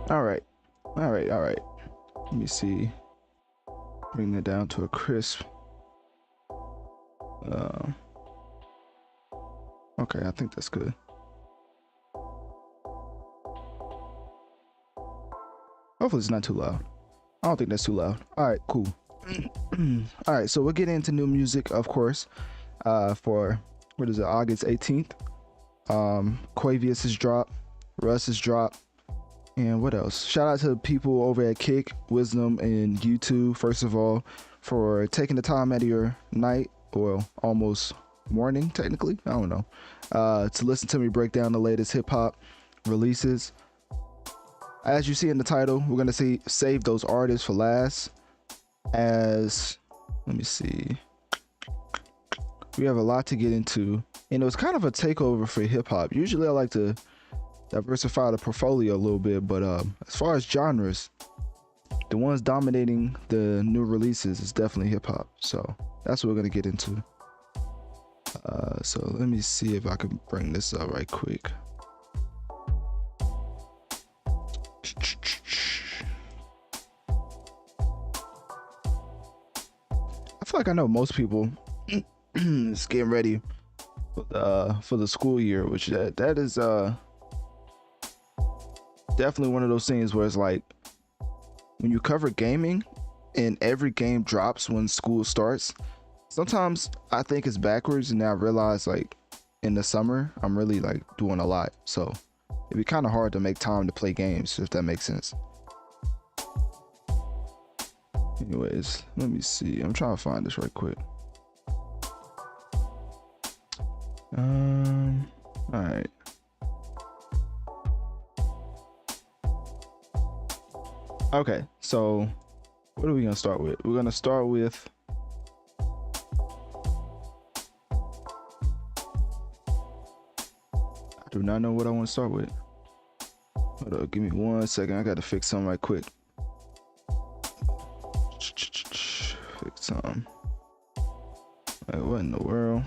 All right, all right. Let me see. Bring that down to a crisp. Uh, okay, I think that's good. Hopefully it's not too loud. I don't think that's too loud. All right, cool. All right, so we'll get into new music, of course. For what is it, August 18th? Quavius has dropped, Russ has dropped, and what else? Shout out to the people over at Kick, Wisdom, and YouTube, first of all, for taking the time out of your night, or almost morning, technically, I don't know, to listen to me break down the latest hip hop releases. As you see in the title, we're gonna see save those artists for last. As let me see, we have a lot to get into, and it was kind of a takeover for hip hop. Usually, I like to diversify the portfolio a little bit, but as far as genres, the ones dominating the new releases is definitely hip hop. So that's what we're gonna get into. So let me see if I can bring this up right quick. I feel like I know most people is getting ready for the school year, which that is definitely one of those things where it's like when you cover gaming and every game drops when school starts. Sometimes I think it's backwards, and then I realize like in the summer I'm really like doing a lot, so it'd be kind of hard to make time to play games, if that makes sense. Anyways, let me see. I'm trying to find this right quick. All right. Okay, so what are we gonna start with? We're gonna start with I do not know what I want to start with. Hold up, give me 1 second. I gotta fix something right quick. Fix something. Like, what in the world?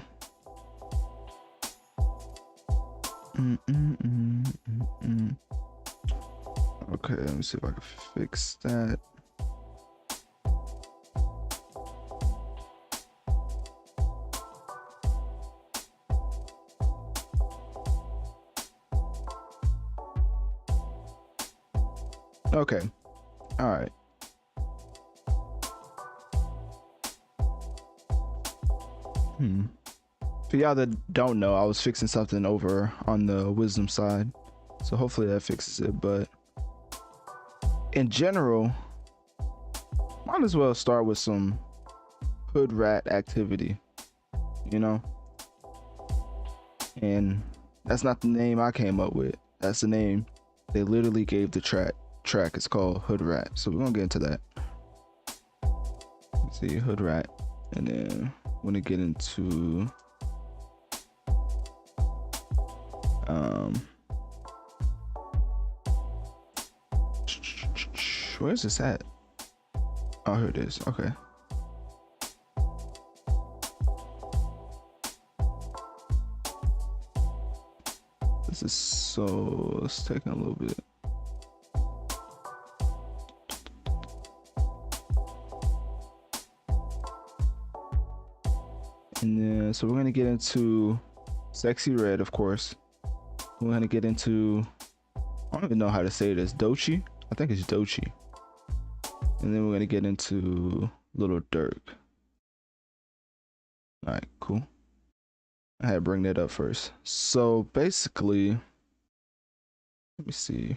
Okay, let me see if I can fix that. Okay, all right. For y'all that don't know, I was fixing something over on the wisdom side, so hopefully that fixes it. But in general, might as well start with some hood rat activity, you know? And that's not the name I came up with. That's the name they literally gave the track. It's called Hood Rat. So we're gonna get into that. Let's see, Hood Rat, and then we're gonna get into where's this at? Oh, here it is. Okay. This is so, it's taking a little bit. And then, so we're gonna get into Sexy Red, of course. We're gonna get into, I don't even know how to say this, Dochi? I think it's Dochi. And then we're gonna get into Little Dirk. All right, cool. I had to bring that up first. So basically, let me see.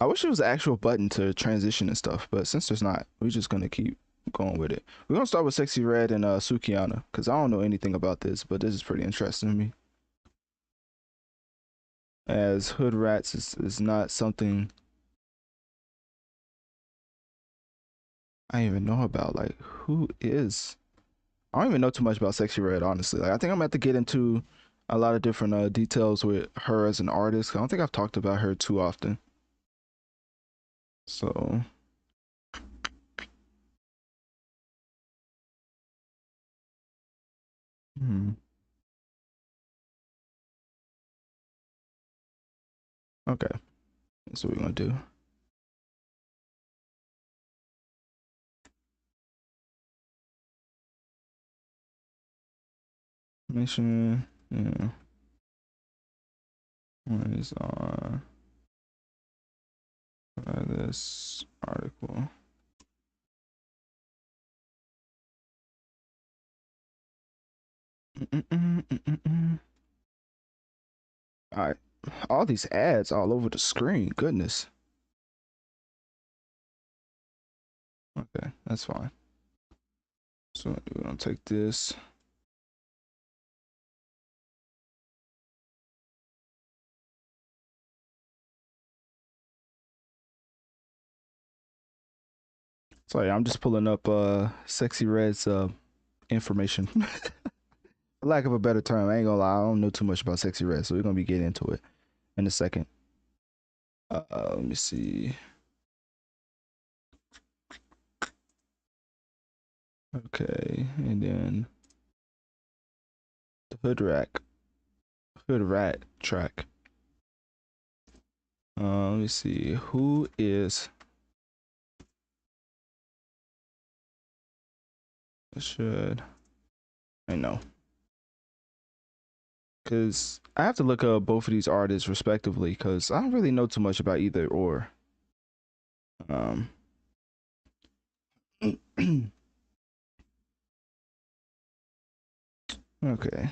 I wish there was an actual button to transition and stuff, but since there's not, we're just gonna keep going with it. We're gonna start with Sexy Red and Sukiana, because I don't know anything about this, but this is pretty interesting to me. As hood rats is not something I even know about. Like, who is? I don't even know too much about Sexy Red, honestly. Like, I think I'm gonna have to get into a lot of different details with her as an artist. I don't think I've talked about her too often. So Hmm. Okay, that's what we're gonna do. Mission, yeah, is on this article. All right, all these ads all over the screen. Goodness. Okay, that's fine. So we're gonna take this. Sorry, I'm just pulling up Sexy Red's information. For lack of a better term, I ain't gonna lie, I don't know too much about Sexy Red, so we're gonna be getting into it in a second. Let me see. Okay, and then the hood rat track. Let me see. Who is should I know? Because I have to look up both of these artists respectively, because I don't really know too much about either or. Um, okay.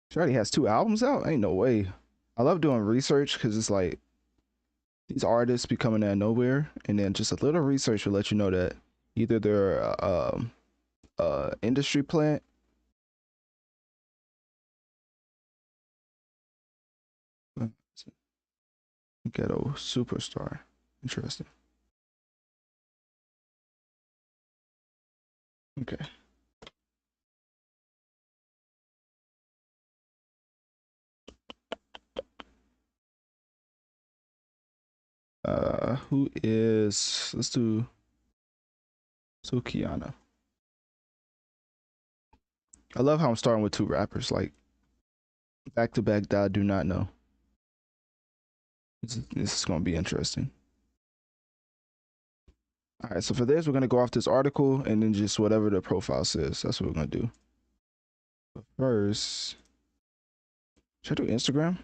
She already has 2 albums out. Ain't no way. I love doing research because it's like these artists be coming out of nowhere, and then just a little research will let you know that either they're industry plant. Ghetto superstar. Interesting. Okay. Who is? Let's do Sukiana. I love how I'm starting with 2 rappers like back to back that I do not know. This is gonna be interesting. All right, so for this, we're gonna go off this article and then just whatever the profile says. That's what we're gonna do. But first, should I do Instagram?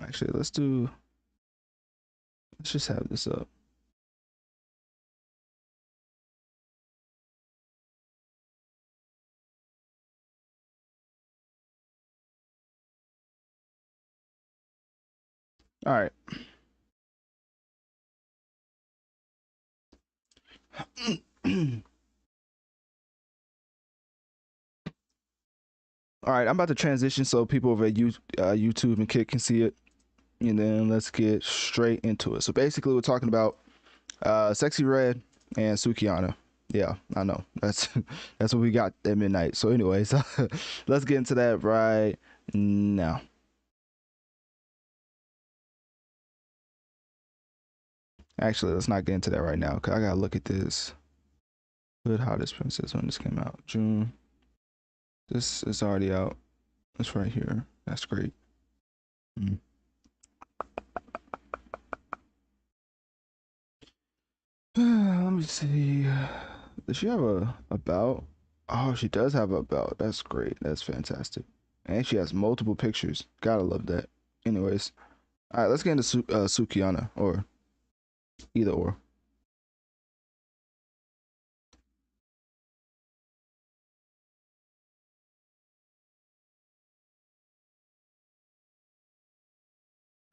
Actually, let's just have this up. All right. All right, I'm about to transition so people over at YouTube and Kit can see it, and then let's get straight into it. So basically, we're talking about Sexy Red and Sukiana. Yeah, I know that's that's what we got at midnight. So, anyways, let's get into that right now. Actually, let's not get into that right now because I gotta look at this. Hood Hottest Princess when this came out, June. This is already out. It's right here. That's great. Mm. Let me see. Does she have a about? Oh, she does have a about. That's great. That's fantastic. And she has multiple pictures. Gotta love that. Anyways, all right, let's get into Sukiana or either or.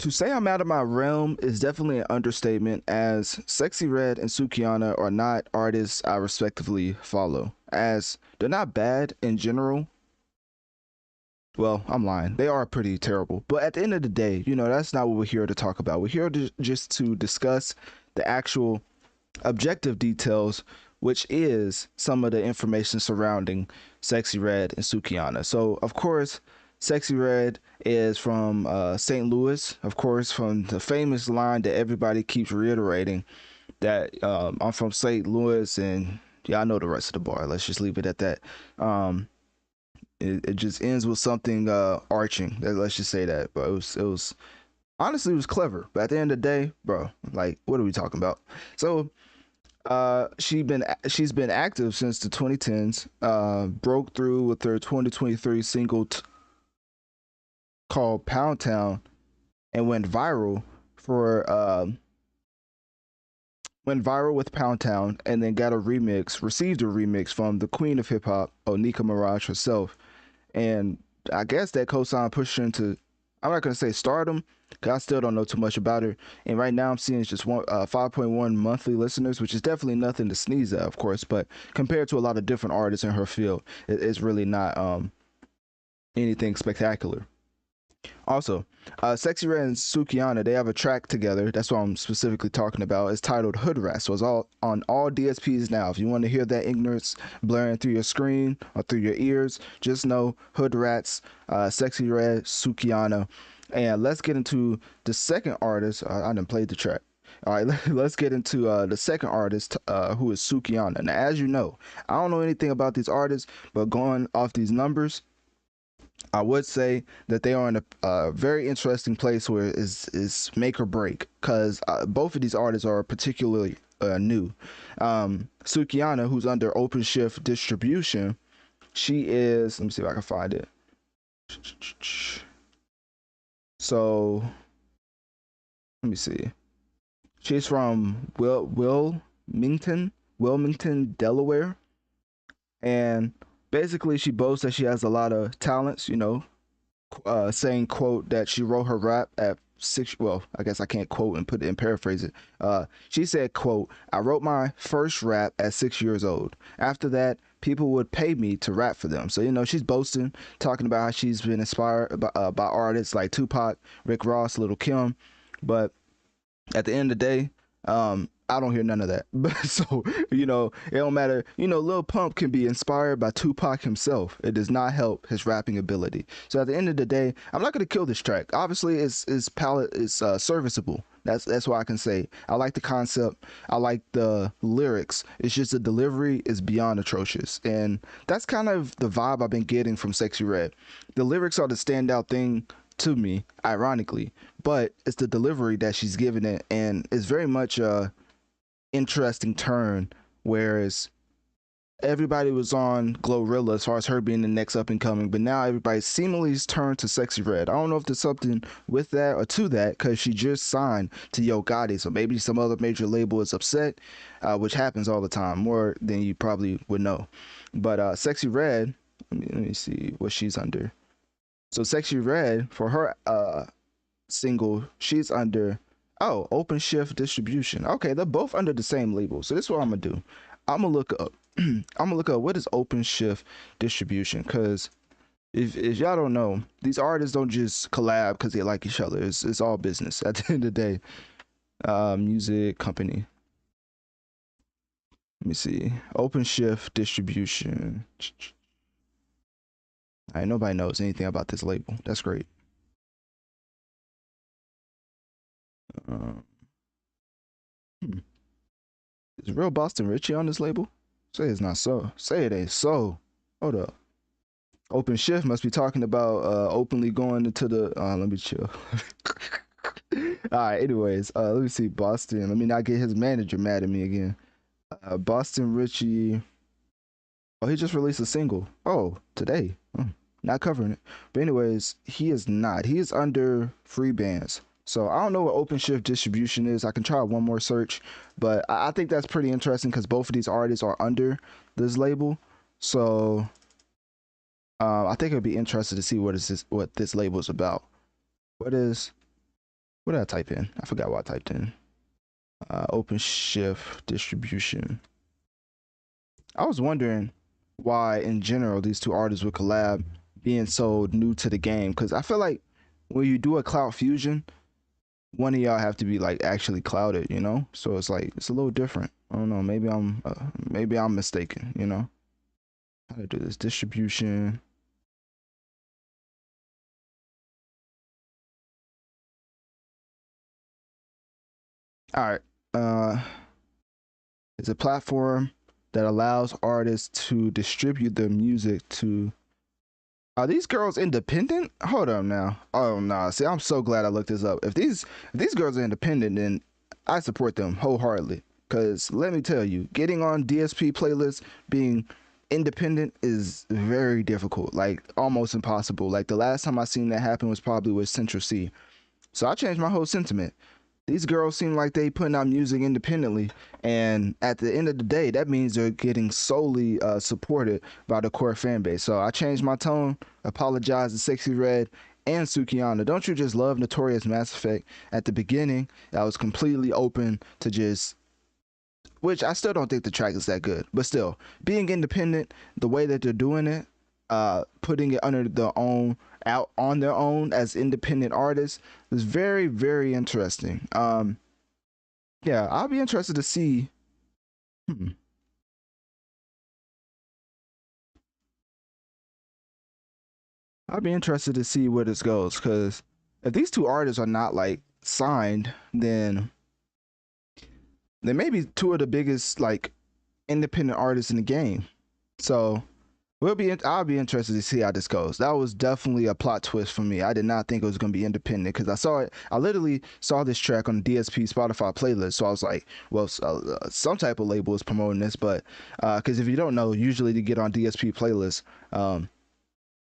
To say I'm out of my realm is definitely an understatement, as Sexy Red and Sukiana are not artists I respectively follow, as they're not bad in general. Well, I'm lying. They are pretty terrible. But at the end of the day, that's not what we're here to talk about. We're here just to discuss the actual objective details, which is some of the information surrounding Sexy Red and Sukiana. So, of course, Sexy Red is from St. Louis, of course, from the famous line that everybody keeps reiterating that I'm from St. Louis and yeah, I know the rest of the bar. Let's just leave it at that. Um, it just ends with something arching. Let's just say that. But it was honestly it was clever. But at the end of the day, bro, like what are we talking about? So she's been active since the 2010s. Broke through with her 2023 single called Pound Town and for went viral with Pound Town and then received a remix from the queen of hip hop, Onika Mirage herself. And I guess that cosign pushed her into, I'm not gonna say stardom, cause I still don't know too much about her. And right now I'm seeing it's just 5.1 monthly listeners, which is definitely nothing to sneeze at, of course. But compared to a lot of different artists in her field, it's really not anything spectacular. Also, Sexy Red and Sukiana, they have a track together. That's what I'm specifically talking about. It's titled Hood Rat. So it's all on all DSPs now. If you want to hear that ignorance blaring through your screen or through your ears, just know Hood Rats, Sexy Red, Sukiana. And let's get into the second artist. I didn't play the track. All right, let's get into the second artist, who is Sukiana. Now, as you know, I don't know anything about these artists, but going off these numbers, I would say that they are in a very interesting place where is make or break because both of these artists are particularly new. Sukiana, who's under OpenShift distribution, she is. Let me see if I can find it. So let me see. She's from Wilmington, Delaware, and basically she boasts that she has a lot of talents. Saying quote that she wrote her rap at 6. Well, I guess I can't quote and put it and paraphrase it. She said quote, I wrote my first rap at 6 years old. After that, people would pay me to rap for them. So she's boasting, talking about how she's been inspired by artists like Tupac, Rick Ross, Little Kim. But at the end of the day, I don't hear none of that. But so, it don't matter. Lil Pump can be inspired by Tupac himself. It does not help his rapping ability. So at the end of the day, I'm not gonna kill this track. Obviously, its palette is serviceable. That's what I can say. I like the concept. I like the lyrics. It's just the delivery is beyond atrocious, and that's kind of the vibe I've been getting from Sexy Red. The lyrics are the standout thing to me, ironically, but it's the delivery that she's giving it, and it's very much a interesting turn. Whereas everybody was on Glorilla as far as her being the next up and coming, but now everybody seemingly's turned to Sexy Red. I don't know if there's something with that or to that because she just signed to Yo Gotti, so maybe some other major label is upset, which happens all the time, more than you probably would know. But Sexy Red, let me see what she's under. So Sexy Red, for her single, she's under Open Shift Distribution. Okay, they're both under the same label. So this is what I'm gonna do. I'm gonna look up. I'm gonna look up what is Open Shift Distribution, because if y'all don't know, these artists don't just collab because they like each other. It's all business at the end of the day. Music company. Let me see. Open Shift Distribution. Nobody knows anything about this label. That's great. Um, hmm. Is real Boston Richie on this label? Say it's not so. Say it ain't so. Hold up. Open Shift must be talking about openly going into the. Let me chill. All right. Anyways, let me see Boston. Let me not get his manager mad at me again. Boston Richie. Oh, he just released a single. Oh, today. Not covering it. But anyways, he is not. He is under free bands. So I don't know what Open Shift Distribution is. I can try one more search, but I think that's pretty interesting because both of these artists are under this label. So I think it'd be interesting to see what this label is about. What did I type in? I forgot what I typed in. Open Shift Distribution. I was wondering why, in general, these two artists would collab, being so new to the game. Because I feel like when you do a cloud fusion, one of y'all have to be like actually clouded. So it's like it's a little different. I don't know. Maybe I'm mistaken. How to do this distribution? All right. Uh, it's a platform that allows artists to distribute their music to. Are these girls independent? Hold on now. Oh no. See, I'm so glad I looked this up. If these girls are independent, then I support them wholeheartedly. Cause let me tell you, getting on DSP playlists, being independent is very difficult. Like almost impossible. Like the last time I seen that happen was probably with Central C. So I changed my whole sentiment. These girls seem like they putting out music independently, and at the end of the day, that means they're getting solely supported by the core fan base. So I changed my tone, apologize to Sexy Red and Sukiana. Don't you just love Notorious Mass Effect? At the beginning, I was completely open to just, which I still don't think the track is that good, but still being independent, the way that they're doing it, putting it under their own, out on their own as independent artists, is very very interesting. Yeah, I'll be interested to see. Hmm, I'll be interested to see where this goes, because if these two artists are not like signed, then they may be two of the biggest like independent artists in the game. So I'll be interested to see how this goes. That was definitely a plot twist for me. I did not think it was going to be independent because I saw it. I literally saw this track on the DSP Spotify playlist. So I was like, well, some type of label is promoting this. But because if you don't know, usually to get on DSP playlists, um,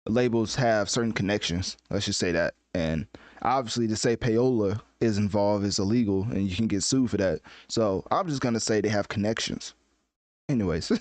labels have certain connections. Let's just say that. And obviously, to say payola is involved is illegal, and you can get sued for that. So I'm just gonna say they have connections. Anyways,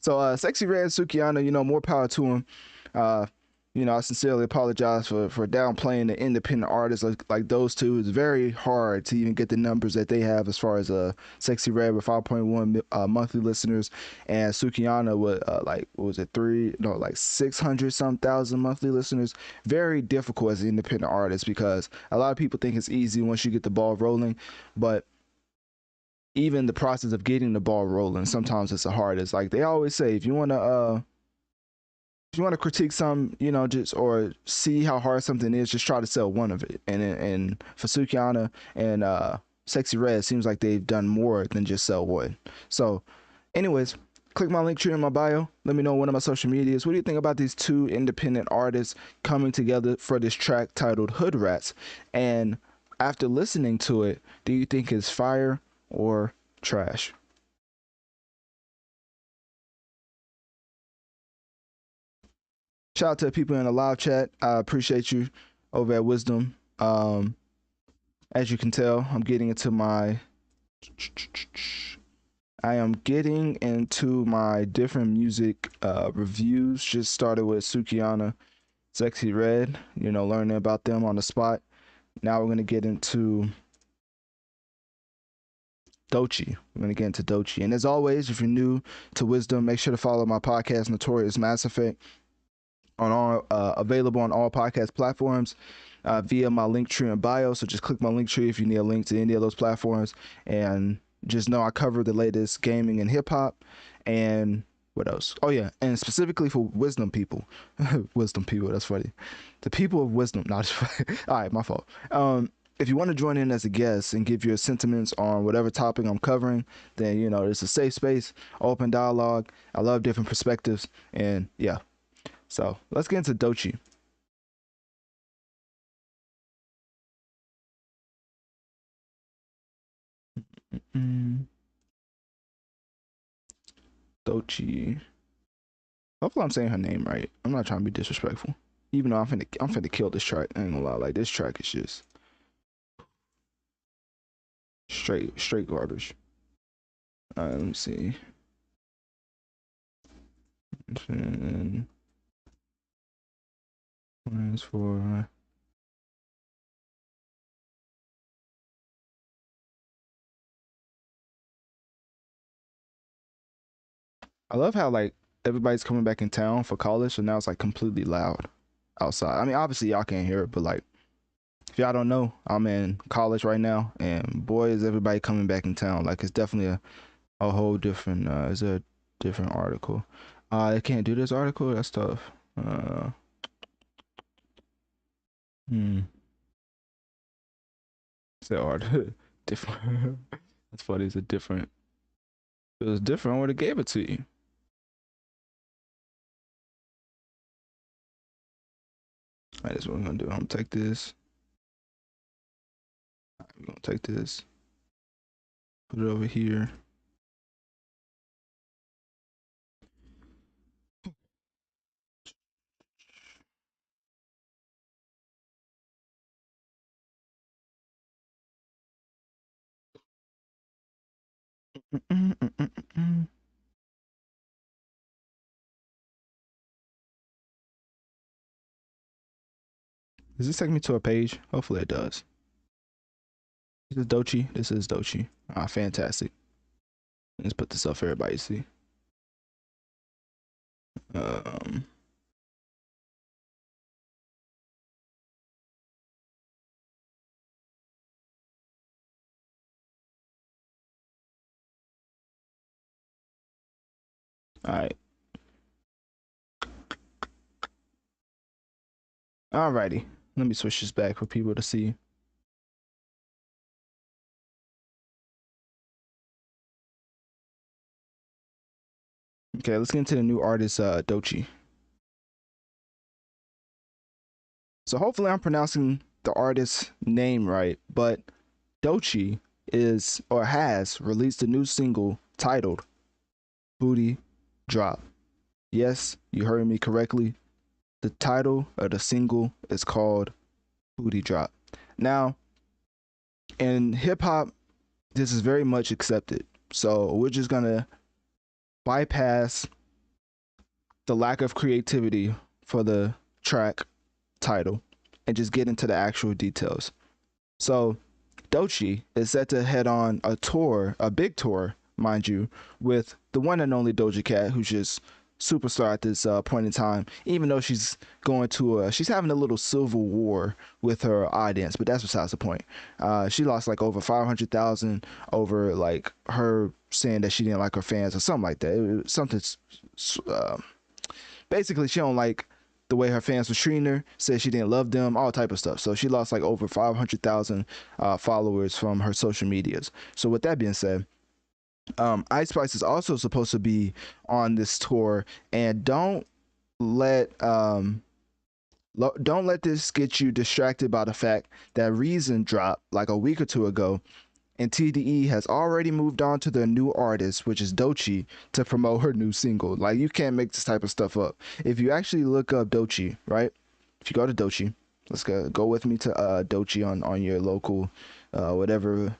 so Sexy Red Sukiana, more power to him. Uh, I sincerely apologize for downplaying the independent artists like those two. It's very hard to even get the numbers that they have as far as Sexy Red with 5.1 monthly listeners, and Sukiana with like what was it, three, no, like 600 some thousand monthly listeners. Very difficult as an independent artist because a lot of people think it's easy once you get the ball rolling, but even the process of getting the ball rolling, sometimes it's the hardest. Like they always say, if you want to critique some, just or see how hard something is, just try to sell one of it. And for Sukiana and Sexy Red, it seems like they've done more than just sell one. So, anyways, click my link tree in my bio. Let me know one of my social medias. What do you think about these two independent artists coming together for this track titled Hood Rats? And after listening to it, do you think it's fire or trash? Shout out to the people in the live chat. I appreciate you over at Wisdom. As you can tell, I am getting into my different music reviews. Just started with Sukiana, Sexy Red, learning about them on the spot. Now we're gonna get into Dochi. We're gonna get into Dochi. And as always, if you're new to Wisdom, make sure to follow my podcast, Notorious Mass Effect, on all available on all podcast platforms via my link tree in bio. So just click my link tree if you need a link to any of those platforms, and just know I cover the latest gaming and hip hop. And what else? Oh yeah, and specifically for wisdom people, wisdom people. That's funny. The people of wisdom. Not all right. My fault. If you want to join in as a guest and give your sentiments on whatever topic I'm covering, then it's a safe space, open dialogue. I love different perspectives, and yeah. So let's get into Dochi. Mm, Dochi. Hopefully I'm saying her name right. I'm not trying to be disrespectful. Even though I'm finna kill this track. I ain't gonna lie. Like this track is just straight garbage. Let me see. For I love how like everybody's coming back in town for college, so now it's like completely loud outside. I mean, obviously y'all can't hear it, but like if y'all don't know, I'm in college right now, and boy is everybody coming back in town. Like it's definitely a whole different. Is a different article. I can't do this article. That's tough. Uh, hmm. It's hard. Different. That's funny. It's a different If it was different, I would have gave it to you. All right, that's what we're gonna do. I'm gonna take this. We're gonna take this. Put it over here. Does this take me to a page? Hopefully it does. This is Dochi. This is Dochi. Ah, fantastic. Let's put this up for everybody to see. Um, all right. Alrighty. Let me switch this back for people to see. Okay, let's get into the new artist, Dochi. So hopefully I'm pronouncing the artist's name right, but Dochi is or has released a new single titled Booty Drop. Yes, you heard me correctly. The title of the single is called Booty Drop. Now, in hip hop, this is very much accepted. So we're just gonna bypass the lack of creativity for the track title and just get into the actual details. So Dochi is set to head on a tour, a big tour, mind you, with the one and only Doja Cat, who's just superstar at this point in time. Even though she's she's having a little civil war with her audience, but that's besides the point. She lost like over 500,000 over like her saying that she didn't like her fans or something like that. It was something. Basically, she don't like the way her fans were treating her, said she didn't love them, all type of stuff. So she lost like over 500,000 followers from her social medias. So with that being said, Ice Spice is also supposed to be on this tour, and don't let this get you distracted by the fact that Reason dropped like a week or two ago, and TDE has already moved on to their new artist, which is Dochi, to promote her new single. Like, you can't make this type of stuff up. If you actually look up Dochi, right? If you go to Dochi, let's go with me to Dochi on your local whatever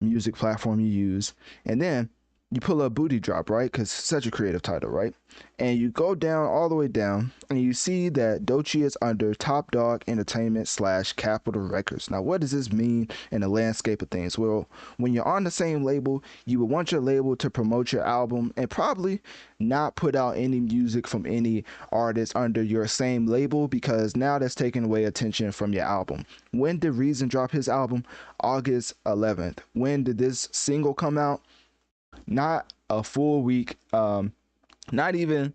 music platform you use, and then you pull up Booty Drop, right? Because such a creative title, right? And you go down all the way down, and you see that Dochi is under Top Dog Entertainment / Capitol Records. Now, what does this mean in the landscape of things? Well, when you're on the same label, you would want your label to promote your album and probably not put out any music from any artist under your same label, because now that's taking away attention from your album. When did Reason drop his album? August 11th. When did this single come out? Not a full week, not even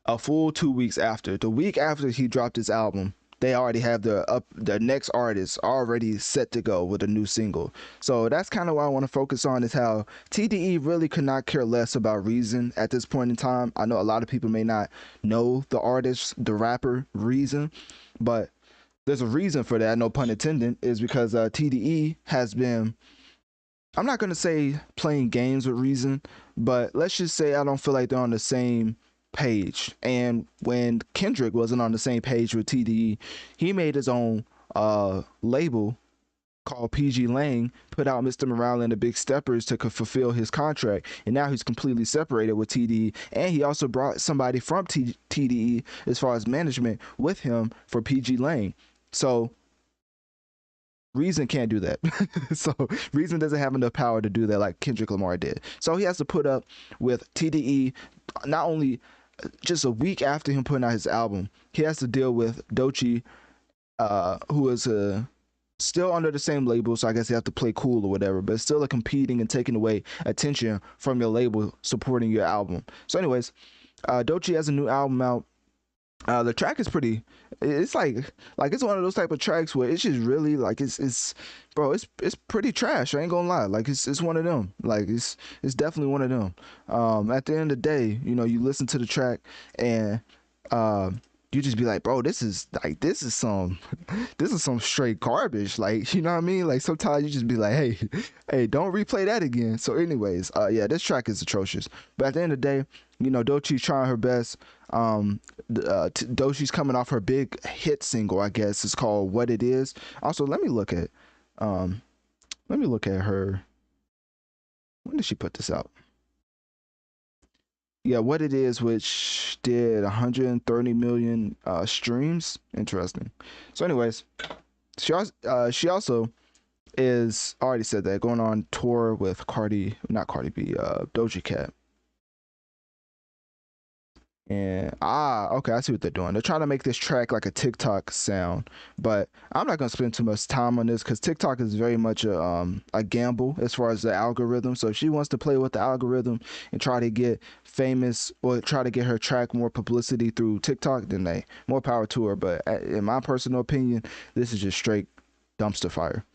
a full 2 weeks after. The week after he dropped his album, they already have the next artist already set to go with a new single. So that's kind of what I want to focus on, is how TDE really could not care less about Reason at this point in time. I know a lot of people may not know the artist, the rapper Reason, but there's a reason for that, no pun intended, is because TDE has been, I'm not going to say playing games with Reason, but let's just say I don't feel like they're on the same page. And when Kendrick wasn't on the same page with TDE, he made his own label called PG Lang, put out Mr. Morale and the Big Steppers to fulfill his contract, and now he's completely separated with TDE. And he also brought somebody from TDE as far as management with him for PG Lang. So Reason can't do that. So Reason doesn't have enough power to do that like Kendrick Lamar did. So he has to put up with TDE not only just a week after him putting out his album. He has to deal with Dochi, who is still under the same label, so I guess you have to play cool or whatever, but still competing and taking away attention from your label supporting your album. So anyways, Dochi has a new album out. The track is pretty. It's like it's one of those type of tracks where it's just really like it's bro. It's pretty trash. I ain't gonna lie. Like it's one of them. Like it's definitely one of them. At the end of the day, you know, you listen to the track and you just be like, bro, this is some this is some straight garbage. Like, you know what I mean? Like sometimes you just be like, hey, hey, don't replay that again. So, anyways, yeah, this track is atrocious. But at the end of the day, you know, Dochi's trying her best. Dochi's coming off her big hit single, I guess. It's called What It Is. Also, um let me look at her. When did she put this out? Yeah, What It Is, which did 130 million streams. Interesting. So, anyways, she also is already said that going on tour with not Cardi B, Doja Cat. And okay, I see what they're doing. They're trying to make this track like a TikTok sound, but I'm not gonna spend too much time on this because TikTok is very much a gamble as far as the algorithm. So if she wants to play with the algorithm and try to get famous or try to get her track more publicity through TikTok, then they more power to her. But in my personal opinion, this is just straight dumpster fire.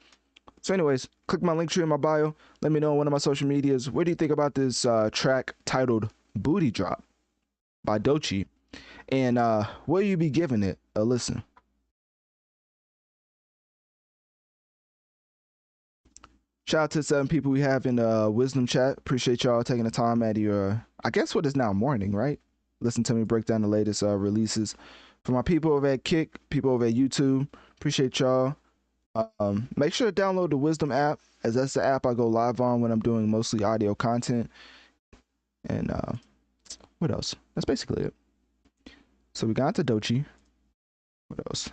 So, anyways, click my link tree in my bio. Let me know on one of my social medias. What do you think about this track titled "Booty Drop" by Dochi? And will you be giving it a listen? Shout out to the 7 people we have in the wisdom chat. Appreciate y'all taking the time out of your, I guess what is now morning, right? Listen to me break down the latest releases. For my people over at Kick, people over at YouTube, appreciate y'all. Make sure to download the Wisdom app, as that's the app I go live on when I'm doing mostly audio content. And what else? That's basically it. So we got to Dochi. What else?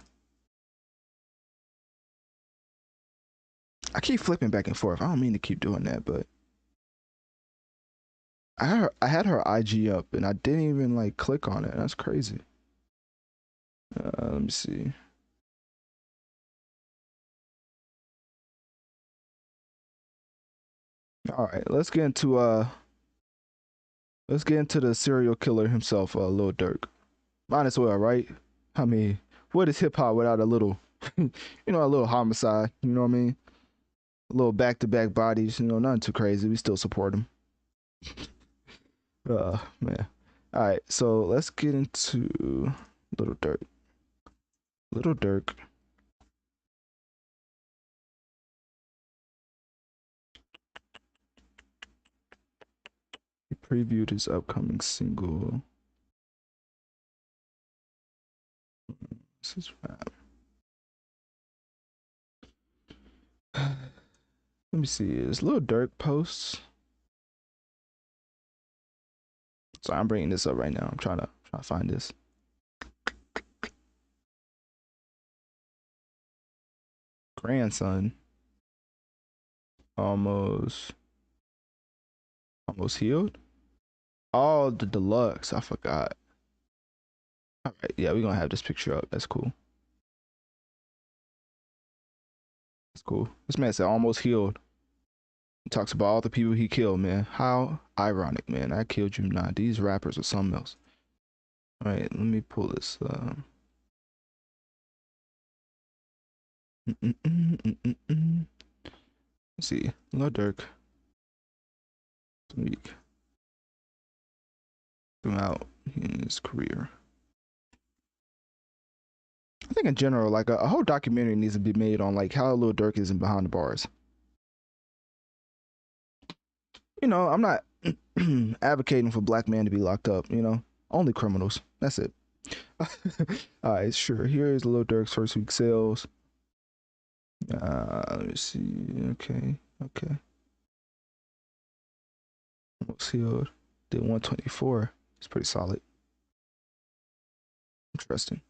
I keep flipping back and forth. I don't mean to keep doing that, but I had her IG up and I didn't even like click on it. That's crazy. Let me see. All right, let's get into the serial killer himself, Lil Durk. Might as well, right? I mean, what is hip hop without a little, a little homicide? You know what I mean? A little back to back bodies. You know, nothing too crazy. We still support him. Man. All right, so let's get into Little Durk. Little Durk. He previewed his upcoming single. This is rap. Let me see. Is Little Durk posts? So I'm bringing this up right now. I'm trying to find this. Grandson. Almost almost healed. Oh, the deluxe. I forgot. All right, yeah, we're gonna have this picture up. That's cool. That's cool. This man said almost healed. He talks about all the people he killed, man. How ironic, man. I killed you. Nah, these rappers are something else. All right, let me pull this. Let's see. Lil Durk. Week throughout his career. I think in general, like a whole documentary needs to be made on like how Lil Durk is in behind the bars. You know, I'm not advocating for black men to be locked up. You know, only criminals. That's it. All right, sure. Here's Lil Durk's first week sales. Let me see. Okay, okay. Almost healed. Did 124. It's pretty solid. Interesting.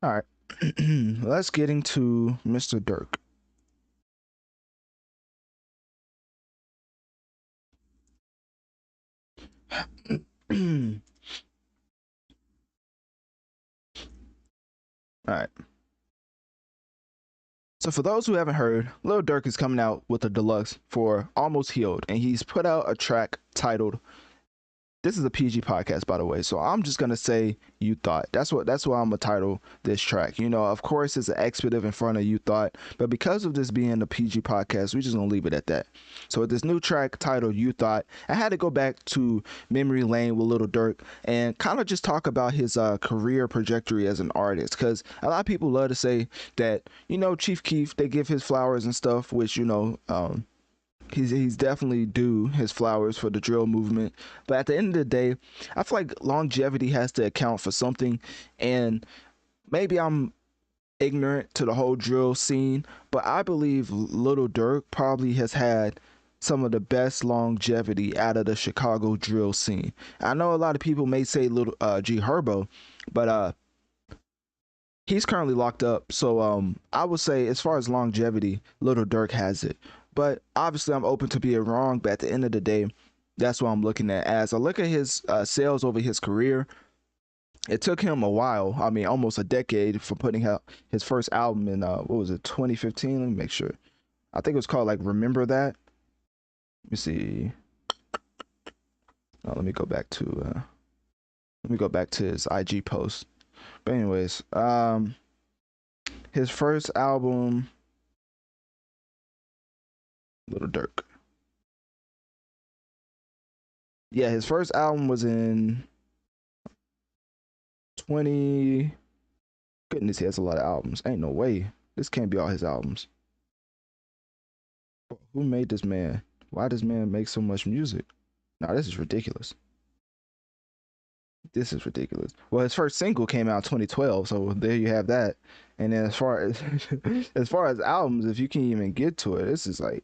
All right. Let's get into Mr. Durk. All right. So for those who haven't heard, Lil Durk is coming out with a deluxe for Almost Healed, and he's put out a track titled, this is a PG podcast, by the way, so I'm just gonna say "You Thought." That's what I'm gonna title this track. You know, of course, it's an expletive in front of "You Thought," but because of this being a PG podcast, we're just gonna leave it at that. So with this new track titled "You Thought," I had to go back to memory lane with Little Durk and kind of just talk about his career trajectory as an artist, because a lot of people love to say that, you know, Chief Keef, they give his flowers and stuff, which, you know, he's definitely due his flowers for the drill movement. But at the end of the day, I feel like longevity has to account for something. And maybe I'm ignorant to the whole drill scene, but I believe Little Durk probably has had some of the best longevity out of the Chicago drill scene. I know a lot of people may say Little G Herbo, but he's currently locked up. So I would say, as far as longevity, Little Durk has it. But obviously, I'm open to being wrong. But at the end of the day, that's what I'm looking at. As I look at his sales over his career, it took him a while. I mean, almost a decade for putting out his first album in what was it, 2015? Let me make sure. I think it was called like Remember That. Let me see. Let me go back to his IG post. But anyways, his first album, Little Durk. Yeah, his first album was in 20. Goodness, he has a lot of albums. Ain't no way. This can't be all his albums. Who made this man? Why does man make so much music? Nah, this is ridiculous. This is ridiculous. Well, his first single came out in 2012, so there you have that. And then as far as as far as albums, if you can even get to it, this is like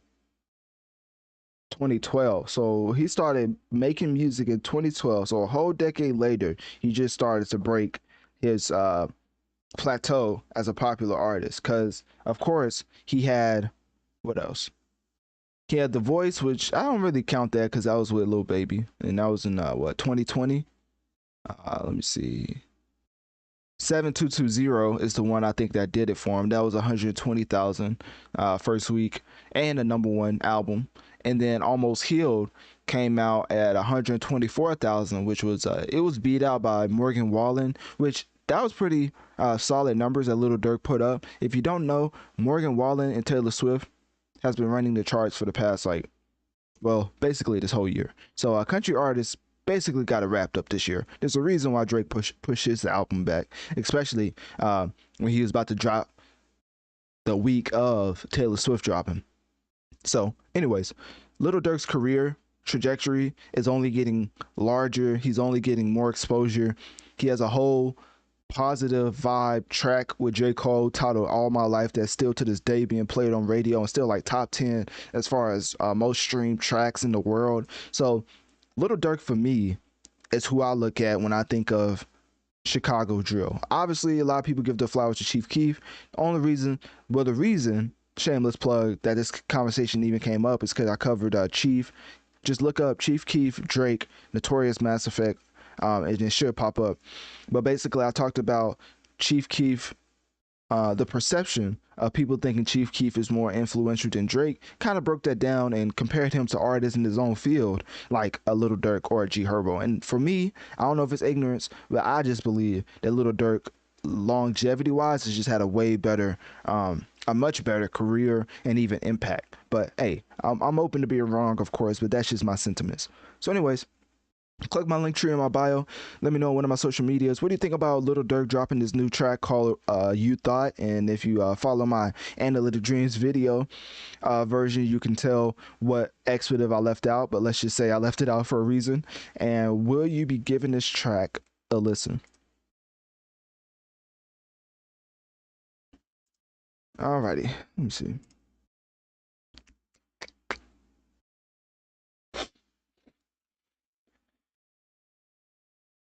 2012. So he started making music in 2012. So a whole decade later, he just started to break his plateau as a popular artist. Because of course he had, what else? He had The Voice, which I don't really count that because that was with Lil Baby, and that was in what, 2020. Let me see. 7220 is the one I think that did it for him. That was 120,000 first week and a number one album. And then Almost Healed came out at 124,000, which was it was beat out by Morgan Wallen, which that was pretty solid numbers that Little Durk put up. If you don't know, Morgan Wallen and Taylor Swift has been running the charts for the past, like, well, basically this whole year. So country artists basically got it wrapped up this year. There's a reason why Drake pushed his album back, especially when he was about to drop the week of Taylor Swift dropping. So, anyways, Little Durk's career trajectory is only getting larger. He's only getting more exposure. He has a whole positive vibe track with J. Cole titled All My Life that's still to this day being played on radio and still like top 10 as far as most streamed tracks in the world. So Little Durk for me is who I look at when I think of Chicago drill. Obviously, a lot of people give the flowers to Chief Keef. The reason, shameless plug, that this conversation even came up is because I covered Chief. Just look up Chief Keef, Drake, Notorious Mass Effect, and it should pop up. But basically, I talked about Chief Keef, the perception of people thinking Chief Keef is more influential than Drake. Kind of broke that down and compared him to artists in his own field, like a Little Durk or a G Herbo. And for me, I don't know if it's ignorance, but I just believe that Little Durk, longevity wise, has just had a way better, a much better career and even impact. But hey, I'm open to being wrong, of course, but that's just my sentiments. So anyways, click my link tree in my bio. Let me know on one of my social medias. What do you think about Little Durk dropping this new track called You Thought? And if you follow my Analytic Dreams video version, you can tell what expletive I left out. But let's just say I left it out for a reason. And will you be giving this track a listen? Alrighty, let me see.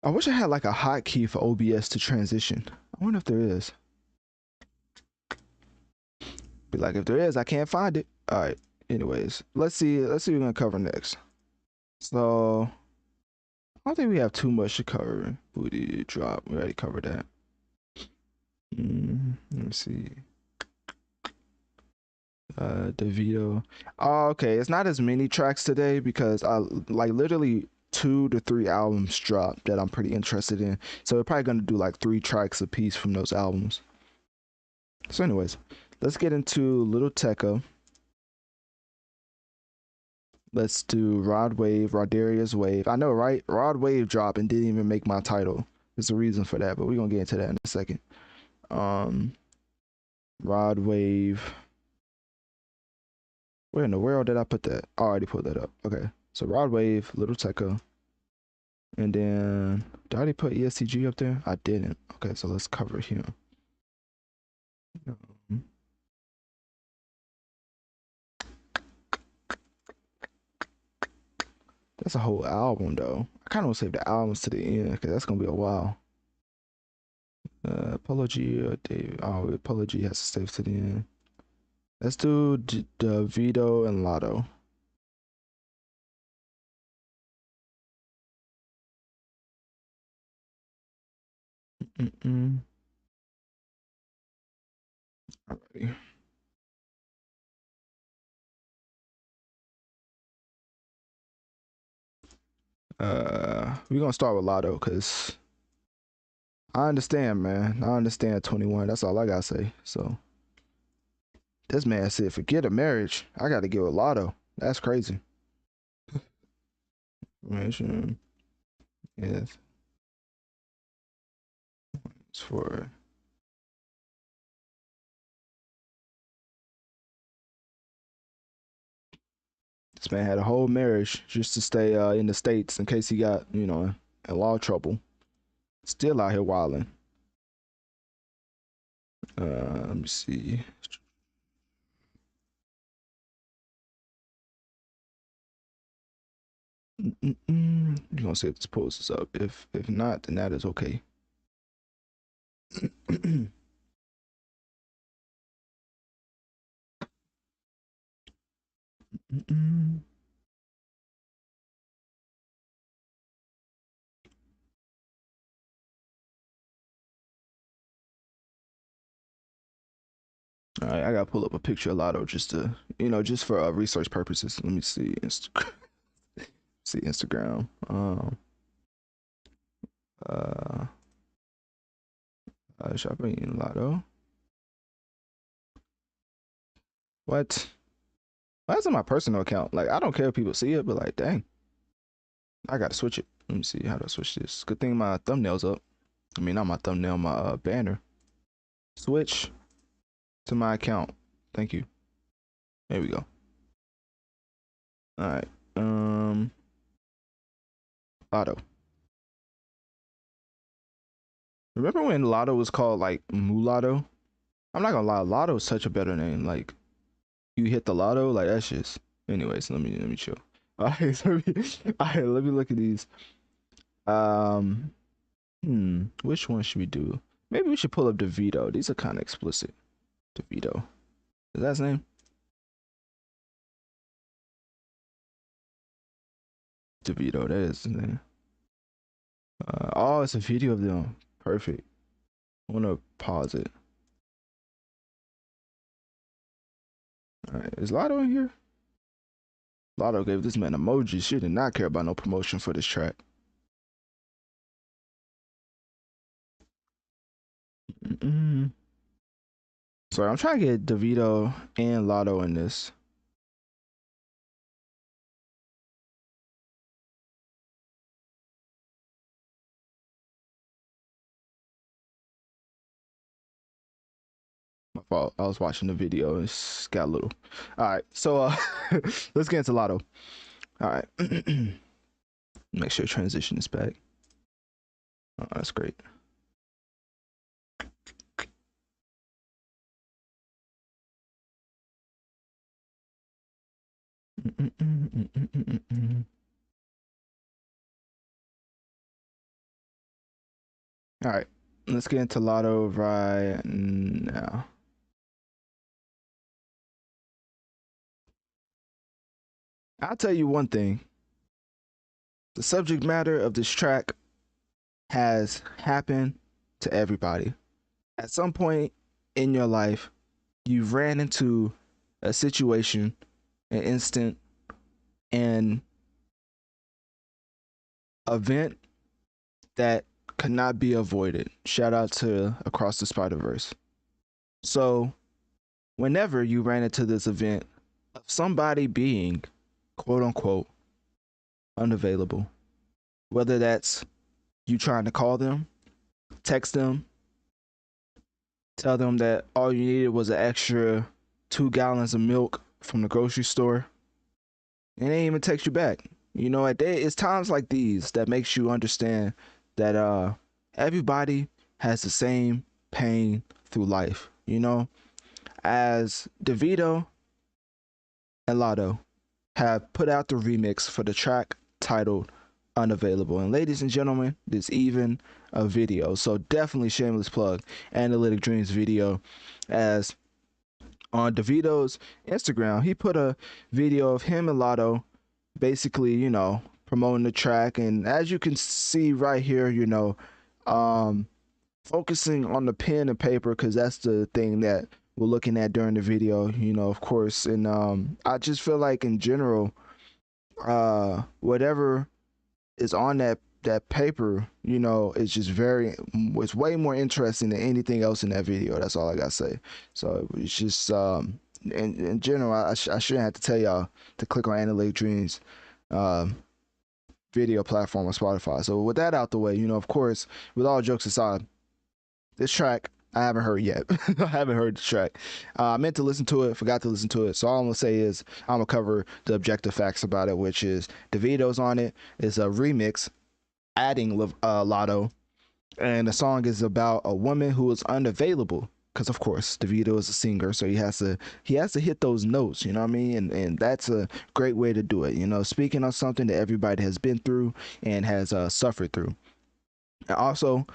I wish I had like a hotkey for OBS to transition. I wonder if there is. Be like, if there is, I can't find it. All right. Anyways, let's see. Let's see what we're gonna cover next. So I don't think we have too much to cover. Booty drop. We already covered that. Let me see. DeVito. Oh, okay. It's not as many tracks today because I like literally 2 to 3 albums dropped that I'm pretty interested in. So we're probably gonna do like 3 tracks a piece from those albums. So, anyways, let's get into Little Tecca. Let's do Rod Wave, Rodaria's Wave. I know, right? Rod Wave dropped and didn't even make my title. There's a reason for that, but we're gonna get into that in a second. Um, Rod Wave. Where in the world did I put that? I already put that up. Okay. So Rod Wave, Little Tecca. And then did I already put ESTG up there? I didn't. Okay, so let's cover him. That's a whole album though. I kind of want to save the albums to the end because that's gonna be a while. Polo G or Dave. Oh, Polo G has to save to the end. Let's do Vito and Lotto. Mm-mm. Alrighty. We're gonna start with Lotto because I understand, man. I understand 21. That's all I gotta say. So this man said, forget a marriage. I gotta get with Lotto. That's crazy. Information. Yes. It's for this man had a whole marriage just to stay in the States in case he got, in law trouble. Still out here wilding. Let me see. You're gonna say if this post is up. If not, then that is okay. All right, I gotta pull up a picture of Lotto just to, just for research purposes. Let me see. See Instagram. Uh, shopping in Lotto. What? Well, that's on my personal account. Like, I don't care if people see it, but like, dang, I gotta switch it. Let me see how to switch this. Good thing my thumbnail's up. I mean, not my thumbnail, my banner. Switch to my account. Thank you. There we go. All right. Lotto. Remember when Lotto was called like Mulatto? I'm not gonna lie, Lotto is such a better name. Like, you hit the lotto, like that's just. Anyways, let me chill. All right, let me look at these. Um, which one should we do? Maybe we should pull up DeVito. These are kind of explicit. DeVito. Is that his name? DeVito. That is his name. Oh, it's a video of them. Perfect. I want to pause it. All right, is Lotto in here? Lotto gave this man emojis. She did not care about no promotion for this track. Sorry, I'm trying to get DeVito and Lotto in this. My fault. I was watching the video and it's got a little. All right, so let's get into Lotto. All right, make sure transition is back. Oh, that's great. All right, let's get into Lotto right now. I'll tell you one thing. The subject matter of this track has happened to everybody. At some point in your life, you've ran into a situation, an instant, an event that could not be avoided. Shout out to Across the Spider-Verse. So, whenever you ran into this event of somebody being quote unquote unavailable, whether that's you trying to call them, text them, tell them that all you needed was an extra 2 gallons of milk from the grocery store, and they didn't even text you back. You know, it's times like these that makes you understand that everybody has the same pain through life. You know, as DeVito and Lotto have put out the remix for the track titled Unavailable. And ladies and gentlemen, there's even a video. So definitely shameless plug, Analytic Dreams video, as on DeVito's Instagram, he put a video of him and Lotto basically, you know, promoting the track. And as you can see right here, you know, focusing on the pen and paper, because that's the thing that we're looking at during the video, you know, of course. And I just feel like in general, whatever is on that paper, you know, it's just it's way more interesting than anything else in that video. That's all I gotta say. So it's just in general, I shouldn't have to tell y'all to click on Analytic Dreams video platform on Spotify. So with that out the way, you know, of course, with all jokes aside, this track I haven't heard yet. I haven't heard the track. I meant to listen to it, forgot to listen to it. So all I'm gonna say is I'm gonna cover the objective facts about it, which is DeVito's on it. It's a remix, adding Lotto, and the song is about a woman who is unavailable. Because of course DeVito is a singer, so he has to hit those notes. You know what I mean? And that's a great way to do it. You know, speaking on something that everybody has been through and has suffered through. And also,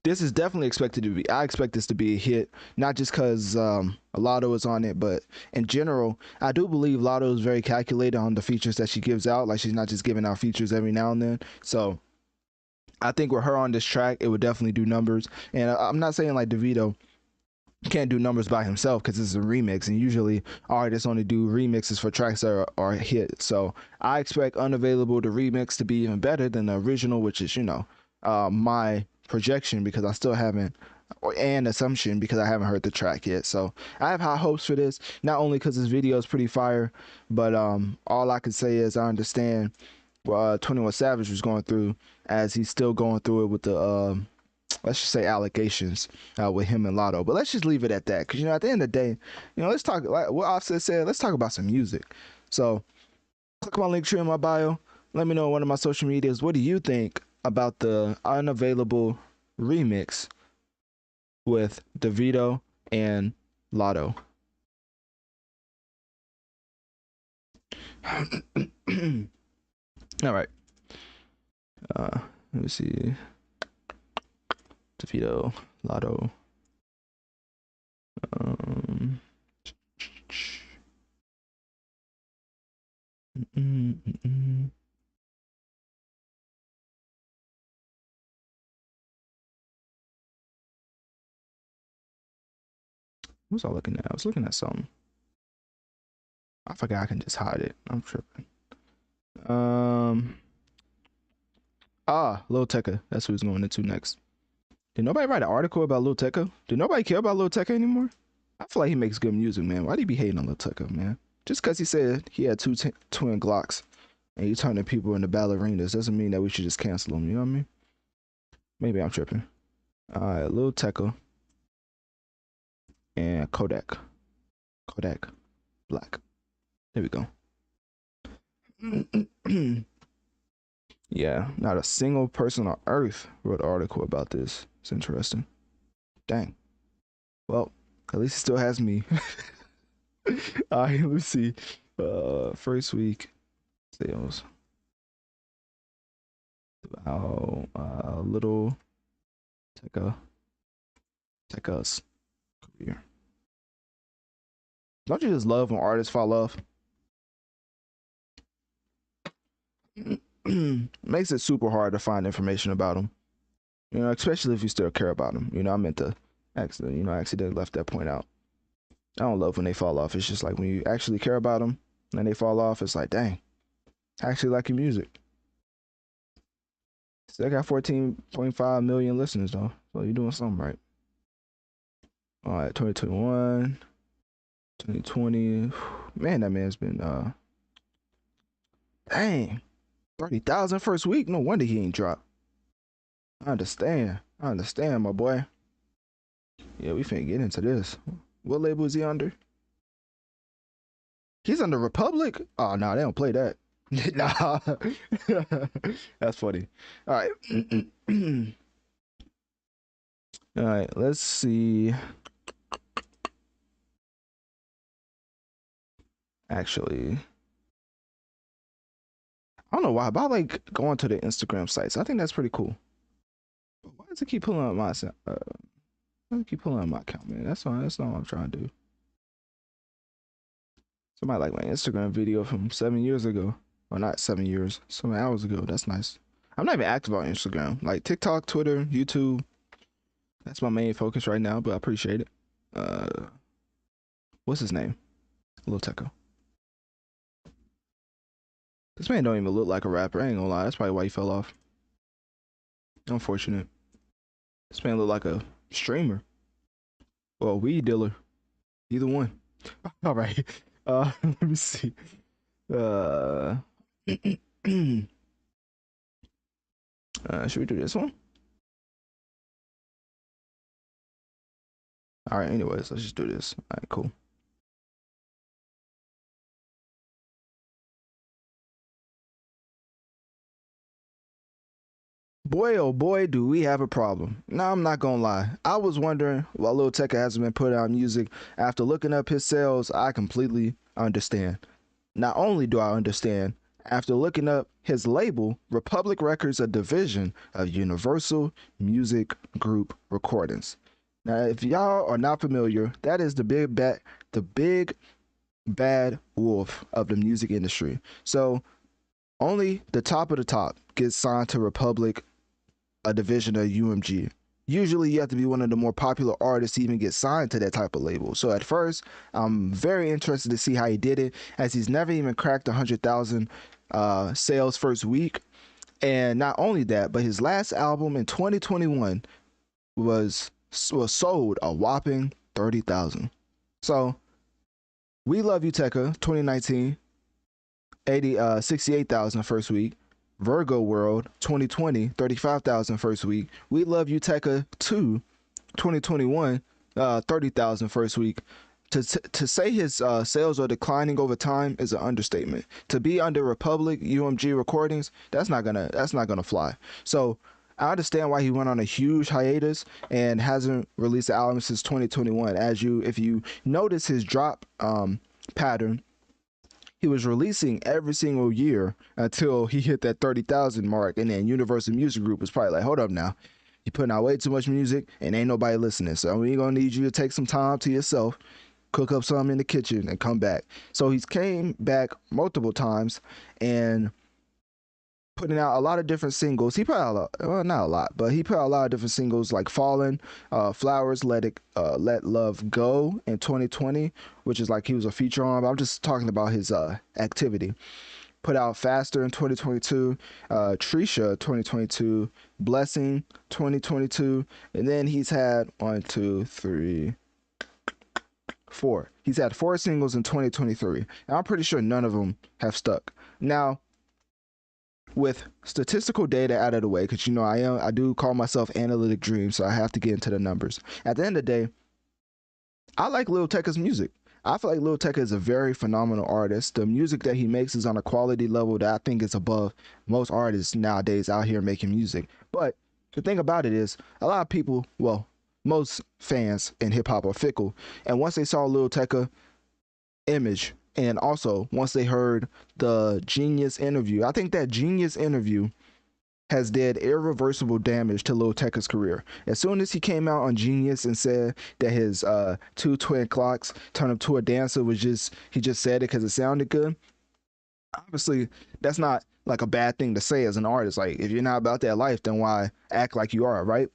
this is definitely expected to be. I expect this to be a hit, not just because Lotto is on it, but in general, I do believe Lotto is very calculated on the features that she gives out. Like, she's not just giving out features every now and then. So I think with her on this track, it would definitely do numbers. And I'm not saying like DeVito can't do numbers by himself, because it's a remix, and usually artists only do remixes for tracks that are hit. So I expect Unavailable, the remix, to be even better than the original, which is, you know, my projection, because I still haven't, or an assumption, because I haven't heard the track yet. So I have high hopes for this, not only because this video is pretty fire, but all I can say is I understand what 21 Savage was going through, as he's still going through it with the let's just say allegations with him and Lotto. But let's just leave it at that, because, you know, at the end of the day, you know, let's talk, like what Offset said, let's talk about some music. So click my link tree in my bio, let me know on one of my social medias, what do you think about the Unavailable remix with DeVito and Lotto? All right, let me see. DeVito, Lotto. What was I looking at? I was looking at something. I forgot I can just hide it. I'm tripping. Lil Tecca. That's who's going into next. Did nobody write an article about Lil Tecca? Did nobody care about Lil Tecca anymore? I feel like he makes good music, man. Why do you be hating on Lil Tecca, man? Just because he said he had two twin Glocks and he turning people into ballerinas doesn't mean that we should just cancel him. You know what I mean? Maybe I'm tripping. All right, Lil Tecca and Kodak Black. There we go. Yeah, not a single person on earth wrote an article about this. It's interesting. Dang. Well, at least it still has me. All right, let's see. First week sales. About Little Tecca's career. Don't you just love when artists fall off? Makes it super hard to find information about them. You know, especially if you still care about them. You know, I meant to accidentally left that point out. I don't love when they fall off. It's just like when you actually care about them and they fall off, it's like, dang, I actually like your music. Still got 14.5 million listeners though, so you're doing something right. All right, 2021, 2020. Man, that man's been dang, 30,000 first week. No wonder he ain't dropped. I understand. I understand, my boy. Yeah, we finna get into this. What label is he under? He's under Republic? Oh, no, they don't play that. Nah. That's funny. All right. All right, let's see. Actually, I don't know why, but I like going to the Instagram sites. I think that's pretty cool. Why does it keep pulling up my why does it keep pulling up my account, man? That's fine. That's not what I'm trying to do. Somebody like my Instagram video from 7 years ago. Or not 7 years, 7 hours ago. That's nice. I'm not even active on Instagram. Like TikTok, Twitter, YouTube. That's my main focus right now, but I appreciate it. What's his name? Lil Tecca. This man don't even look like a rapper. I ain't gonna lie. That's probably why he fell off. Unfortunate. This man look like a streamer or a weed dealer. Either one. All right. Let me see. Should we do this one? All right. Anyways, let's just do this. All right. Cool. Boy, oh boy, do we have a problem. Now, I'm not gonna lie. I was wondering why Lil Tecca hasn't been putting out music. After looking up his sales, I completely understand. Not only do I understand, after looking up his label, Republic Records, a division of Universal Music Group Recordings. Now, if y'all are not familiar, that is the big bad wolf of the music industry. So only the top of the top gets signed to Republic, a division of UMG. Usually you have to be one of the more popular artists to even get signed to that type of label. So at first, I'm very interested to see how he did it, as he's never even cracked 100,000 sales first week. And not only that, but his last album in 2021 was sold a whopping 30,000. So We Love You Tecca 2019, 68,000 first week. Virgo World 2020, 35,000 first week. We Love You Tecca 2 2021, 30,000 first week. To say his sales are declining over time is an understatement. To be under Republic UMG Recordings, that's not gonna fly. So I understand why he went on a huge hiatus and hasn't released an album since 2021. If you notice his drop pattern, he was releasing every single year until he hit that 30,000 mark, and then Universal Music Group was probably like, hold up now, you're putting out way too much music and ain't nobody listening, so we gonna need you to take some time to yourself, cook up something in the kitchen and come back. So he's came back multiple times and putting out a lot of different singles. He put out not a lot, but he put out a lot of different singles like Fallen, Flowers, Let Love Go in 2020, which is like he was a feature on, but I'm just talking about his activity. Put out Faster in 2022, Trisha 2022, Blessing 2022, and then he's had 1, 2, 3, 4. He's had 4 singles in 2023, and I'm pretty sure none of them have stuck. Now, with statistical data out of the way, because I do call myself Analytic Dream, so I have to get into the numbers. At the end of the day, I like Lil Tecca's music. I feel like Lil Tecca is a very phenomenal artist. The music that he makes is on a quality level that I think is above most artists nowadays out here making music. But the thing about it is, a lot of people, well, most fans in hip hop are fickle, and once they saw Lil Tecca image, and also once they heard the Genius interview, I think that Genius interview has did irreversible damage to Lil Tecca's career. As soon as he came out on Genius and said that his 2 twin clocks turned him to a dancer, he just said it because it sounded good. Obviously, that's not like a bad thing to say as an artist. Like, if you're not about that life, then why act like you are, right?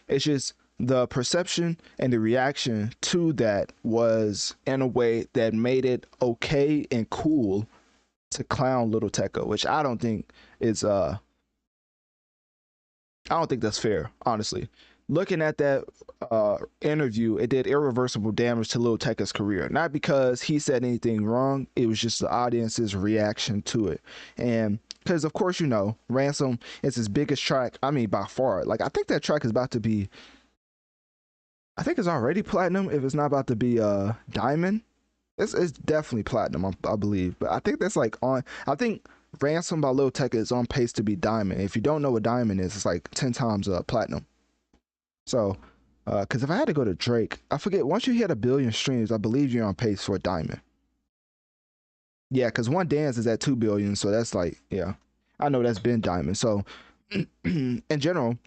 It's just the perception and the reaction to that was in a way that made it okay and cool to clown Little Tecca, which I don't think is I don't think that's fair, honestly. Looking at that interview, it did irreversible damage to Lil Tecca's career. Not because he said anything wrong, it was just the audience's reaction to it. And because, of course, you know, Ransom is his biggest track. I mean, by far. Like, I think that track is about to be, I think it's already platinum if it's not about to be diamond. It's definitely platinum, I believe. But I think that's like on, I think Ransom by Lil Tecca is on pace to be diamond. If you don't know what diamond is, it's like 10 times platinum. So, because if I had to go to Drake, I forget, once you hit 1 billion streams, I believe you're on pace for a diamond. Yeah, because One Dance is at 2 billion. So that's like, yeah, I know that's been diamond. So, in general,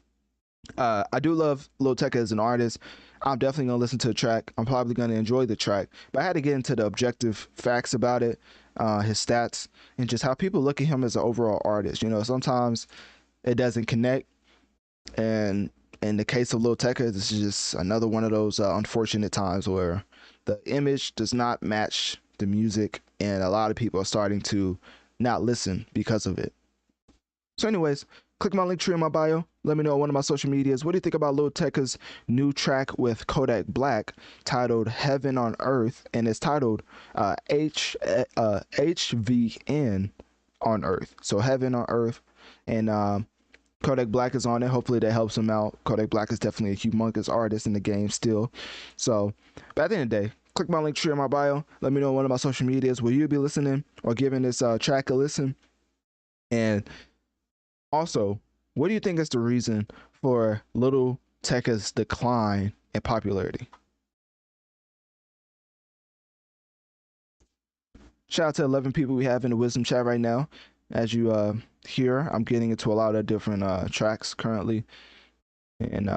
I do love Lil Tecca as an artist. I'm definitely gonna listen to the track. I'm probably gonna enjoy the track, but I had to get into the objective facts about it, his stats, and just how people look at him as an overall artist. You know, sometimes it doesn't connect, and in the case of Lil Tecca, this is just another one of those unfortunate times where the image does not match the music, and a lot of people are starting to not listen because of it. So, anyways, click my link tree in my bio. Let me know on one of my social medias. What do you think about Lil Tecca's new track with Kodak Black titled Heaven on Earth? And it's titled HVN on Earth. So Heaven on Earth. And Kodak Black is on it. Hopefully that helps him out. Kodak Black is definitely a humongous artist in the game still. So, but at the end of the day, click my link tree in my bio. Let me know on one of my social medias. Will you be listening or giving this track a listen? And also, what do you think is the reason for Little Tecca's decline in popularity? Shout out to 11 people we have in the wisdom chat right now. As you hear, I'm getting into a lot of different tracks currently. And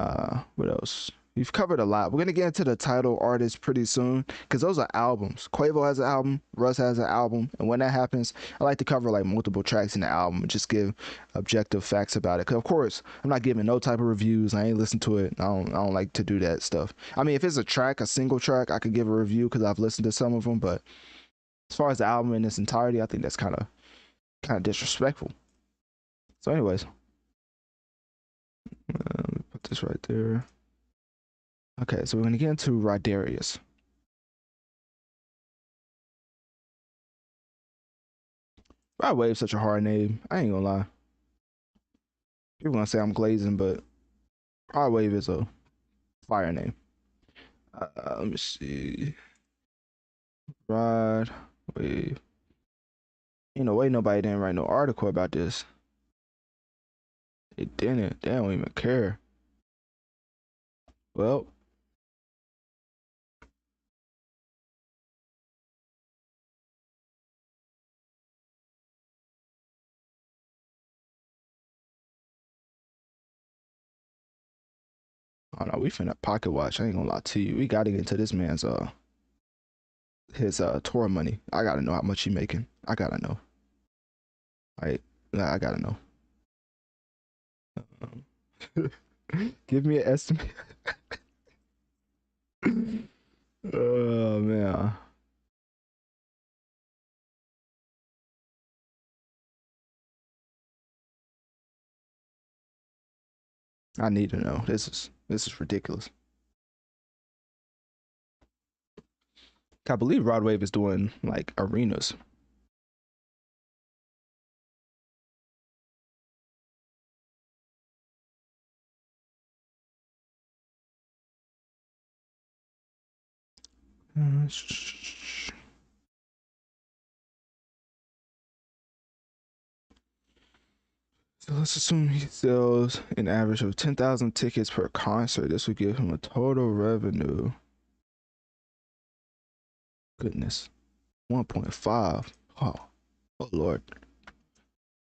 what else? We've covered a lot. We're gonna get into the title artists pretty soon because those are albums. Quavo has an album, Russ has an album, and when that happens, I like to cover like multiple tracks in the album and just give objective facts about it. Cause of course, I'm not giving no type of reviews. I ain't listen to it. I don't like to do that stuff. I mean, if it's a track, a single track, I could give a review because I've listened to some of them. But as far as the album in its entirety, I think that's kind of disrespectful. So, anyways, let me put this right there. Okay, so we're gonna get into Rodarius. Rod Wave's such a hard name. I ain't gonna lie. People gonna say I'm glazing, but Rod Wave is a fire name. Let me see. Rod Wave. Ain't no way nobody didn't write no article about this. They didn't. They don't even care. Well, I don't know. We finna pocket watch. I ain't gonna lie to you. We gotta get into this man's his tour money. I gotta know how much he making. I gotta know. I gotta know. Give me an estimate. Oh man. I need to know. This is ridiculous. I believe Rod Wave is doing like arenas. So let's assume he sells an average of 10,000 tickets per concert. This would give him a total revenue. Goodness. 1.5. Oh Lord.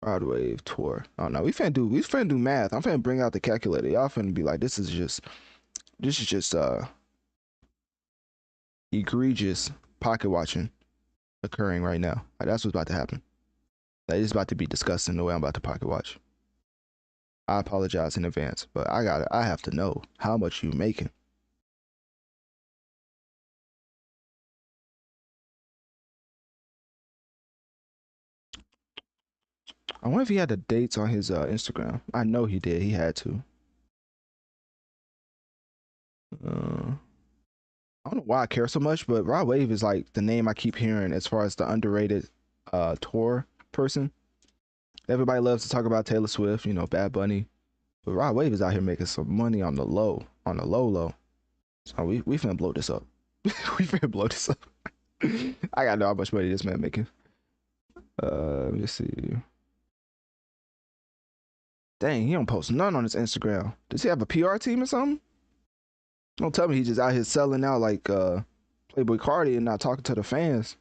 Rod Wave tour. Oh no, we finna do math. I'm finna bring out the calculator. Y'all finna be like, this is just egregious pocket watching occurring right now. Like, that's what's about to happen. Like, it's about to be disgusting the way I'm about to pocket watch. I apologize in advance, but I have to know how much you making. I wonder if he had the dates on his Instagram. I know he did. He had to. Uh, I don't know why I care so much, but Rod Wave is like the name I keep hearing as far as the underrated tour person. Everybody loves to talk about Taylor Swift, you know, Bad Bunny, but Rod Wave is out here making some money on the low low. So we finna blow this up. We finna blow this up. I gotta know how much money this man making. Let me see. Dang, he don't post none on his Instagram. Does he have a PR team or something? Don't tell me he just out here selling out like Playboy Cardi and not talking to the fans.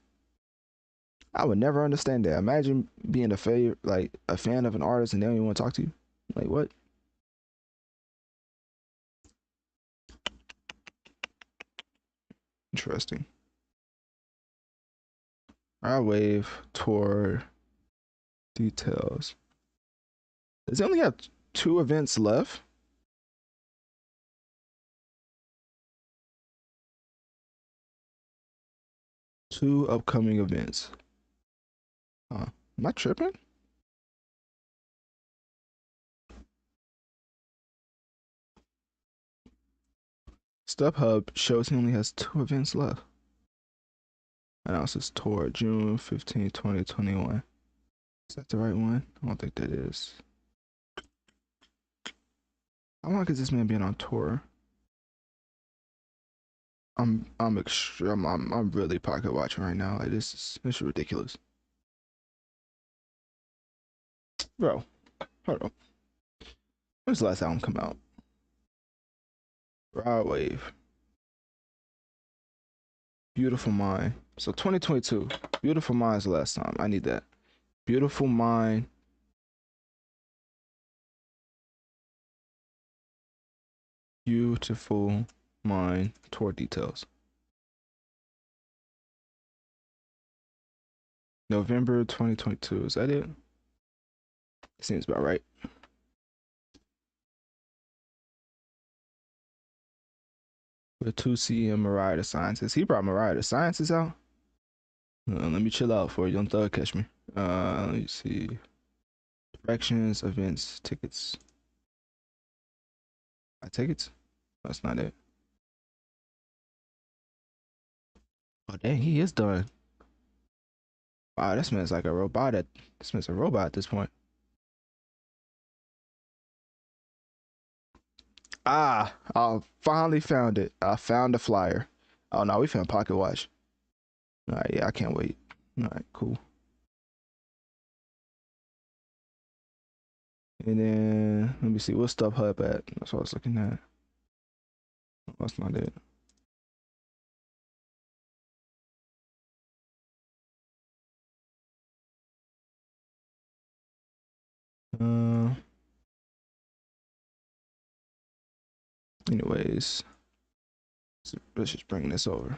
I would never understand that. Imagine being like a fan of an artist and they don't even want to talk to you. Like what? Interesting. Our wave tour details. Does he only have 2 events left? Two upcoming events. Huh. Am I tripping? StubHub shows he only has 2 events left. Announces tour June 15, 2021. Is that the right one? I don't think that is. How long has this man been on tour? I'm extreme. I'm really pocket watching right now. Like this is ridiculous, bro. Hold on. When's the last album come out? Rod Wave, Beautiful Mind. So 2022. Beautiful Mind's the last time. I need that. Beautiful Mind. Beautiful Mind tour details. November 2022. Is that it? Seems about right. With 2C and Mariah the Scientist. He brought Mariah the Scientist out. Let me chill out for you. Don't thug catch me. Let me see. Directions, events, tickets. Tickets? That's not it. Oh dang, he is done. Wow, this man's like a robot this man's a robot at this point. Ah, I finally found it. I found the flyer. Oh no, we found Pocket Watch. All right, yeah, I can't wait. All right, cool. And then let me see what's StubHub at. That's what I was looking at. That's not it. Uh, anyways, let's just bring this over.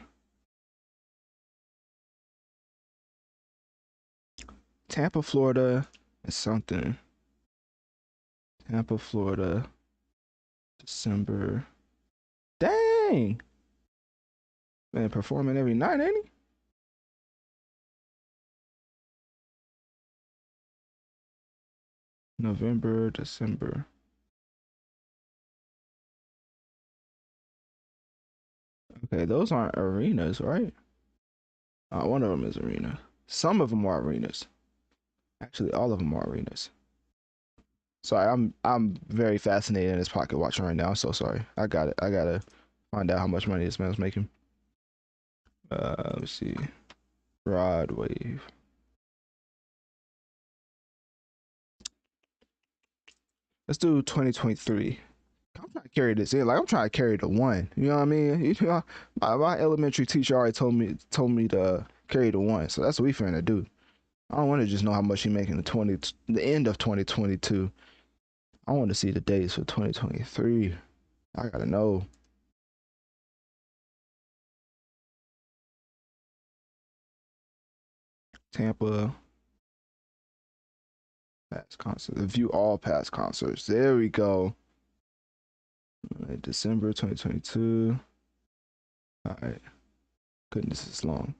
Tampa, Florida is something. Tampa, Florida, December. Dang, man, performing every night, ain't he? November, December. Okay, those aren't arenas, right? One of them is arena. Some of them are arenas. Actually, all of them are arenas. Sorry, I'm very fascinated in this pocket watching right now. So sorry. I got it. I gotta find out how much money this man's making. Let's see. Rod Wave. Let's do 2023. I'm trying to carry this in. Like I'm trying to carry the one. You know what I mean? You know, my elementary teacher already told me to carry the one. So that's what we finna do. I don't want to just know how much he making the end of 2022. I want to see the dates for 2023. I gotta know. Tampa, Past concerts. View all past concerts. There we go. Right, December 2022. All right. Goodness, it's long.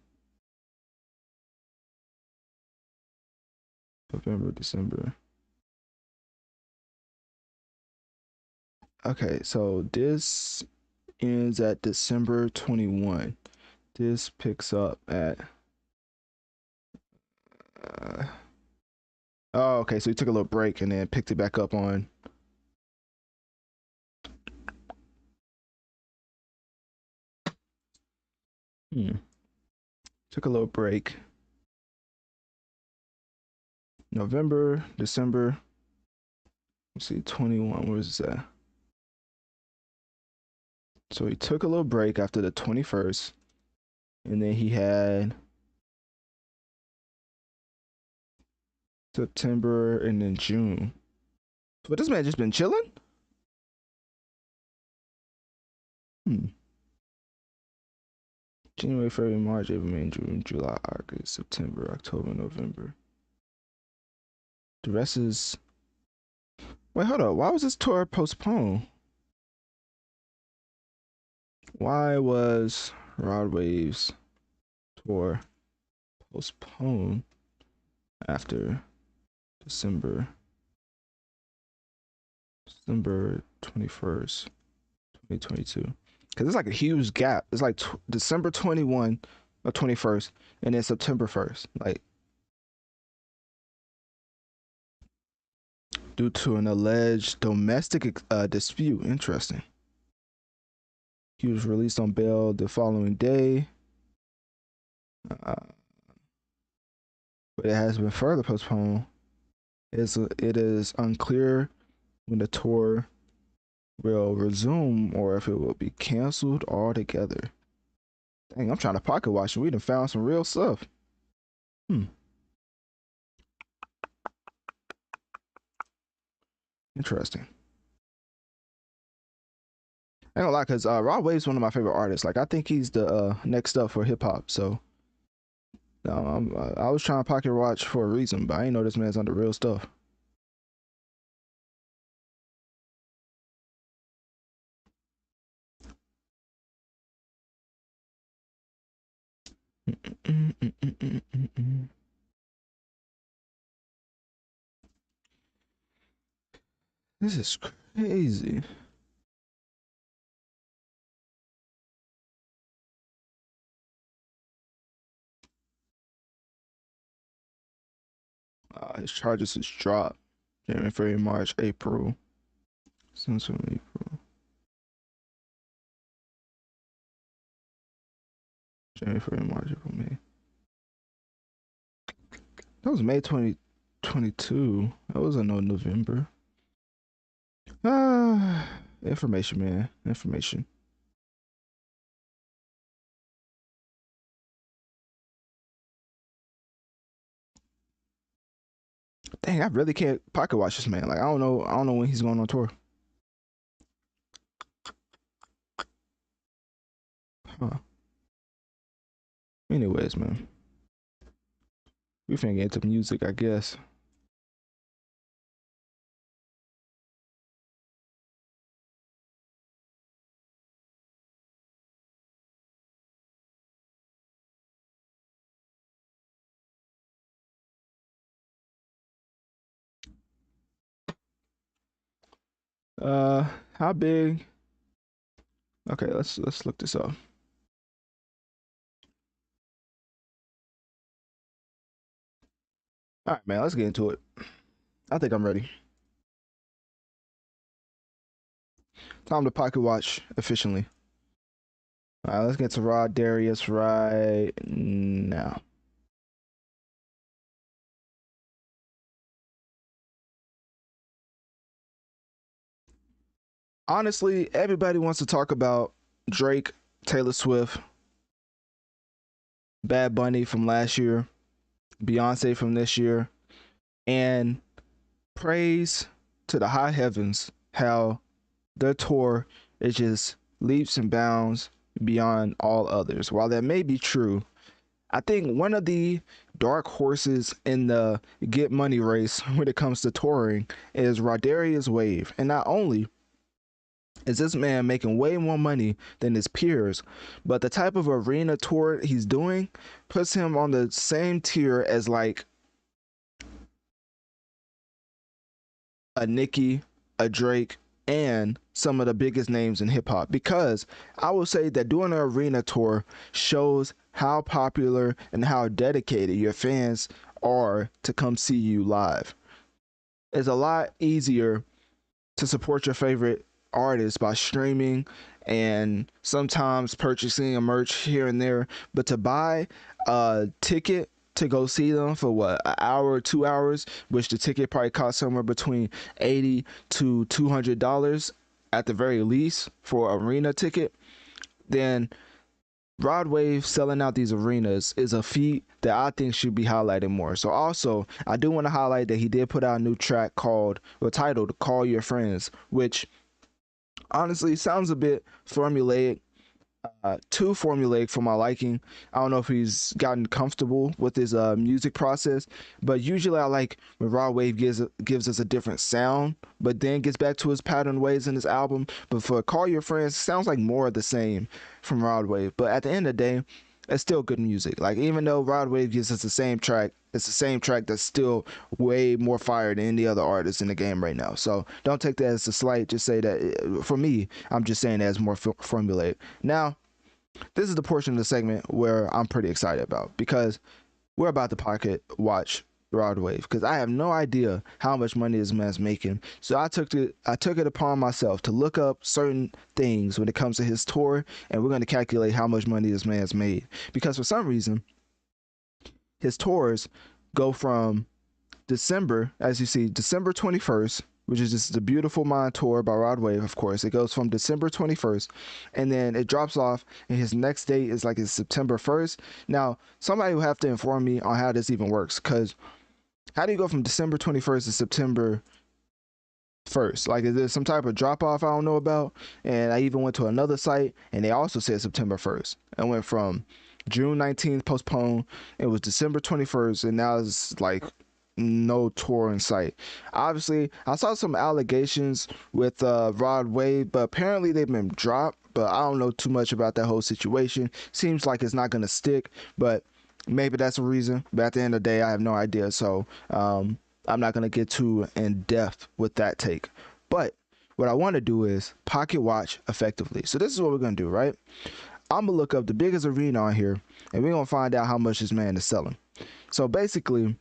November, December. Okay, so this ends at December 21. This picks up at uh, oh, okay, so he took a little break and then picked it back up on took a little break. November, December. Let's see, 21. Where's this at? So he took a little break after the 21st, and then he had September and then June. But this man just been chilling? January, February, March, April, May, June, July, August, September, October, November. The rest is. Wait, hold up. Why was this tour postponed? Why was Rod Wave's tour postponed after December 21st, 2022? Because it's like a huge gap. It's like December 21 or 21st and then September 1st. Like, due to an alleged domestic dispute. Interesting. He was released on bail the following day. But it has been further postponed. It is unclear when the tour will resume or if it will be canceled altogether. Dang, I'm trying to pocket watch and we done found some real stuff. Interesting. I ain't gonna lie, cause Rod Wave's one of my favorite artists. Like I think he's the next up for hip hop. So I was trying to pocket watch for a reason, but I ain't know this man's on the real stuff. This is crazy. His charges is dropped. January, February, March, April. Since from April. January, February, March, April, May. That was May 2022. That wasn't no November. Information, man. Information. Dang, I really can't pocket watch this man. Like I don't know when he's going on tour. Huh. Anyways, man. We finna get into music, I guess. How big? Okay, let's look this up. All right, man, let's get into it. I think I'm ready. Time to pocket watch efficiently. All right, let's get to Rod Darius right now. Honestly, everybody wants to talk about Drake, Taylor Swift, Bad Bunny from last year, Beyonce from this year, and praise to the high heavens how their tour is just leaps and bounds beyond all others. While that may be true, I think one of the dark horses in the get money race when it comes to touring is Rodarius Wave. And not only is this man making way more money than his peers, but the type of arena tour he's doing puts him on the same tier as like a Nicki, a Drake, and some of the biggest names in hip hop. Because I will say that doing an arena tour shows how popular and how dedicated your fans are to come see you live. It's a lot easier to support your favorite artists by streaming and sometimes purchasing a merch here and there, but to buy a ticket to go see them for what, an hour or 2 hours, which the ticket probably costs somewhere between $80 to $200 at the very least for an arena ticket, then Rod Wave selling out these arenas is a feat that I think should be highlighted more. So also, I do want to highlight that he did put out a new track titled Call Your Friends, which honestly sounds a bit formulaic, too formulaic for my liking. I don't know if he's gotten comfortable with his music process, but usually I like when Rod Wave gives us a different sound, but then gets back to his pattern ways in his album. But for Call Your Friends, it sounds like more of the same from Rod Wave. But at the end of the day, it's still good music. Like, even though Rod Wave gives us the same track, it's the same track that's still way more fire than any other artist in the game right now. So don't take that as a slight. Just say that for me, I'm just saying that it's more formulaic. Now, this is the portion of the segment where I'm pretty excited about, because we're about to pocket watch Rod Wave, because I have no idea how much money this man's making. So I took it upon myself to look up certain things when it comes to his tour, and we're going to calculate how much money this man's made. Because for some reason, his tours go from December, as you see, December 21st, which is just the Beautiful Mind tour by Rod Wave, of course. It goes from December 21st, and then it drops off, and his next date is like it's September 1st. Now, somebody will have to inform me on how this even works, because how do you go from December 21st to September 1st? Like, is there some type of drop off I don't know about? And I even went to another site, and they also said September 1st. I went from June 19th postponed, it was December 21st, and now it's like no tour in sight. Obviously, I saw some allegations with Rod Wave, but apparently they've been dropped. But I don't know too much about that whole situation. Seems like it's not gonna stick, but maybe that's a reason. But at the end of the day, I have no idea. So I'm not gonna get too in depth with that take. But what I want to do is pocket watch effectively. So this is what we're gonna do, right? I'm gonna look up the biggest arena on here, and we're gonna find out how much this man is selling. So basically,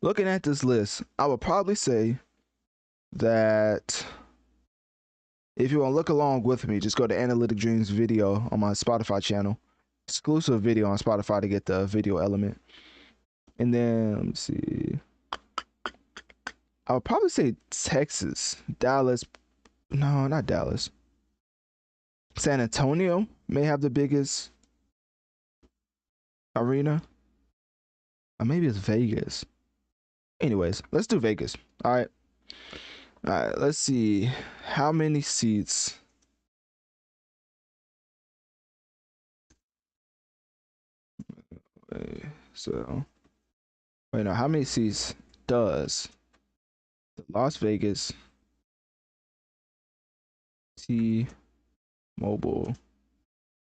looking at this list, I would probably say that if you want to look along with me, just go to Analytic Dreamz video on my Spotify channel. Exclusive video on Spotify to get the video element. And then, let me see. I would probably say Texas, Dallas. No, not Dallas. San Antonio may have the biggest arena. Or maybe it's Vegas. Anyways, let's do Vegas. All right, let's see how many seats. So wait, no, how many seats does the Las Vegas T-Mobile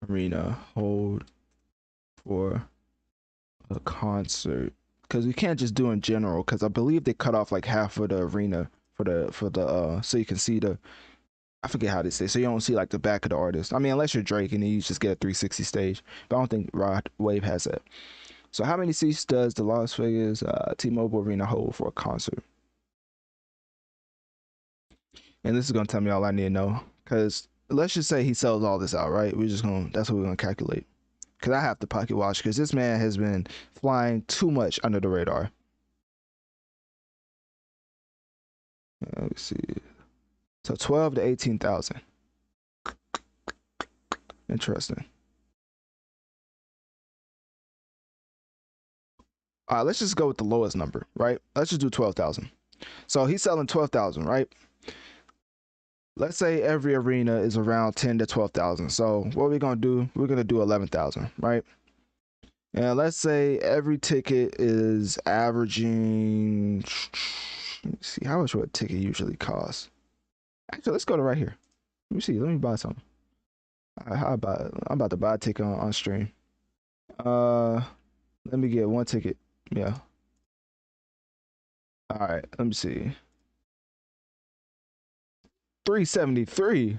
Arena hold for a concert? Because we can't just do in general, because I believe they cut off like half of the arena for the so you can see the, I forget how they say, so you don't see like the back of the artist. I mean, unless you're Drake and then you just get a 360 stage, but I don't think Rod Wave has that. So how many seats does the Las Vegas T-Mobile Arena hold for a concert? And this is gonna tell me all I need to know, because let's just say he sells all this out, right? That's what we're gonna calculate. Because I have to pocket watch, because this man has been flying too much under the radar. Let's see. So 12 to 18,000. Interesting. All right, let's just go with the lowest number, right? Let's just do 12,000. So he's selling 12,000, right? Let's say every arena is around 10 to 12,000. So what we're gonna do? We're gonna do 11,000, right? And let's say every ticket is averaging. Let me see how much would a ticket usually cost. Actually, let's go to right here. Let me see. Let me buy something. How about I'm about to buy a ticket on stream. Uh, let me get one ticket. Yeah. All right. Let me see. 373.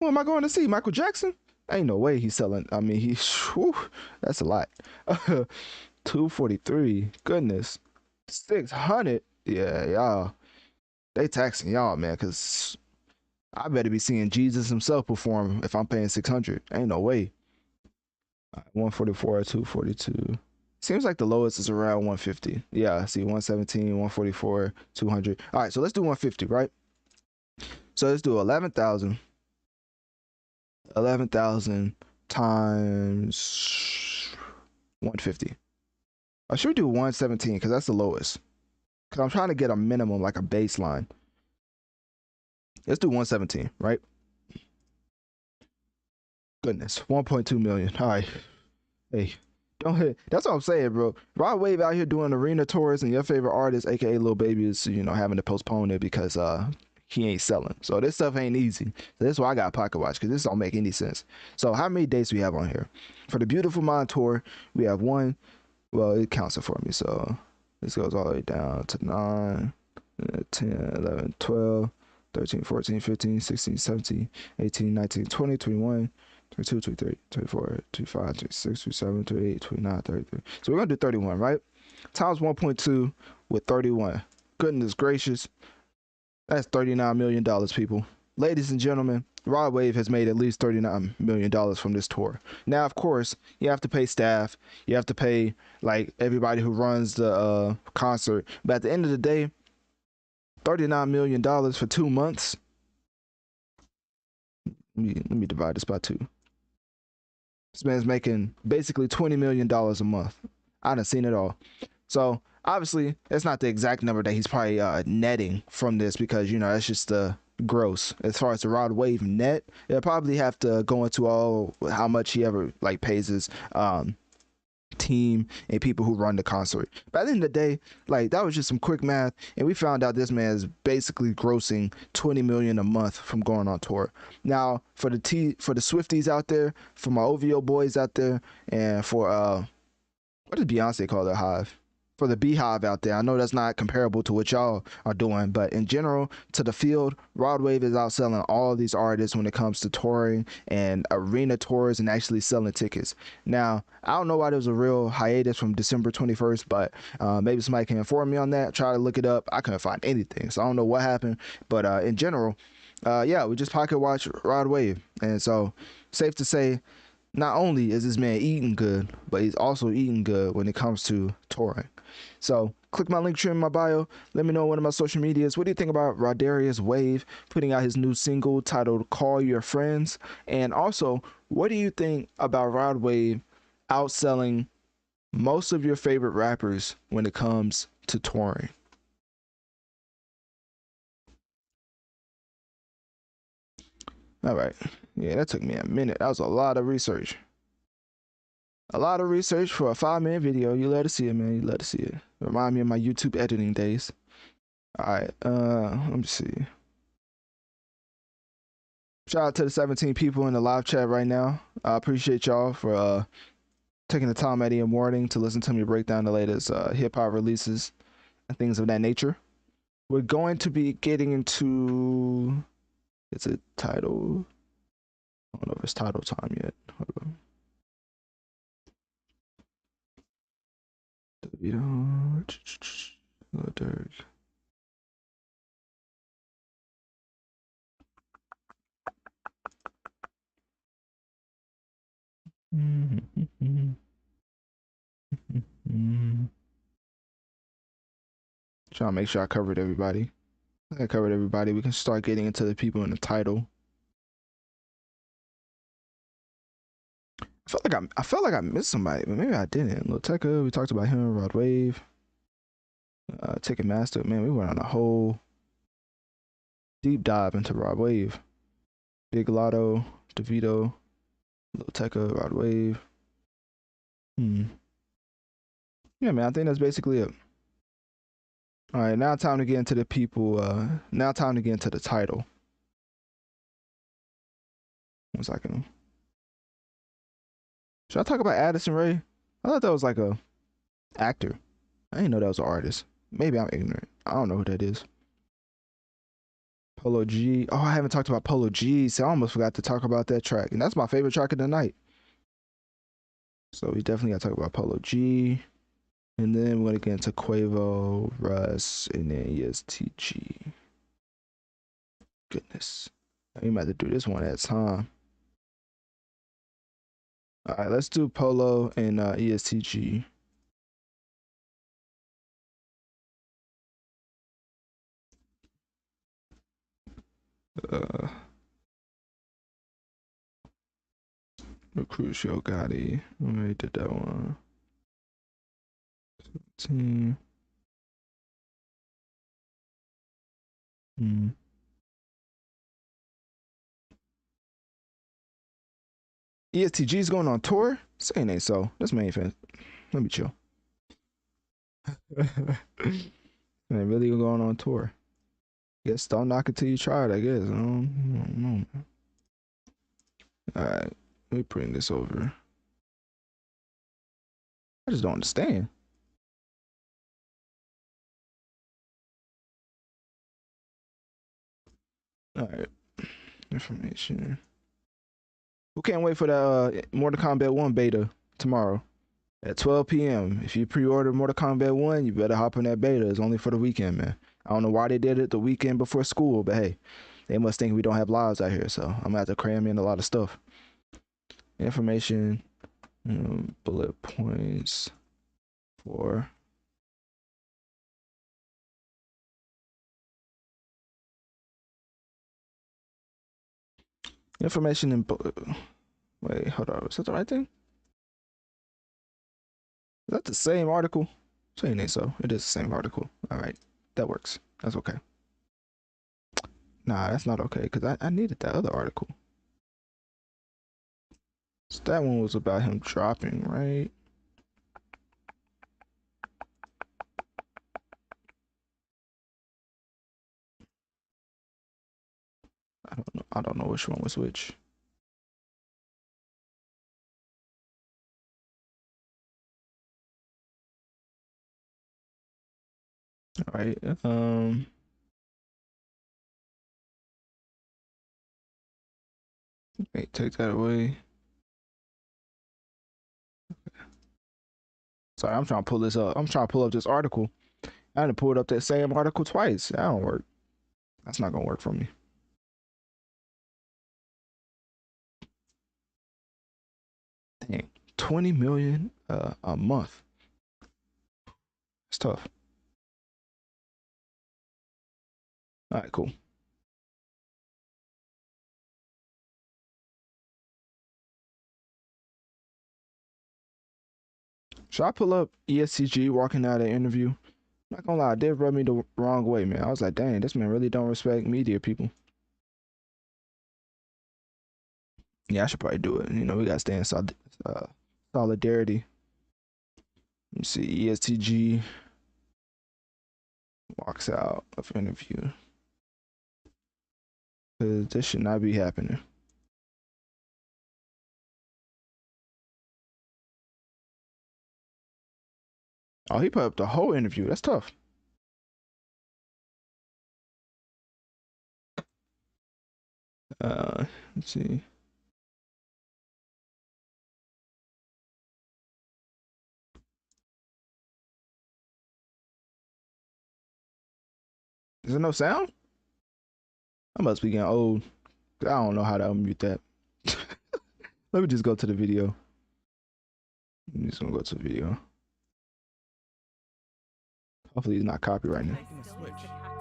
Who am I going to see? Michael Jackson? Ain't no way he's selling. I mean, whew, that's a lot. 243. Goodness. 600. Yeah, y'all. They taxing y'all, man, because I better be seeing Jesus himself perform if I'm paying 600. Ain't no way. 144, 242. Seems like the lowest is around 150. Yeah, I see 117, 144, 200. All right, so let's do 150, right? So let's do 11,000. 11,000 times 150. I should do 117 because that's the lowest. Because I'm trying to get a minimum, like a baseline. Let's do 117, right? Goodness, 1.2 million. All right. Hey, don't hit. That's what I'm saying, bro. Rod Wave out here doing arena tours, and your favorite artist, aka Lil Baby, is having to postpone it because he ain't selling. So this stuff ain't easy. So that's why I got Pocket Watch, because this don't make any sense. So how many dates we have on here? For the Beautiful Mind tour, we have one. Well, it counts it for me. So this goes all the way down to 9, 10, 11, 12, 13, 14, 15, 16, 17, 18, 19, 20, 21, 22, 23, 24, 25, 26, 27, 28, 29, 33. So we're going to do 31, right? Times 1.2 with 31. Goodness gracious. That's $39 million, people. Ladies and gentlemen, Rod Wave has made at least $39 million from this tour. Now, of course, you have to pay staff. You have to pay, like, everybody who runs the concert. But at the end of the day, $39 million for 2 months. Let me divide this by 2. This man's making basically $20 million a month. I done seen it all. So obviously, it's not the exact number that he's probably netting from this, because that's just the gross. As far as the Rod Wave net, it'll probably have to go into all how much he ever like pays his team and people who run the concert. But at the end of the day, like, that was just some quick math, and we found out this man is basically grossing 20 million a month from going on tour. Now, for the Swifties out there, for my OVO boys out there, and for what does Beyonce call their hive? For the Beehive out there, I know that's not comparable to what y'all are doing, but in general, to the field, Rod Wave is outselling all of these artists when it comes to touring and arena tours and actually selling tickets. Now, I don't know why there was a real hiatus from December 21st, but maybe somebody can inform me on that. Try to look it up. I couldn't find anything, so I don't know what happened. But in general, yeah, we just pocket watch Rod Wave, and so safe to say, not only is this man eating good, but he's also eating good when it comes to touring. So click my Linktree in my bio. Let me know on one of my social medias. What do you think about Rodarius Wave putting out his new single titled Call Your Friends? And also, what do you think about Rod Wave outselling most of your favorite rappers when it comes to touring? All right. Yeah, that took me a minute. That was a lot of research. A lot of research for a 5-minute video. You love to see it, man. You love to see it. Remind me of my YouTube editing days. All right. Let me see. Shout out to the 17 people in the live chat right now. I appreciate y'all for taking the time out of your morning to listen to me break down the latest hip hop releases and things of that nature. We're going to be getting into. It's a title. I don't know if it's title time yet. Hold on. Trying to make sure I covered everybody. I covered everybody. We can start getting into the people in the title. I felt like I missed somebody, but maybe I didn't. Lil Tecca, we talked about him. Rod Wave, Ticketmaster. Man, we went on a whole deep dive into Rod Wave. Big Lotto, DeVito, Lil Tecca, Rod Wave. Yeah, man. I think that's basically it. All right, now time to get into the people. Now time to get into the title. 1 second. Should I talk about Addison Rae? I thought that was like a actor. I didn't know that was an artist. Maybe I'm ignorant. I don't know who that is. Polo G. Oh, I haven't talked about Polo G. So I almost forgot to talk about that track. And that's my favorite track of the night. So we definitely got to talk about Polo G. And then we're going to get into Quavo, Russ, and then ESTG. Goodness. We might have to do this one at a time. All right, let's do Polo and ESTG. Recruit Show Gotti. We already did that one. 17. ESTG's going on tour? Saying ain't so. That's main fan. Let me chill. Man, really going on tour. Guess don't knock it till you try it, I guess. I don't know. Alright. Let me bring this over. I just don't understand. Alright. Information. Who can't wait for the Mortal Kombat 1 beta tomorrow at 12 p.m. If you pre-order Mortal Kombat 1, you better hop on that beta. It's only for the weekend, man. I don't know why they did it the weekend before school, but hey, they must think we don't have lives out here, so I'm gonna have to cram in a lot of stuff. Information, bullet points for information in wait, hold on. Is that the right thing? Is that the same article? Saying it so. It is the same article. All right, that works. That's okay. Nah, that's not okay because I needed that other article. So that one was about him dropping, right? I don't know. I don't know which one was which. All right. Wait, take that away. Sorry, I'm trying to pull this up. I'm trying to pull up this article. I had to pull it up that same article twice. That don't work. That's not gonna work for me. Dang, 20 million a month. It's tough. All right, cool. Should I pull up ESCG walking out of the interview? Not gonna lie, it did rub me the wrong way, man. I was like, dang, this man really don't respect media people. Yeah, I should probably do it. You know, we gotta stay in solidarity. Let me see. ESTG walks out of interview. Cause this should not be happening. Oh, he put up the whole interview. That's tough. Let's see. Is there no sound? I must be getting old. I don't know how to unmute that. Let me just go to the video. I'm just gonna go to the video. Hopefully he's not copywriting.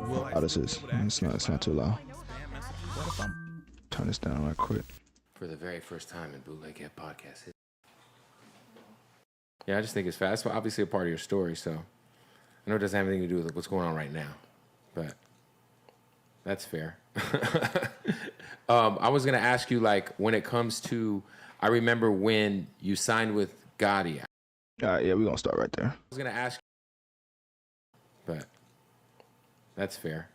Oh, this is. It's not too loud. Turn this down right quick. For the very first time in Bootleg Hip Podcast. Yeah, I just think it's fast. It's obviously a part of your story, so I know it doesn't have anything to do with what's going on right now, but that's fair. I was gonna ask you, like, when it comes to, I remember when you signed with Gotti. All right, yeah, we're gonna start right there. I was gonna ask, but that's fair.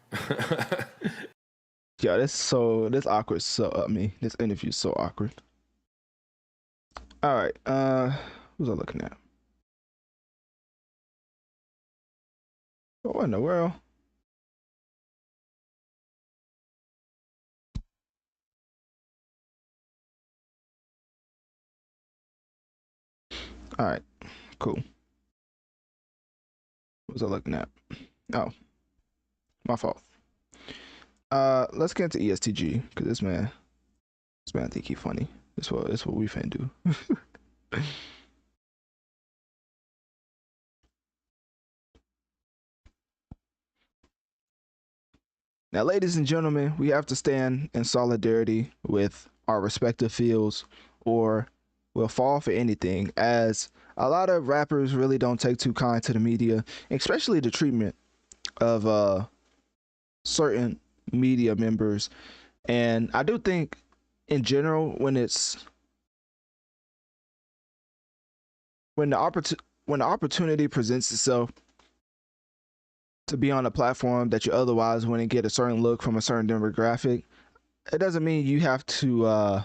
Yeah, this awkward. So this interview's so awkward. All right, who's I looking at? Oh, what in the world? All right, cool. What was I looking at? Oh, my fault. Let's get into ESTG because this man think he funny. That's what we finna do. Now, ladies and gentlemen, we have to stand in solidarity with our respective fields, or we'll fall for anything. As a lot of rappers really don't take too kind to the media, especially the treatment of certain media members. And I do think, in general, when the opportunity presents itself to be on a platform that you otherwise wouldn't get a certain look from a certain demographic, it doesn't mean you have to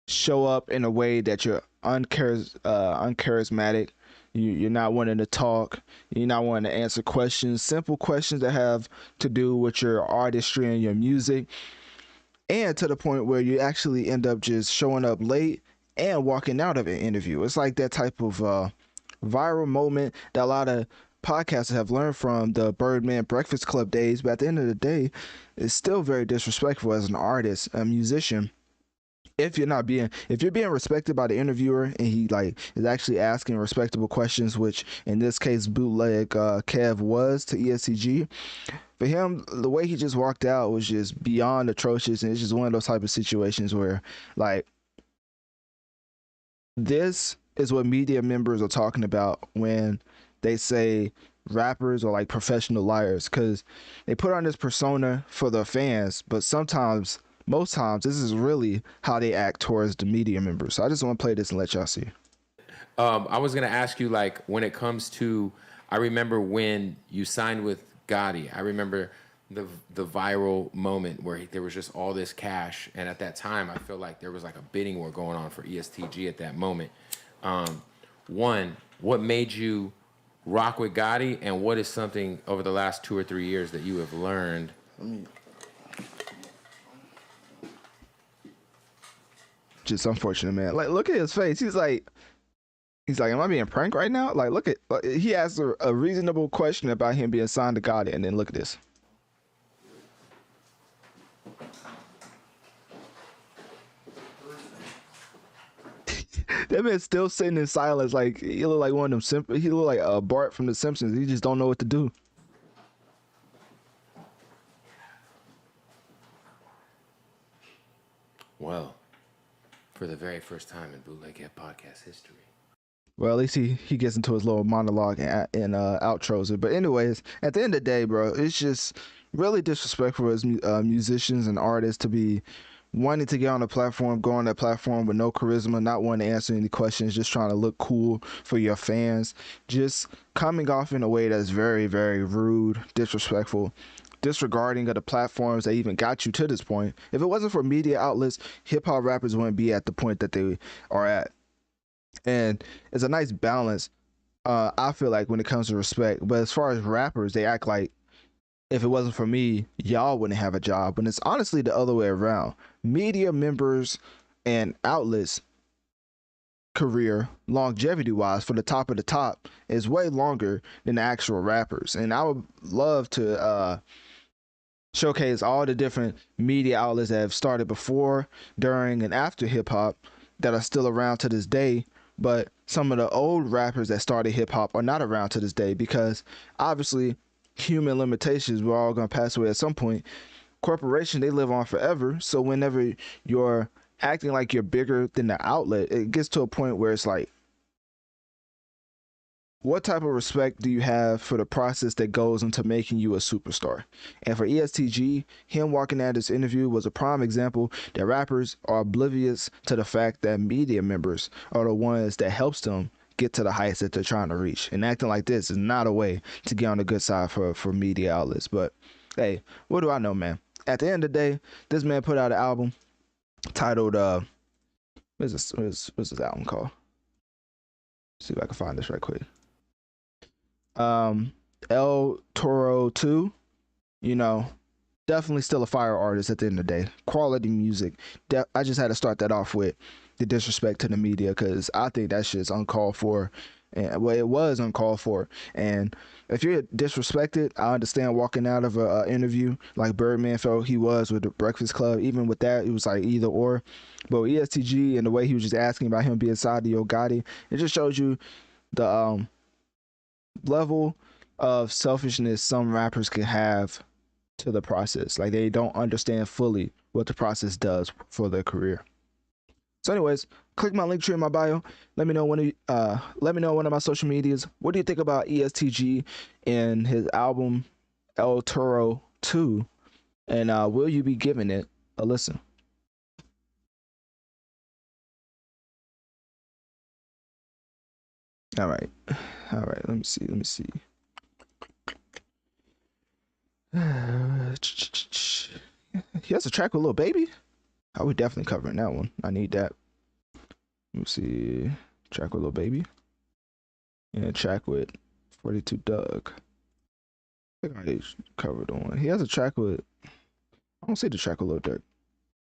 show up in a way that you're uncharismatic. You're not wanting to talk. You're not wanting to answer questions, simple questions that have to do with your artistry and your music, and to the point where you actually end up just showing up late and walking out of an interview. It's like that type of viral moment that a lot of podcasters have learned from the Birdman Breakfast Club days. But at the end of the day, it's still very disrespectful as an artist, a musician. If you're being respected by the interviewer and he like is actually asking respectable questions, which in this case bootleg Kev was to ESCG, for him the way he just walked out was just beyond atrocious, and it's just one of those type of situations where like this is what media members are talking about when they say rappers are like professional liars, because they put on this persona for their fans, but sometimes, most times, this is really how they act towards the media members. So I just want to play this and let y'all see. I was gonna ask you, like, when it comes to, I remember when you signed with Gotti. I remember the viral moment where there was just all this cash, and at that time, I feel like there was like a bidding war going on for ESTG at that moment. One, what made you rock with Gotti, and what is something over the last 2 or 3 years that you have learned? Just unfortunate, man. Like, look at his face. He's like, am I being pranked right now? He asked a reasonable question about him being signed to Gotti, and then look at this. That man's still sitting in silence. Like, he look like one of them. He look like Bart from The Simpsons. He just don't know what to do. Well, for the very first time in Bootleg Hip podcast history. Well, at least he gets into his little monologue and outros it. But anyways, at the end of the day, bro, it's just really disrespectful as musicians and artists to be wanting to get on a platform, go on that platform with no charisma, not wanting to answer any questions, just trying to look cool for your fans, just coming off in a way that's very, very rude, disrespectful, disregarding of the platforms that even got you to this point. If it wasn't for media outlets, hip hop rappers wouldn't be at the point that they are at. And it's a nice balance, I feel like, when it comes to respect. But as far as rappers, they act like if it wasn't for me, y'all wouldn't have a job, when it's honestly the other way around. Media members and outlets career, longevity wise, for the top of the top is way longer than the actual rappers. And I would love to showcase all the different media outlets that have started before, during, and after hip hop that are still around to this day. But some of the old rappers that started hip hop are not around to this day because obviously human limitations, we're all going to pass away at some point. Corporation, they live on forever. So whenever you're acting like you're bigger than the outlet, it gets to a point where it's like, what type of respect do you have for the process that goes into making you a superstar? And for ESTG, him walking out this interview was a prime example that rappers are oblivious to the fact that media members are the ones that helps them get to the heights that they're trying to reach. And acting like this is not a way to get on the good side for media outlets. But hey, what do I know, man? At the end of the day, this man put out an album titled what's this album called? See if I can find this right quick. El Toro 2, you know, definitely still a fire artist at the end of the day. Quality music. I just had to start that off with the disrespect to the media, because I think that shit's uncalled for. And well, it was uncalled for. And if you're disrespected, I understand walking out of a interview like Birdman felt he was with the Breakfast Club. Even with that, it was like either or. But with ESTG and the way he was just asking about him being side of Yo Gotti, it just shows you the level of selfishness some rappers can have to the process. Like, they don't understand fully what the process does for their career. So anyways, click my link tree in my bio. Let me know one of my social medias. What do you think about ESTG and his album El Toro 2? And will you be giving it a listen? All right. Let me see. He has a track with Lil Baby. I would definitely covering that one. I need that. Let me see. Track with Lil Baby. And track with 42 Doug. I think I already covered the one. He has a track with. I don't see the track with Lil Durk.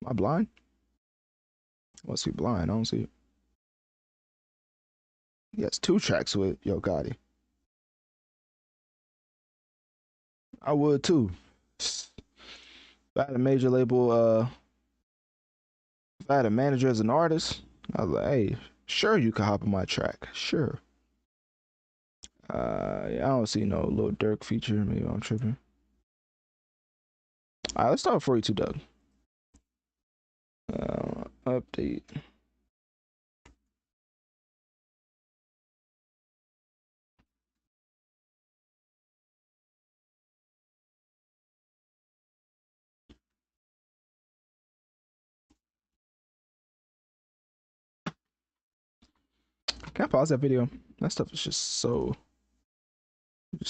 Am I blind? I must be blind. I don't see it. He has 2 tracks with Yo Gotti. I would too. If I had a major label, if I had a manager as an artist, I was like, hey, sure, you can hop on my track. Sure. Yeah, I don't see no Lil Durk feature. Maybe I'm tripping. All right, let's start with 42 Doug. Update. Can I pause that video? That stuff is just so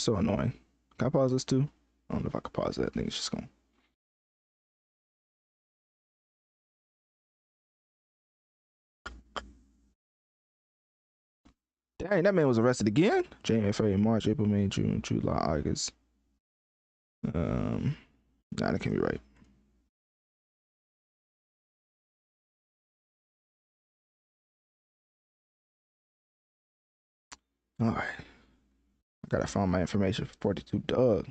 annoying. Can I pause this too? I don't know if I can pause that. I think it's just going. Dang, that man was arrested again. January, February, March, April, May, June, July, August. Nah, that can't be right. All right, I gotta find my information for 42 Doug.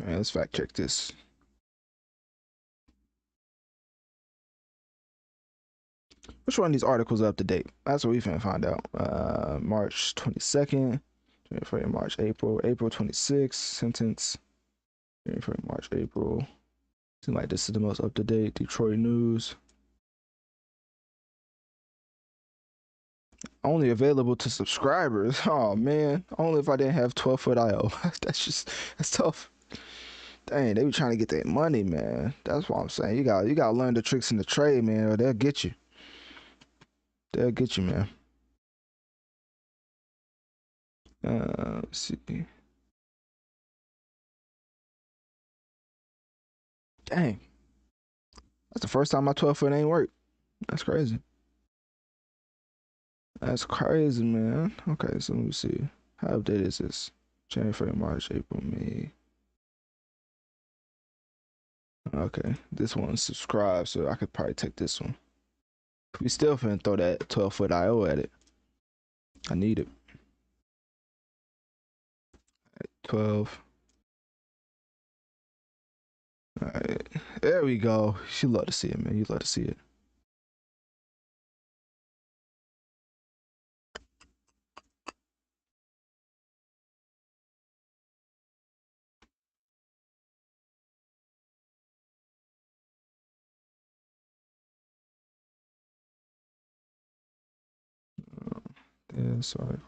All right, let's fact check this. Which one of these articles are up to date? That's what we finna find out. March 22nd, January, March, April 26th, sentence. January, March, April. Seems like this is the most up to date. Detroit News. Only available to subscribers. Oh man, only if I didn't have 12-foot IO. That's tough. Dang, they be trying to get that money, man. That's what I'm saying. You gotta learn the tricks in the trade, man, or they'll get you. They'll get you, man. Let's see. Dang, that's the first time my 12-foot ain't worked. That's crazy. That's crazy, man. Okay, so let me see. How updated is this? January, February, March, April, May. Okay, this one's subscribed, so I could probably take this one. We still finna throw that 12-foot IO at it. I need it. 12. All right, there we go. You love to see it, man. You love to see it. Yeah, sorry.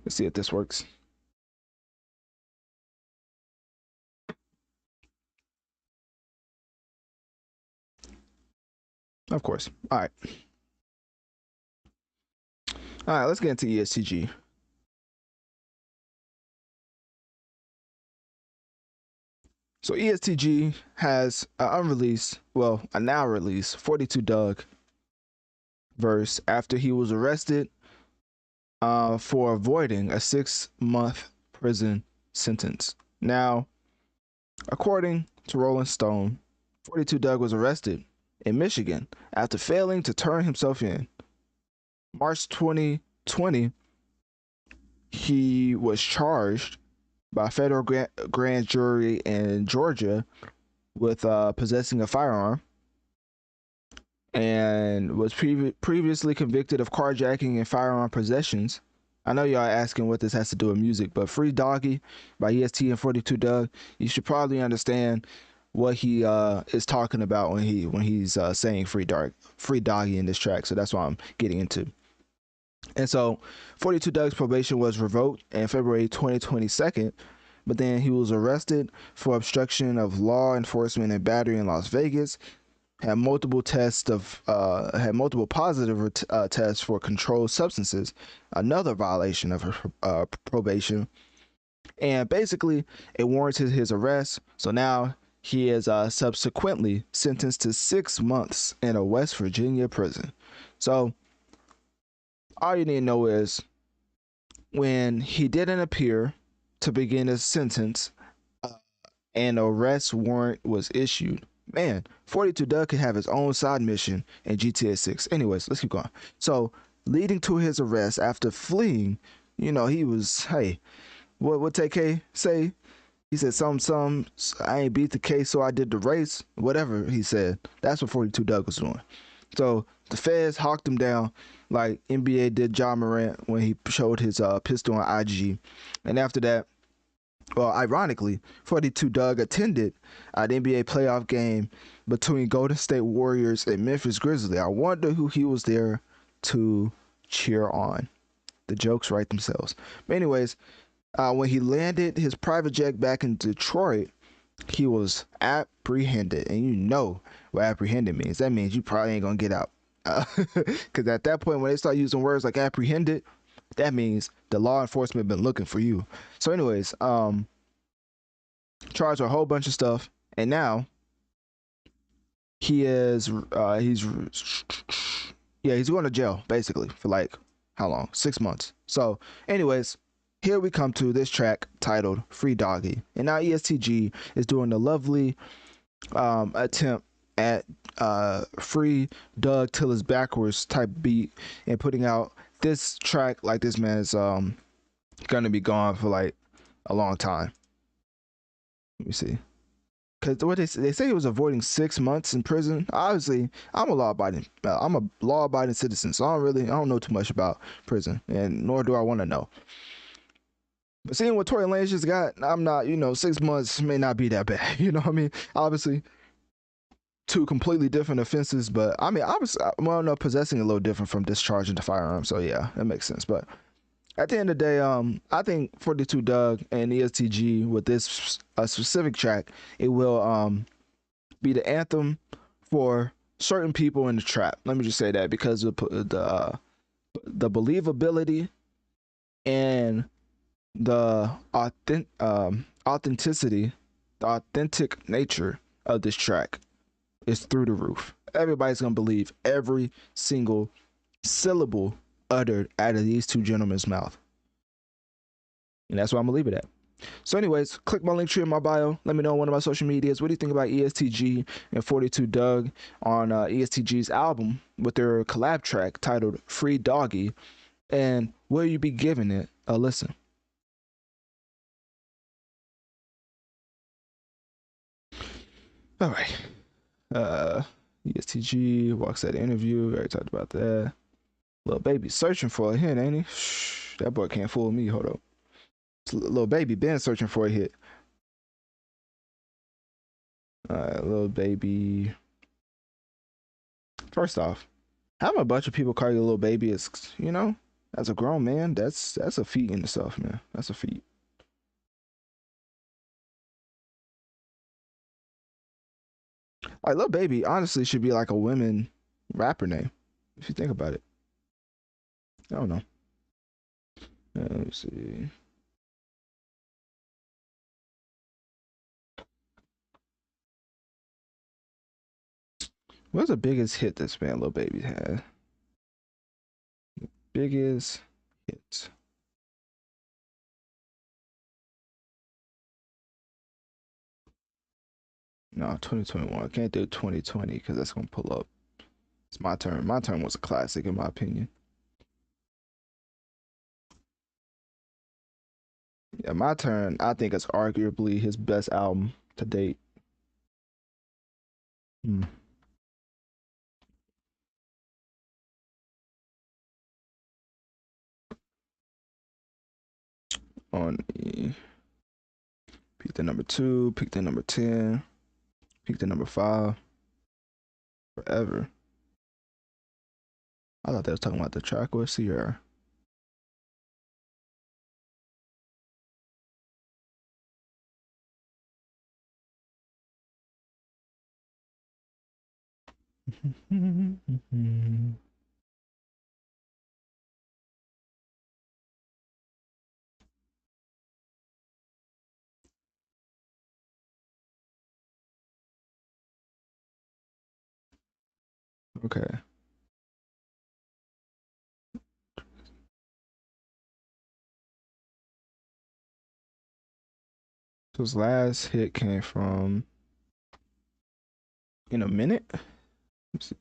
Let's see if this works. Of course. All right. All right, let's get into ESTG. So ESTG has an unreleased, well, a now released 42 Doug verse after he was arrested for avoiding a 6-month prison sentence. Now, according to Rolling Stone, 42 Doug was arrested in Michigan after failing to turn himself in. March 2020, he was charged by a federal grand jury in Georgia with possessing a firearm, and was previously convicted of carjacking and firearm possessions. I know y'all asking what this has to do with music, but Free Doggy by EST and 42 Doug, you should probably understand what he is talking about when he's saying Free Doggy in this track. So that's why I'm getting into. And so 42 Doug's probation was revoked in February 2022, but then he was arrested for obstruction of law enforcement and battery in Las Vegas. Had multiple positive tests for controlled substances, another violation of her probation, and basically it warranted his arrest. So now he is subsequently sentenced to 6 months in a West Virginia prison. So all you need to know is when he didn't appear to begin his sentence, an arrest warrant was issued. Man, 42 Doug could have his own side mission in GTA 6. Anyways, let's keep going. So, leading to his arrest after fleeing, he was, hey, what TK say? He said some I ain't beat the case, so I did the race. Whatever he said. That's what 42 Doug was doing. So the feds hawked him down like NBA did Ja Morant when he showed his pistol on IG. And after that, well, ironically, 42 Doug attended an NBA playoff game between Golden State Warriors and Memphis Grizzlies. I wonder who he was there to cheer on. The jokes write themselves. But anyways, when he landed his private jet back in Detroit, he was apprehended. And you know what apprehended means. That means you probably ain't going to get out. Because at that point, when they start using words like apprehended, that means the law enforcement been looking for you. So anyways, charged with a whole bunch of stuff, and now he's going to jail basically for like how long? 6 months. So anyways, here we come to this track titled Free Doggy, and now ESTG is doing a lovely attempt at Free Doug till it's backwards type beat and putting out this track like this man is gonna be gone for like a long time. Let me see, because what they say he was avoiding 6 months in prison. Obviously, I'm a law-abiding citizen, so I don't know too much about prison, and nor do I want to know. But seeing what Tory Lanez just got, I'm not, 6 months may not be that bad. You know what I mean? Obviously, two completely different offenses, but I mean, obviously, well, no, possessing a little different from discharging the firearm. So yeah, that makes sense. But at the end of the day, I think 42 Doug and ESTG with this specific track, it will be the anthem for certain people in the trap. Let me just say that because of the believability and the authenticity, the authentic nature of this track is through the roof. Everybody's gonna believe every single syllable uttered out of these two gentlemen's mouth, and that's why I'm gonna leave it at. So anyways, click my link tree in my bio. Let me know on one of my social medias. What do you think about ESTG and 42 Doug on ESTG's album with their collab track titled Free Doggy, and will you be giving it a listen? All right. ESTG walks that interview. We already talked about that. Little baby searching for a hit, ain't he? Shh, that boy can't fool me. Hold up. Little baby been searching for a hit. All right, little baby First off, having a bunch of people call you a little baby is, you know, as a grown man, that's a feat in itself, man. That's a feat. Like Lil Baby honestly should be like a women rapper name, if you think about it. I don't know. Let me see. What's the biggest hit this man Lil Baby had? Biggest hit. No, 2021. I can't do 2020 because that's gonna pull up. It's my turn. My turn was a classic in my opinion. Yeah, my turn. I think it's arguably his best album to date. Hmm. On the peak the number 2, peak the number 10, peak the number 5. Forever. I thought they was talking about the track with Sierra. Okay. So his last hit came from In a Minute. Let's see.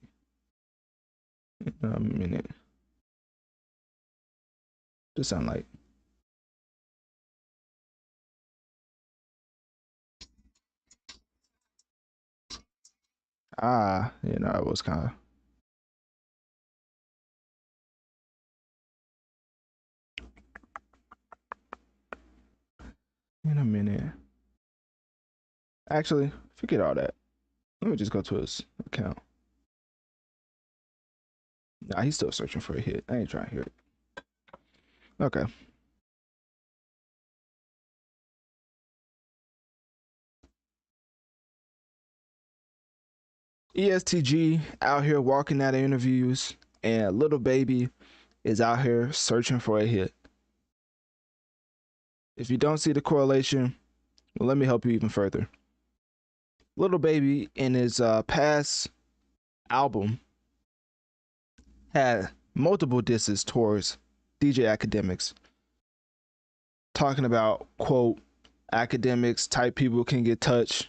In a Minute. Just sound like you know, it was kind of In a Minute. Actually, forget all that. Let me just go to his account. Nah, he's still searching for a hit. I ain't trying to hear it. Okay. ESTG out here walking out of interviews, and Little Baby is out here searching for a hit. If you don't see the correlation, well, let me help you even further. Little Baby in his past album had multiple disses towards DJ Academics, talking about, quote, academics type people can get touched.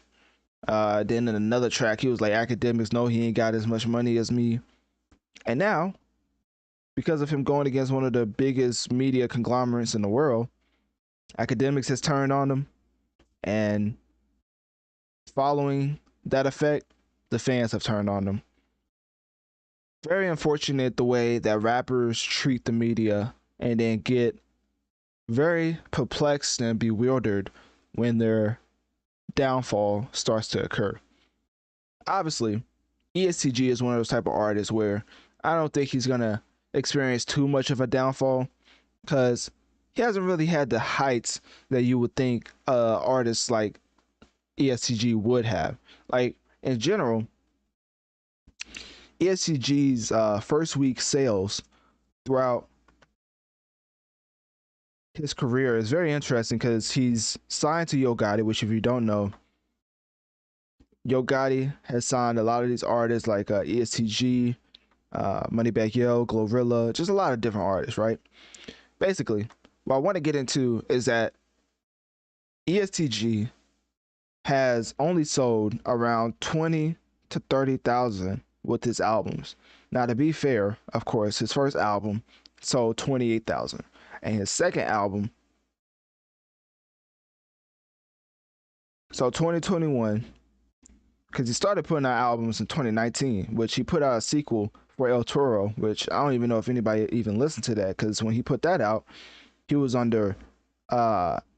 Then in another track, he was like, academics know he ain't got as much money as me. And now, because of him going against one of the biggest media conglomerates in the world, academics has turned on him. And following that effect, the fans have turned on them. Very unfortunate the way that rappers treat the media and then get very perplexed and bewildered when their downfall starts to occur. Obviously, ESTG is one of those type of artists where I don't think he's gonna experience too much of a downfall because he hasn't really had the heights that you would think artists like ESTG would have. Like in general, ESTG's first week sales throughout his career is very interesting because he's signed to Yo Gotti, which if you don't know, Yo Gotti has signed a lot of these artists like ESTG, Moneybagg Yo, Glorilla, just a lot of different artists, right? Basically, what I want to get into is that ESTG has only sold around 20 to 30,000 with his albums. Now, to be fair, of course, his first album sold 28,000, and his second album, so 2021, because he started putting out albums in 2019, which he put out a sequel for El Toro, which I don't even know if anybody even listened to that, because when he put that out, he was under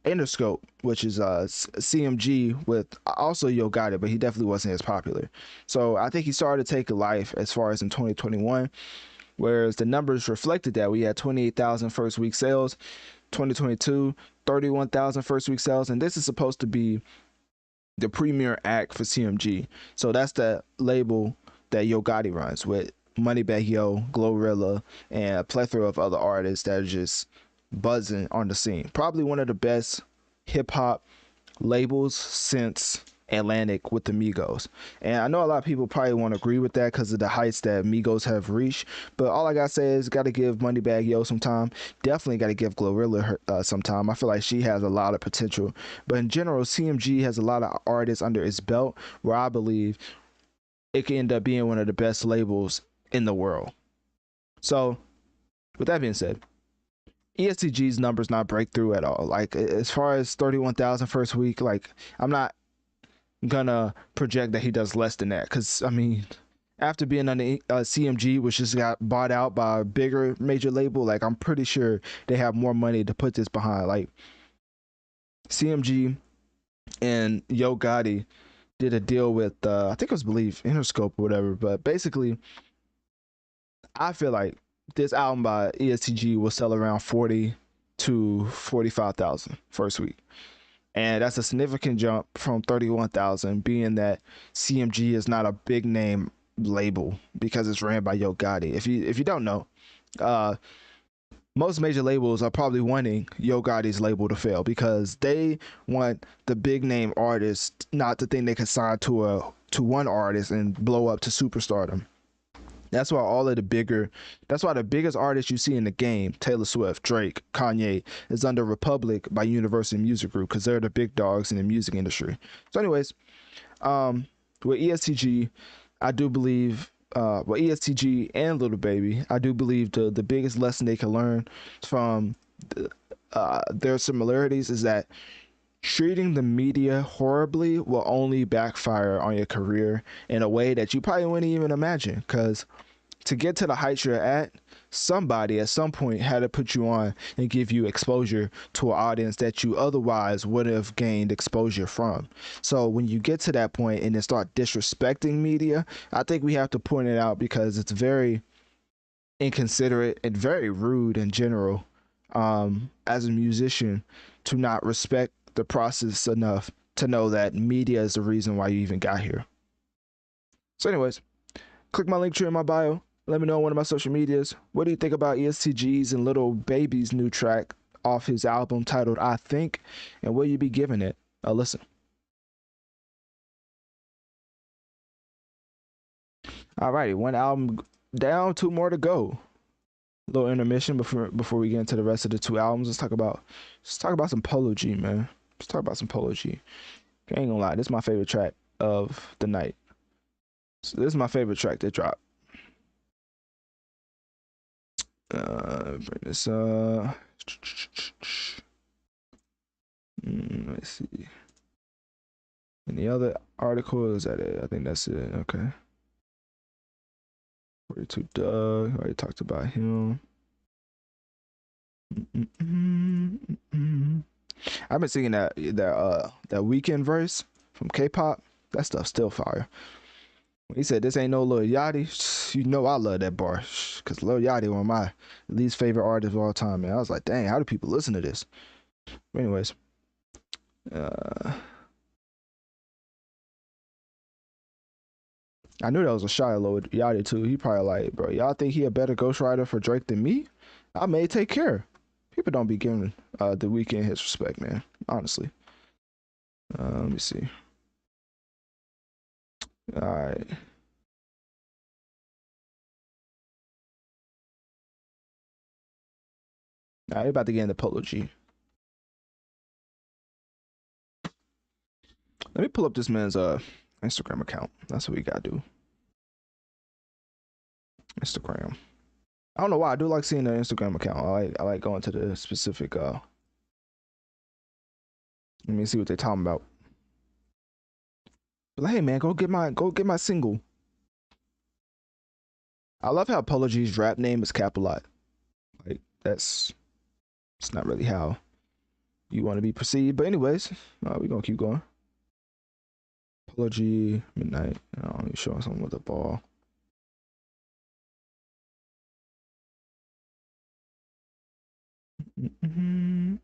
Interscope, which is CMG with also Yo Gotti, but he definitely wasn't as popular. So I think he started to take a life as far as in 2021, whereas the numbers reflected that we had 28,000 first week sales, 2022 31,000 first week sales, and this is supposed to be the premier act for CMG. So that's the label that Yo Gotti runs with Moneybagg Yo, Glorilla, and a plethora of other artists that are just buzzing on the scene. Probably one of the best hip hop labels since Atlantic with the Migos. And I know a lot of people probably won't agree with that because of the heights that Migos have reached. But all I gotta say is gotta give Moneybagg Yo some time. Definitely gotta give Glorilla some time. I feel like she has a lot of potential. But in general, CMG has a lot of artists under its belt where I believe it can end up being one of the best labels in the world. So with that being said, ESTG's numbers not breakthrough at all. Like as far as 31,000 first week, like I'm not gonna project that he does less than that, because I mean, after being on the CMG, which just got bought out by a bigger major label, like I'm pretty sure they have more money to put this behind. Like CMG and Yo Gotti did a deal with I think it was Believe Interscope or whatever, but basically I feel like this album by ESTG will sell around 40 to 45,000 first week. And that's a significant jump from 31,000, being that CMG is not a big name label because it's ran by Yo Gotti. If you don't know, most major labels are probably wanting Yo Gotti's label to fail because they want the big name artists not to think they can sign to one artist and blow up to superstardom. That's why that's why the biggest artists you see in the game, Taylor Swift, Drake, Kanye, is under Republic by Universal Music Group because they're the big dogs in the music industry. So, anyways, with ESTG, I do believe, with ESTG and Little Baby, I do believe the biggest lesson they can learn from their similarities is that treating the media horribly will only backfire on your career in a way that you probably wouldn't even imagine. Because to get to the heights you're at, somebody at some point had to put you on and give you exposure to an audience that you otherwise would have gained exposure from. So when you get to that point and then start disrespecting media, I think we have to point it out because it's very inconsiderate and very rude in general, as a musician, to not respect the process enough to know that media is the reason why you even got here. So anyways, click my link tree in my bio. Let me know on one of my social medias. What do you think about ESTG's and Little Baby's new track off his album titled I Think? And will you be giving it a listen? Alrighty, one album down, two more to go. Little intermission before we get into the rest of the two albums. Let's talk about some Polo G, man. Let's talk about some Polo G. I ain't gonna lie, this is my favorite track of the night. So this is my favorite track that dropped. Bring this let's see. Any other article? Is that it? I think that's it. Okay. 42 Doug. I already talked about him. I've been singing that weekend verse from K-pop. That stuff's still fire. When he said this ain't no Lil Yachty, you know I love that bar. Cause Lil Yachty one of my least favorite artists of all time, man. I was like, dang, how do people listen to this? But anyways, I knew that was a shot at Lil Yachty too. He probably like, bro, y'all think he a better ghostwriter for Drake than me? I may take care. People don't be giving the Weeknd his respect, man. Honestly. Let me see. All right. Now we're about to get into Polo G. Let me pull up this man's Instagram account. That's what we gotta do. Instagram. I don't know why I do like seeing the Instagram account. I like going to the specific. Let me see what they're talking about. But like, hey man, go get my single. I love how Polo G's rap name is Cap a lot. Like it's not really how you want to be perceived. But anyways, we're gonna keep going. Polo G, Midnight. I don't even show something with the ball. Mm-hmm.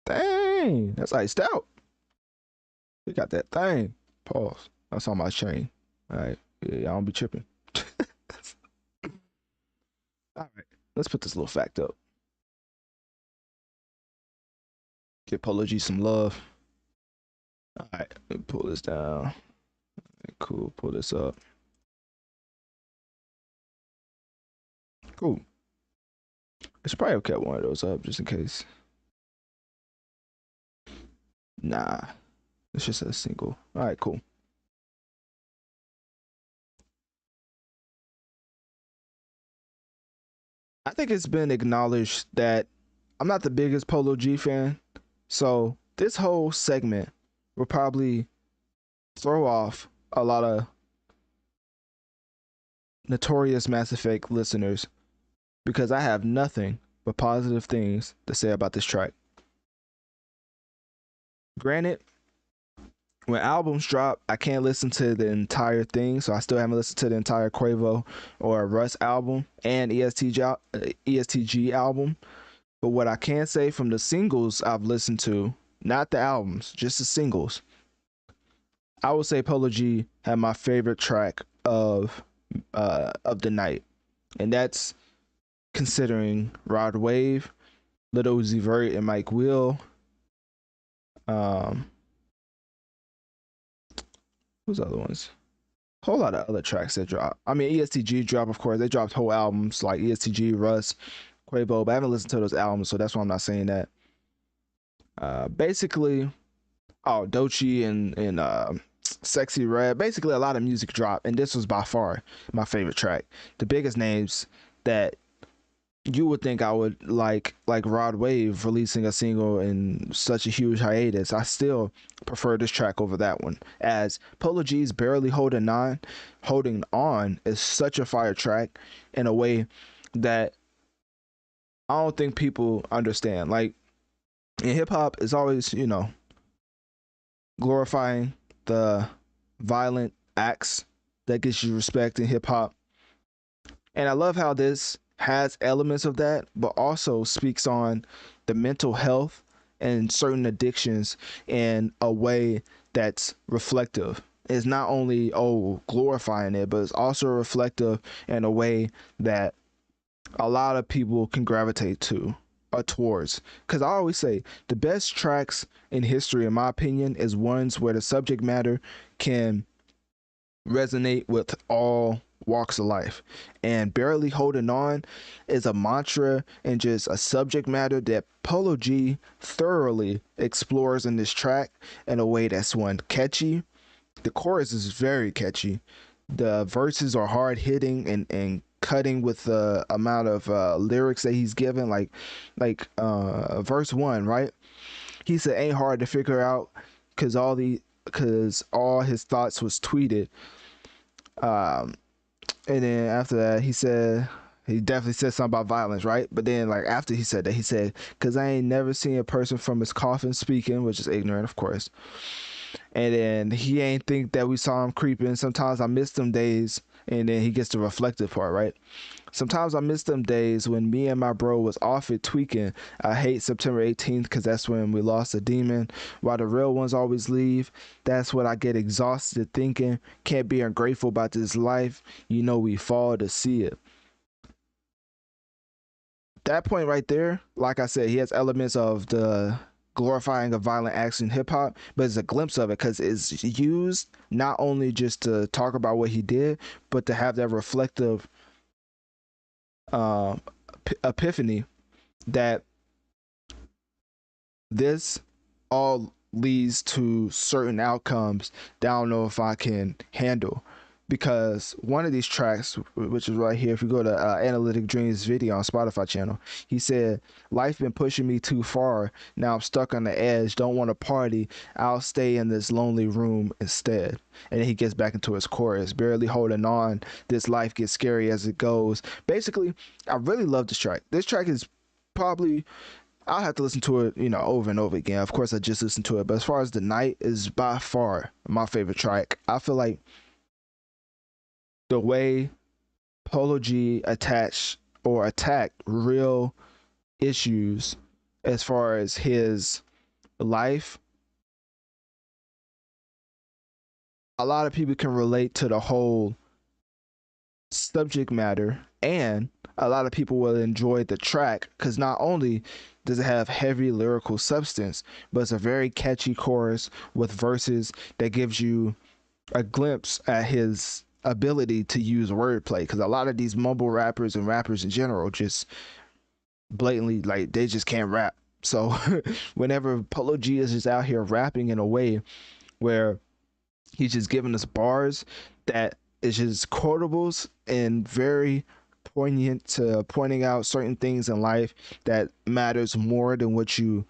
Dang, that's iced out. We got that thing. Pause. That's on my chain. All right. Yeah, I don't be tripping. All right. Let's put this little fact up. Give Polo G some love. All right. Let me pull this down. Cool. Pull this up. Cool. I should probably have kept one of those up just in case. Nah. It's just a single. All right. Cool. I think it's been acknowledged that I'm not the biggest Polo G fan. So this whole segment will probably throw off a lot of notorious Mass Effect listeners because I have nothing but positive things to say about this track. Granted, when albums drop, I can't listen to the entire thing, so I still haven't listened to the entire Quavo or Russ album and ESTG album. But what I can say from the singles I've listened to, not the albums, just the singles, I would say Polo G had my favorite track of the night, and that's considering Rod Wave, Lil Uzi Vert, and Mike Will. Um, who's the other ones? Whole lot of other tracks that drop. I mean, ESTG drop, of course. They dropped whole albums like ESTG, Russ, Quavo, but I haven't listened to those albums, so that's why I'm not saying that. Basically, Doechii and Sexy Red. Basically, a lot of music dropped, and this was by far my favorite track. The biggest names that you would think I would like Rod Wave releasing a single in such a huge hiatus. I still prefer this track over that one. As Polo G's Barely Holding On is such a fire track in a way that I don't think people understand. Like in hip hop, it's always, glorifying the violent acts that gets you respect in hip hop. And I love how this has elements of that, but also speaks on the mental health and certain addictions in a way that's reflective. It's not only glorifying it, but it's also reflective in a way that a lot of people can gravitate to or towards. Because I always say the best tracks in history, in my opinion, is ones where the subject matter can resonate with all walks of life. And Barely Holding On is a mantra and just a subject matter that Polo G thoroughly explores in this track in a way that's one catchy. The chorus is very catchy. The verses are hard hitting and cutting with the amount of lyrics that he's given. Like verse 1, right? He said ain't hard to figure out because all his thoughts was tweeted. And then after that, he definitely said something about violence, right? But then, like, after he said that, he said, "Cause I ain't never seen a person from his coffin speaking," which is ignorant, of course. And then he ain't think that we saw him creeping. Sometimes I miss them days. And then he gets the reflective part, right? Sometimes I miss them days when me and my bro was off it tweaking. I hate September 18th because that's when we lost a demon. While the real ones always leave, that's what I get exhausted thinking. Can't be ungrateful about this life. We fall to see it. That point right there, like I said, he has elements of the glorifying of violent acts in hip hop, but it's a glimpse of it because it's used not only just to talk about what he did, but to have that reflective epiphany that this all leads to certain outcomes that I don't know if I can handle. Because one of these tracks, which is right here, if you go to Analytic Dreams video on Spotify channel, he said, "Life been pushing me too far. Now I'm stuck on the edge. Don't want to party. I'll stay in this lonely room instead." And then he gets back into his chorus, "Barely holding on. This life gets scary as it goes." Basically, I really love this track. This track is probably I'll have to listen to it, you know, over and over again. Of course, I just listened to it, but as far as the night is by far my favorite track. I feel like the way Polo G attached or attacked real issues as far as his life, a lot of people can relate to the whole subject matter, and a lot of people will enjoy the track because not only does it have heavy lyrical substance, but it's a very catchy chorus with verses that gives you a glimpse at his ability to use wordplay, because a lot of these mumble rappers and rappers in general just blatantly, like, they just can't rap. So whenever Polo G is just out here rapping in a way where he's just giving us bars that is just quotables and very poignant to pointing out certain things in life that matters more than what you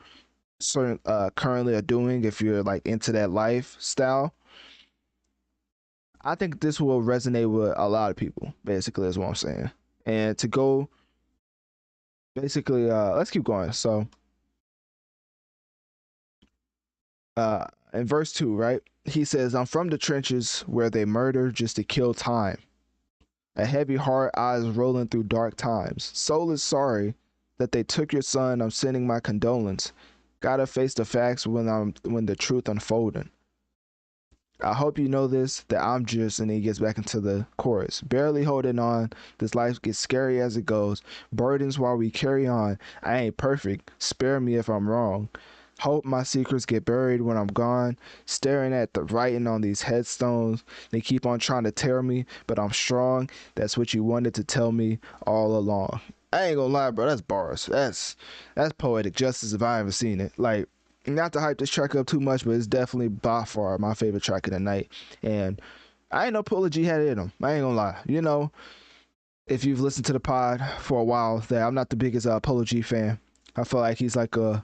certain currently are doing if you're like into that lifestyle. I think this will resonate with a lot of people, basically, is what I'm saying. And to go basically, let's keep going. So in verse 2, right? He says, I'm from the trenches where they murder just to kill time. A heavy heart, eyes rolling through dark times. Soul is sorry that they took your son. I'm sending my condolence. Gotta face the facts when the truth unfolding. I hope you know this, that I'm just, and he gets back into the chorus. Barely holding on. This life gets scary as it goes. Burdens while we carry on. I ain't perfect. Spare me if I'm wrong. Hope my secrets get buried when I'm gone. Staring at the writing on these headstones. They keep on trying to tear me, but I'm strong. That's what you wanted to tell me all along. I ain't gonna lie, bro. That's bars. That's poetic justice if I ever seen it. Like, not to hype this track up too much, but it's definitely by far my favorite track of the night. And I ain't know Polo G had it in him. I ain't gonna lie. You know, if you've listened to the pod for a while, that I'm not the biggest Polo G fan. I feel like he's like a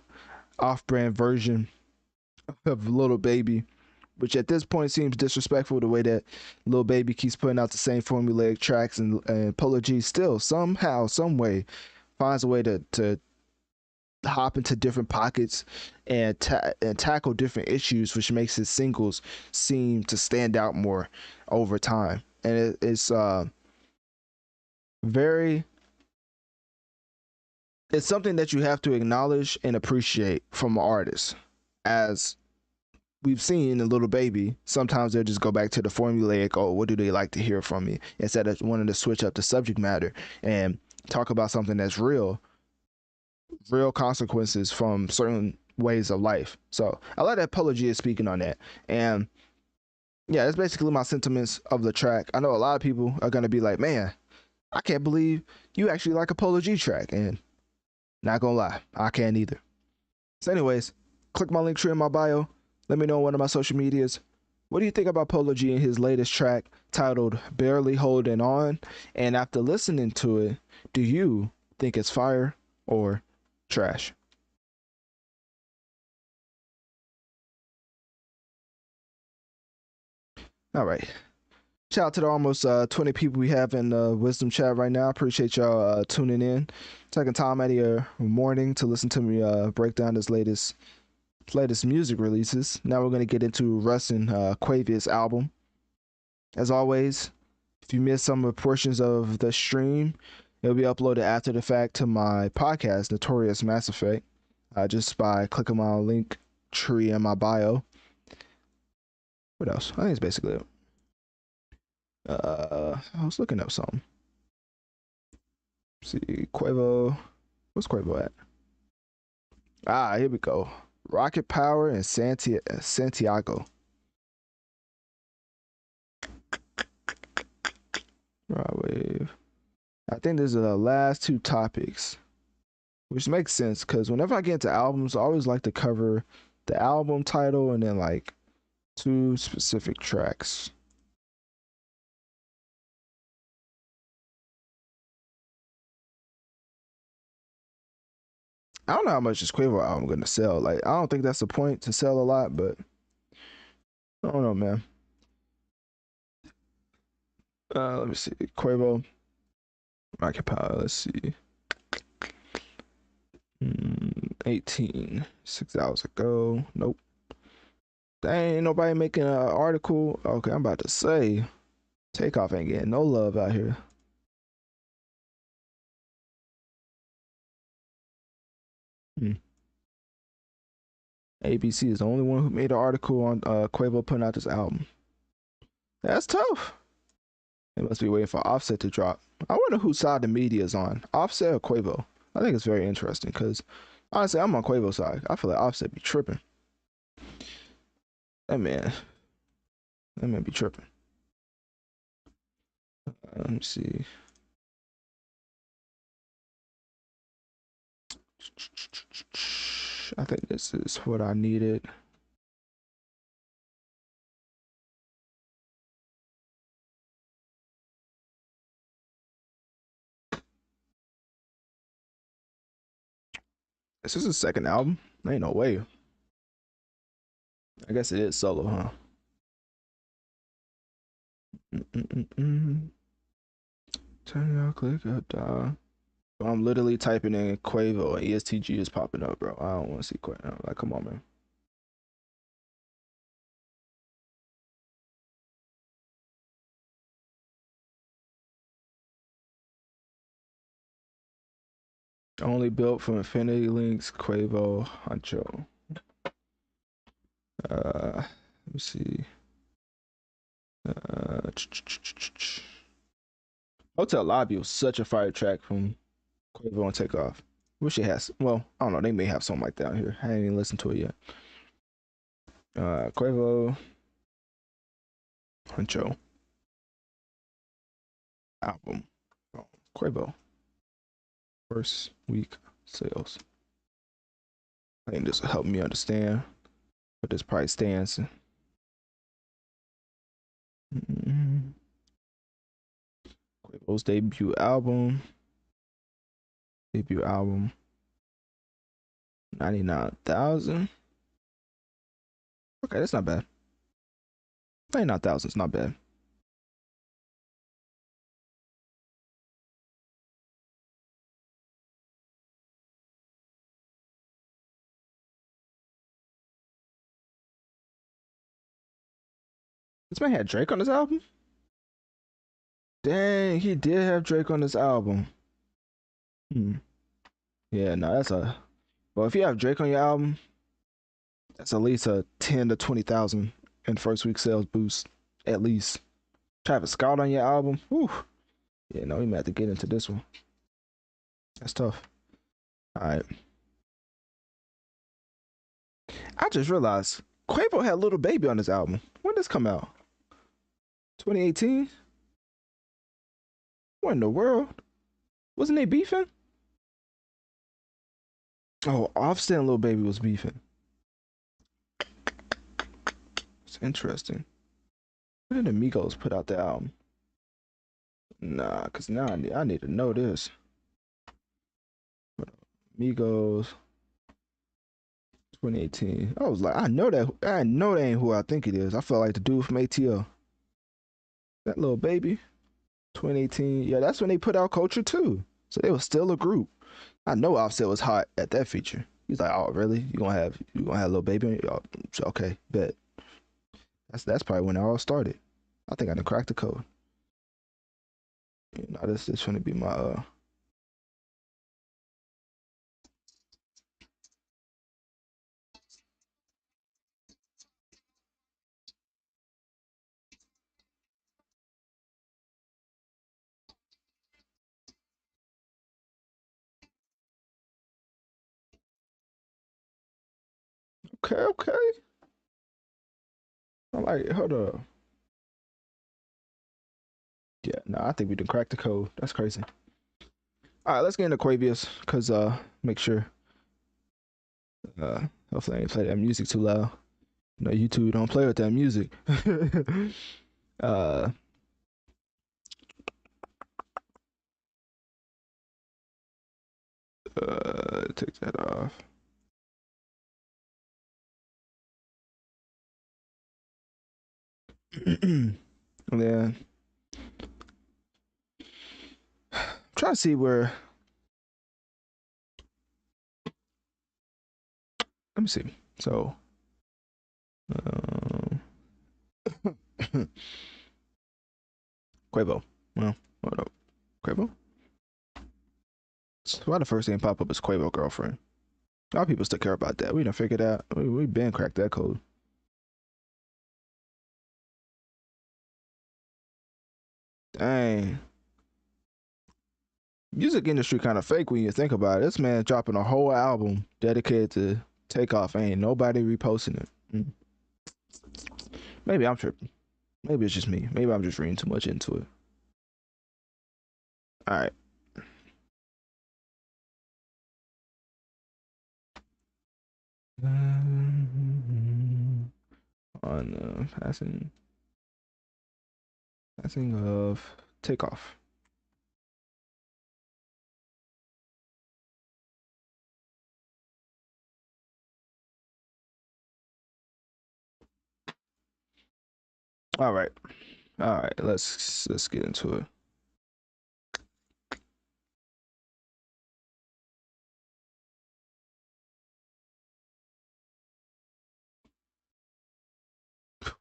off-brand version of Little Baby, which at this point seems disrespectful the way that Little Baby keeps putting out the same formulaic tracks, and Polo G still somehow, some way finds a way to hop into different pockets and tackle different issues, which makes his singles seem to stand out more over time. And it's very, it's something that you have to acknowledge and appreciate from an artist. As we've seen in Little Baby, sometimes they'll just go back to the formulaic, oh, what do they like to hear from me, instead of wanting to switch up the subject matter and talk about something that's real consequences from certain ways of life. So I like that Polo G is speaking on that. And yeah, that's basically my sentiments of the track. I know a lot of people are gonna be like, man, I can't believe you actually like a Polo G track. And not gonna lie, I can't either. So anyways, click my link tree in my bio. Let me know on one of my social medias. What do you think about Polo G and his latest track titled Barely Holding On? And after listening to it, do you think it's fire or trash? All right. Shout out to the almost 20 people we have in the Wisdom chat right now. Appreciate y'all tuning in, taking time out of your morning to listen to me break down this latest music releases. Now we're gonna get into Russ and Quavo's album. As always, if you missed some of the portions of the stream, it'll be uploaded after the fact to my podcast, Notorious Mass Effect, just by clicking my link tree in my bio. What else? I think it's basically it. I was looking up something. Let's see, Quavo. What's Quavo at? Ah, here we go. Rocket Power and Santiago. Right wave. I think these are the last two topics, which makes sense because whenever I get into albums, I always like to cover the album title and then like two specific tracks. I don't know how much this Quavo album gonna sell. Like, I don't think that's the point to sell a lot, but I don't know, man. Let me see. Quavo, Rocket Power. Let's see. 18, 6 hours ago. Nope. Dang, ain't nobody making an article. Okay, I'm about to say Takeoff ain't getting no love out here. Hmm. ABC is the only one who made an article on Quavo putting out this album. That's tough. They must be waiting for Offset to drop. I wonder whose side the media is on, Offset or Quavo. I think it's very interesting because honestly, I'm on Quavo's side. I feel like Offset be tripping. That man, that man be tripping. Let me see. I think this is what I needed. This is his second album. Ain't no way. I guess it is solo, huh? Turn your click up, dog. I'm literally typing in Quavo and ESTG is popping up, bro. I don't want to see Quavo. Like, come on, man. Only built from Infinity Links, Quavo, Huncho. Let me see. Hotel Lobby was such a fire track from Quavo and Takeoff. Wish it has. Well, I don't know. They may have something like that here. I haven't even listened to it yet. Quavo, Huncho album. Oh, Quavo first week sales. I think this will help me understand what this price stands. Quavo's debut album. 99,000. Okay, that's not bad. 99,000 is not bad. This man had Drake on this album? Dang, he did have Drake on this album. Hmm. Yeah, no, that's a. Well, if you have Drake on your album, that's at least a 10 to 20,000 in first week sales boost. At least. Travis Scott on your album. Whew. Yeah, no, we might have to get into this one. That's tough. All right. I just realized Quavo had Little Baby on this album. When did this come out? 2018? What in the world? Wasn't they beefing? Oh, Offset and Little Baby was beefing. It's interesting. When did Migos put out the album? Nah, cause now I need to know this. Migos 2018. I was like, I know that ain't who I think it is. I felt like the dude from ATL. That Little Baby. 2018. Yeah, that's when they put out Culture too. So they was still a group. I know Offset was hot at that feature. He's like, oh really? You gonna have Little Baby on your, oh, okay, bet. That's probably when it all started. I think I done cracked the code. You know, this is gonna be my okay. I'm like, hold up. Yeah, no, I think we done cracked the code. That's crazy. All right, let's get into Quavius, cause make sure hopefully I ain't play that music too loud. You know, YouTube don't play with that music. uh take that off. And then I'm trying to see where Let me see. So, um, Quavo. Well, hold up. Quavo? So why the first thing pop up is Quavo girlfriend? A lot of people still care about that. We done figured out. We been cracked that code. Dang. Music industry kind of fake when you think about it. This man dropping a whole album dedicated to Takeoff. Ain't nobody reposting it. Maybe I'm tripping. Maybe it's just me. Maybe I'm just reading too much into it. All right. On passing of Takeoff. All right. All right. Let's get into it.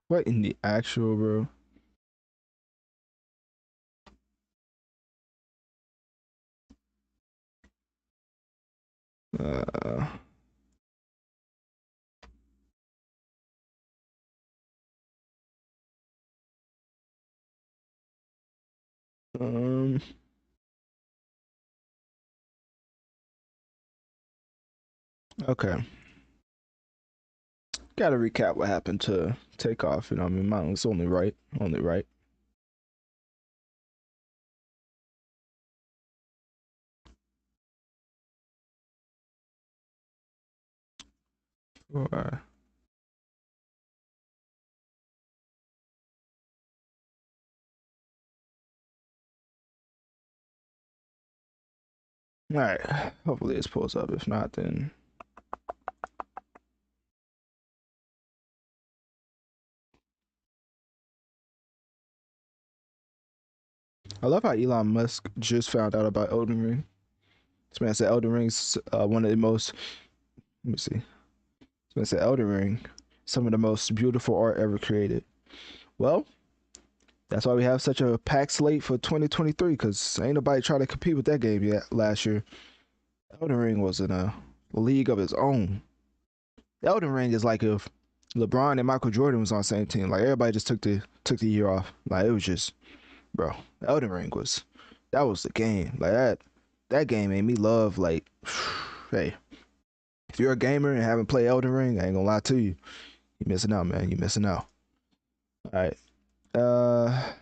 What in the actual, bro? Uh, um, okay. Gotta recap what happened to Takeoff. You know, what I mean, mine was only right. Only right. All right. Hopefully this pulls up. If not, then I love how Elon Musk just found out about Elden Ring. This man said Elden Ring's one of the most. Let me see. This man said Elden Ring, some of the most beautiful art ever created. Well, that's why we have such a packed slate for 2023. Because ain't nobody trying to compete with that game yet. Last year, Elden Ring was in a league of its own. Elden Ring is like if LeBron and Michael Jordan was on the same team. Like everybody just took the year off. Like it was just, bro. Elden Ring was that was the game. Like that game made me love. Like, hey, if you're a gamer and haven't played Elden Ring, I ain't gonna lie to you. You missing out, man. You missing out. All right. Uh.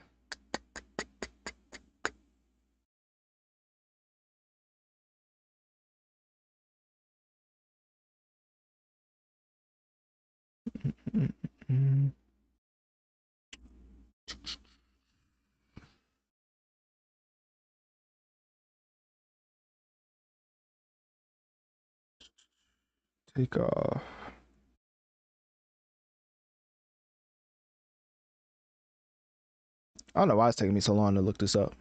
mm, mm, Take off. I don't know why it's taking me so long to look this up.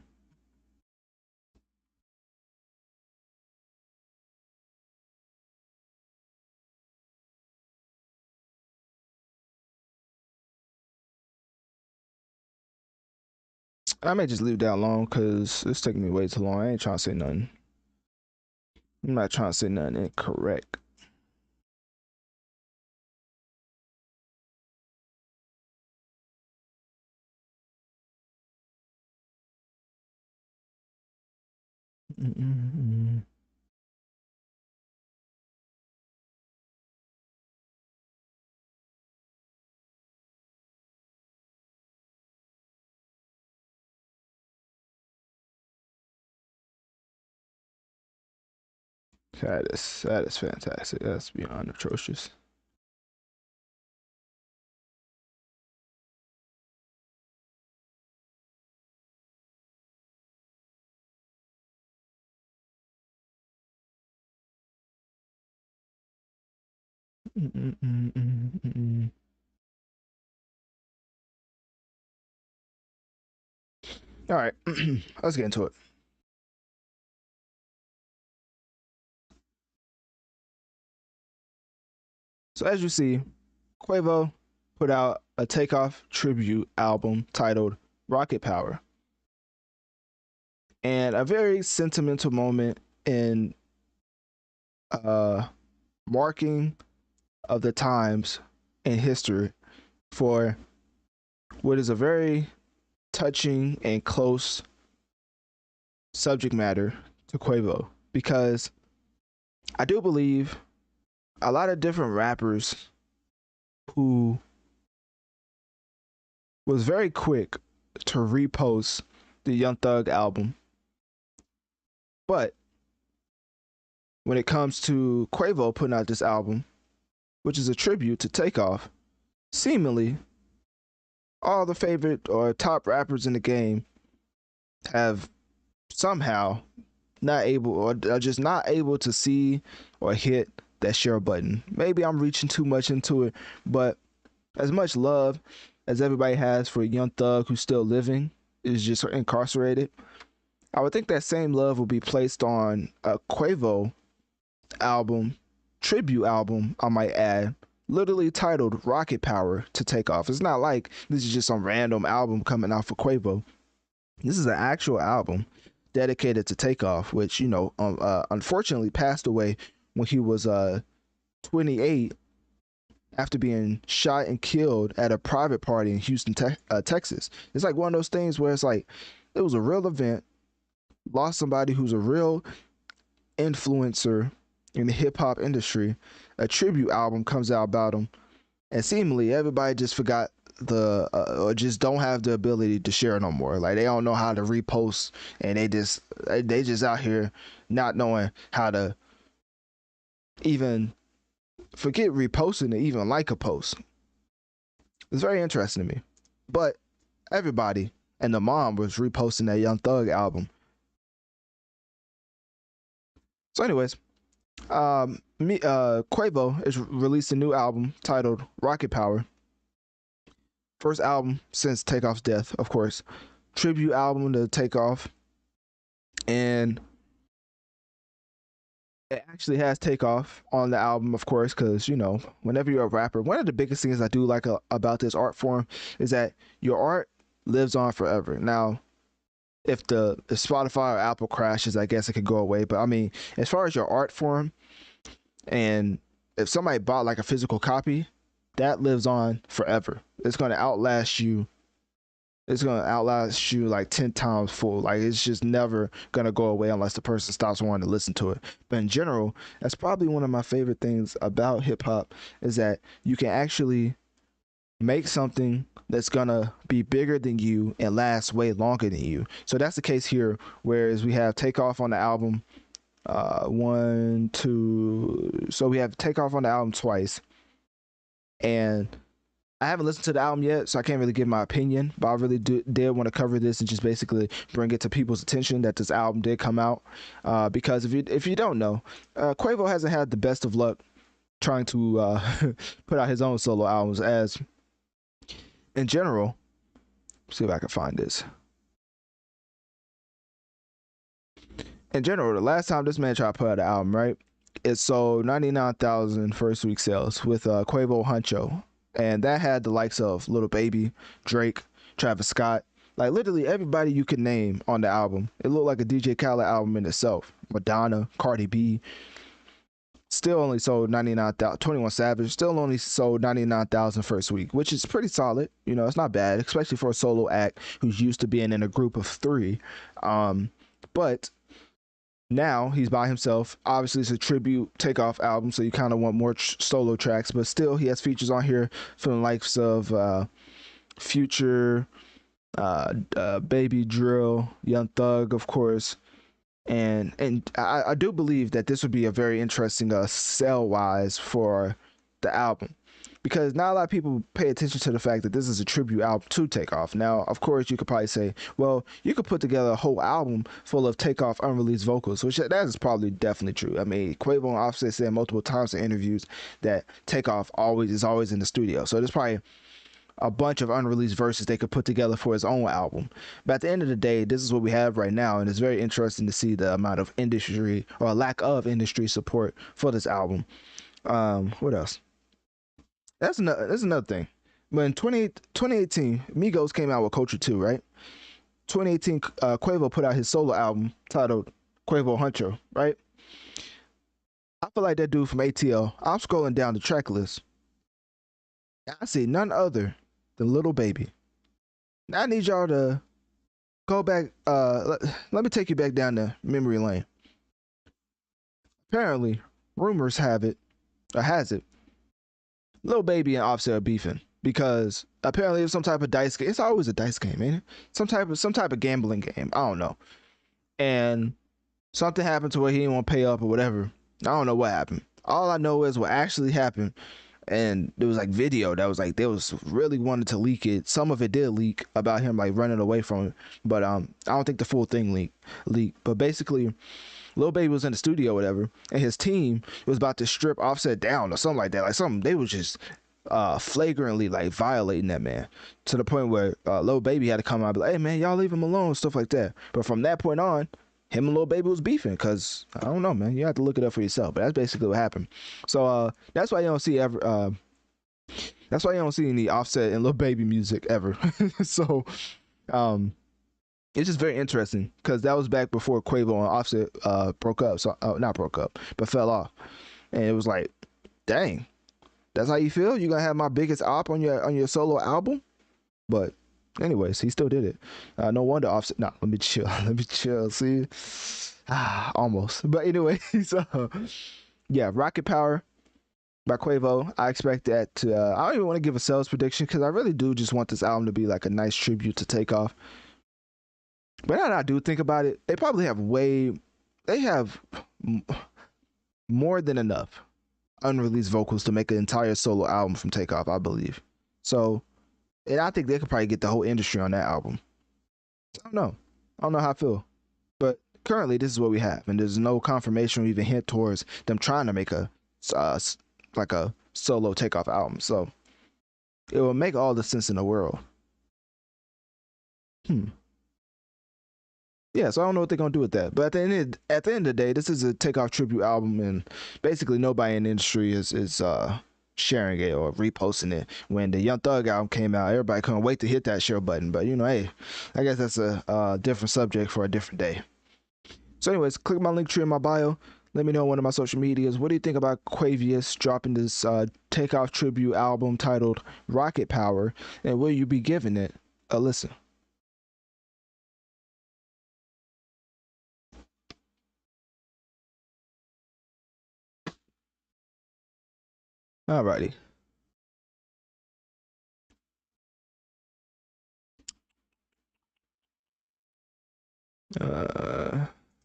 I may just leave that alone because it's taking me way too long. I ain't trying to say nothing. I'm not trying to say nothing incorrect. Mm-mm-mm. That is fantastic. That's beyond atrocious. Mm-mm-mm-mm-mm. All right, let's get into it. So as you see, Quavo put out a Takeoff tribute album titled Rocket Power, and a very sentimental moment in uh marking of the times in history for what is a very touching and close subject matter to Quavo, because I do believe a lot of different rappers who was very quick to repost the Young Thug album, but when it comes to Quavo putting out this album, which is a tribute to Takeoff, seemingly all the favorite or top rappers in the game have somehow not able or are just not able to see or hit that share button. Maybe I'm reaching too much into it, but as much love as everybody has for Young Thug, who's still living, is just incarcerated, I would think that same love will be placed on a Quavo album, tribute album, I might add, literally titled Rocket Power to Takeoff. It's not like this is just some random album coming out for Quavo. This is an actual album dedicated to Takeoff, which, you know, unfortunately passed away when he was 28 after being shot and killed at a private party in Houston, Texas. It's like one of those things where it's like it was a real event, lost somebody who's a real influencer in the hip hop industry. A tribute album comes out about him, and seemingly everybody just forgot the or just don't have the ability to share no more. Like they don't know how to repost, and they just out here not knowing how to even forget reposting to even like a post. It's very interesting to me. But everybody and the mom was reposting that Young Thug album. So anyways, Quavo is released a new album titled Rocket Power. First album since Takeoff's death, of course. Tribute album to Takeoff. And it actually has Takeoff on the album, of course, because, you know, whenever you're a rapper, one of the biggest things I do like about this art form is that your art lives on forever. Now, if Spotify or Apple crashes, I guess it could go away. But I mean, as far as your art form, and if somebody bought like a physical copy, that lives on forever. It's going to outlast you. It's going to outlast you like 10 times full. Like it's just never going to go away unless the person stops wanting to listen to it. But in general, that's probably one of my favorite things about hip hop is that you can actually make something that's gonna be bigger than you and last way longer than you. So that's the case here, whereas we have Takeoff on the album so we have Takeoff on the album twice, and I haven't listened to the album yet, so I can't really give my opinion, but I really did want to cover this and just basically bring it to people's attention that this album did come out, because if you don't know, Quavo hasn't had the best of luck trying to put out his own solo albums, as in general, see if I can find this. In general, the last time this man tried to put out an album, right, it sold 99,000 first week sales with Quavo Huncho. And that had the likes of Lil Baby, Drake, Travis Scott, like literally everybody you could name on the album. It looked like a DJ Khaled album in itself. Madonna, Cardi B, still only sold 99,000. 21 Savage still only sold 99,000 first week, which is pretty solid. You know, it's not bad, especially for a solo act who's used to being in a group of three. But now he's by himself. Obviously, it's a tribute Takeoff album, so you kind of want more solo tracks. But still, he has features on here from the likes of Future, Baby Drill, Young Thug, of course. And I do believe that this would be a very interesting sell wise for the album, because not a lot of people pay attention to the fact that this is a tribute album to Takeoff. Now, of course, you could probably say, well, you could put together a whole album full of Takeoff unreleased vocals, which that is probably definitely true. I mean, Quavo and Offset said multiple times in interviews that Takeoff is always in the studio, so there's probably a bunch of unreleased verses they could put together for his own album. But at the end of the day, this is what we have right now, and it's very interesting to see the amount of industry or lack of industry support for this album. What else? That's another thing. When 2018, Migos came out with Culture 2, right? 2018, Quavo put out his solo album titled Quavo Huncho, right? I feel like that dude from ATL. I'm scrolling down the track list. I see none other than Little Baby. Now I need y'all to go back. Let me take you back down the memory lane. Apparently, rumors have it, or has it, Lil Baby and Offset are beefing because apparently it's some type of dice game. It's always a dice game, ain't it? Some type of gambling game. I don't know. And something happened to where he didn't want to pay up or whatever. I don't know what happened. All I know is what actually happened. And there was like video that was like they was really wanted to leak it. Some of it did leak about him like running away from it, but I don't think the full thing leaked. But basically, Lil Baby was in the studio, or whatever, and his team was about to strip Offset down or something like that. Like something they was just flagrantly like violating that man to the point where Lil Baby had to come out and be like, "Hey man, y'all leave him alone," stuff like that. But from that point on, him and Lil Baby was beefing because I don't know, man. You have to look it up for yourself. But that's basically what happened. So that's why you don't see ever. That's why you don't see any Offset and Lil Baby music ever. So um, it's just very interesting because that was back before Quavo and Offset broke up. So not broke up, but fell off. And it was like, dang, that's how you feel? You gonna have my biggest op on your solo album? But anyways, he still did it. No wonder Offset. Nah, let me chill. Let me chill. See, almost. But anyways, yeah, Rocket Power by Quavo. I expect that to. I don't even want to give a sales prediction because I really do just want this album to be like a nice tribute to Takeoff. But now that I do think about it, they probably have they have more than enough unreleased vocals to make an entire solo album from Takeoff, I believe. So, and I think they could probably get the whole industry on that album. I don't know. I don't know how I feel. But currently, this is what we have, and there's no confirmation or even hint towards them trying to make uh, like a solo Takeoff album. So it will make all the sense in the world. Hmm. Yeah, so I don't know what they're gonna do with that. But at the end of the day, this is a Takeoff tribute album, and basically nobody in the industry is sharing it or reposting it. When the Young Thug album came out, everybody couldn't wait to hit that share button. But hey, I guess that's a different subject for a different day. So, anyways, click my link tree in my bio. Let me know on one of my social medias. What do you think about Quavius dropping this Takeoff tribute album titled Rocket Power, and will you be giving it a listen? Alrighty.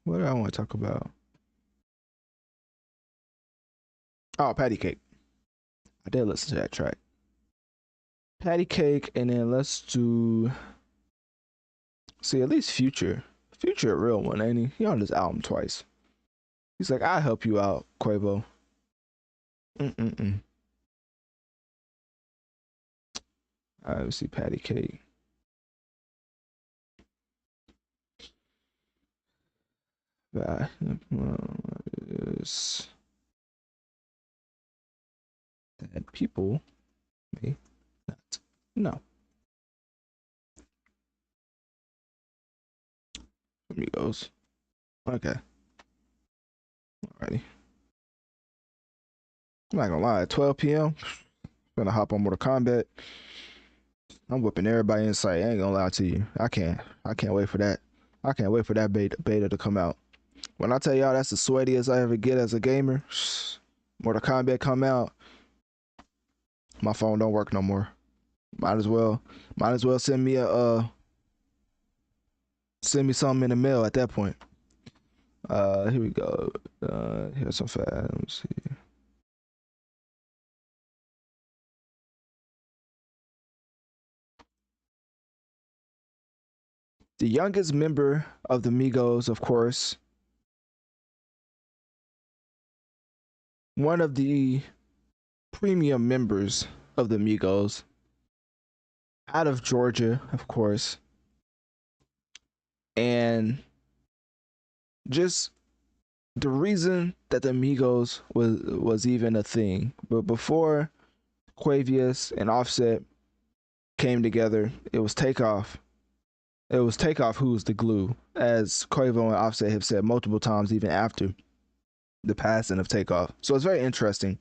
What do I want to talk about? Oh, Patty Cake. I did listen to that track. Patty Cake, and then let's do. See, at least Future. Future, a real one, ain't he? He on this album twice. He's like, I'll help you out, Quavo. Mm-mm-mm. All right, let's see Patty Cake. Is that people may not know. Amigos. Okay. Alrighty. I'm not gonna lie, at 12 p.m. Gonna hop on Mortal Kombat. I'm whipping everybody in sight. I ain't gonna lie to you. I can't wait for that. I can't wait for that beta to come out. When I tell y'all that's the sweatiest I ever get as a gamer, Mortal Kombat come out, my phone don't work no more. Might as well send me something in the mail at that point. Here we go. Here's some facts. Let me see. The youngest member of the Migos, of course, one of the premium members of the Migos, out of Georgia, of course, and just the reason that the Migos was even a thing. But before Quavius and Offset came together. It was Takeoff. It was Takeoff who was the glue, as Quavo and Offset have said multiple times, even after the passing of Takeoff. So it's very interesting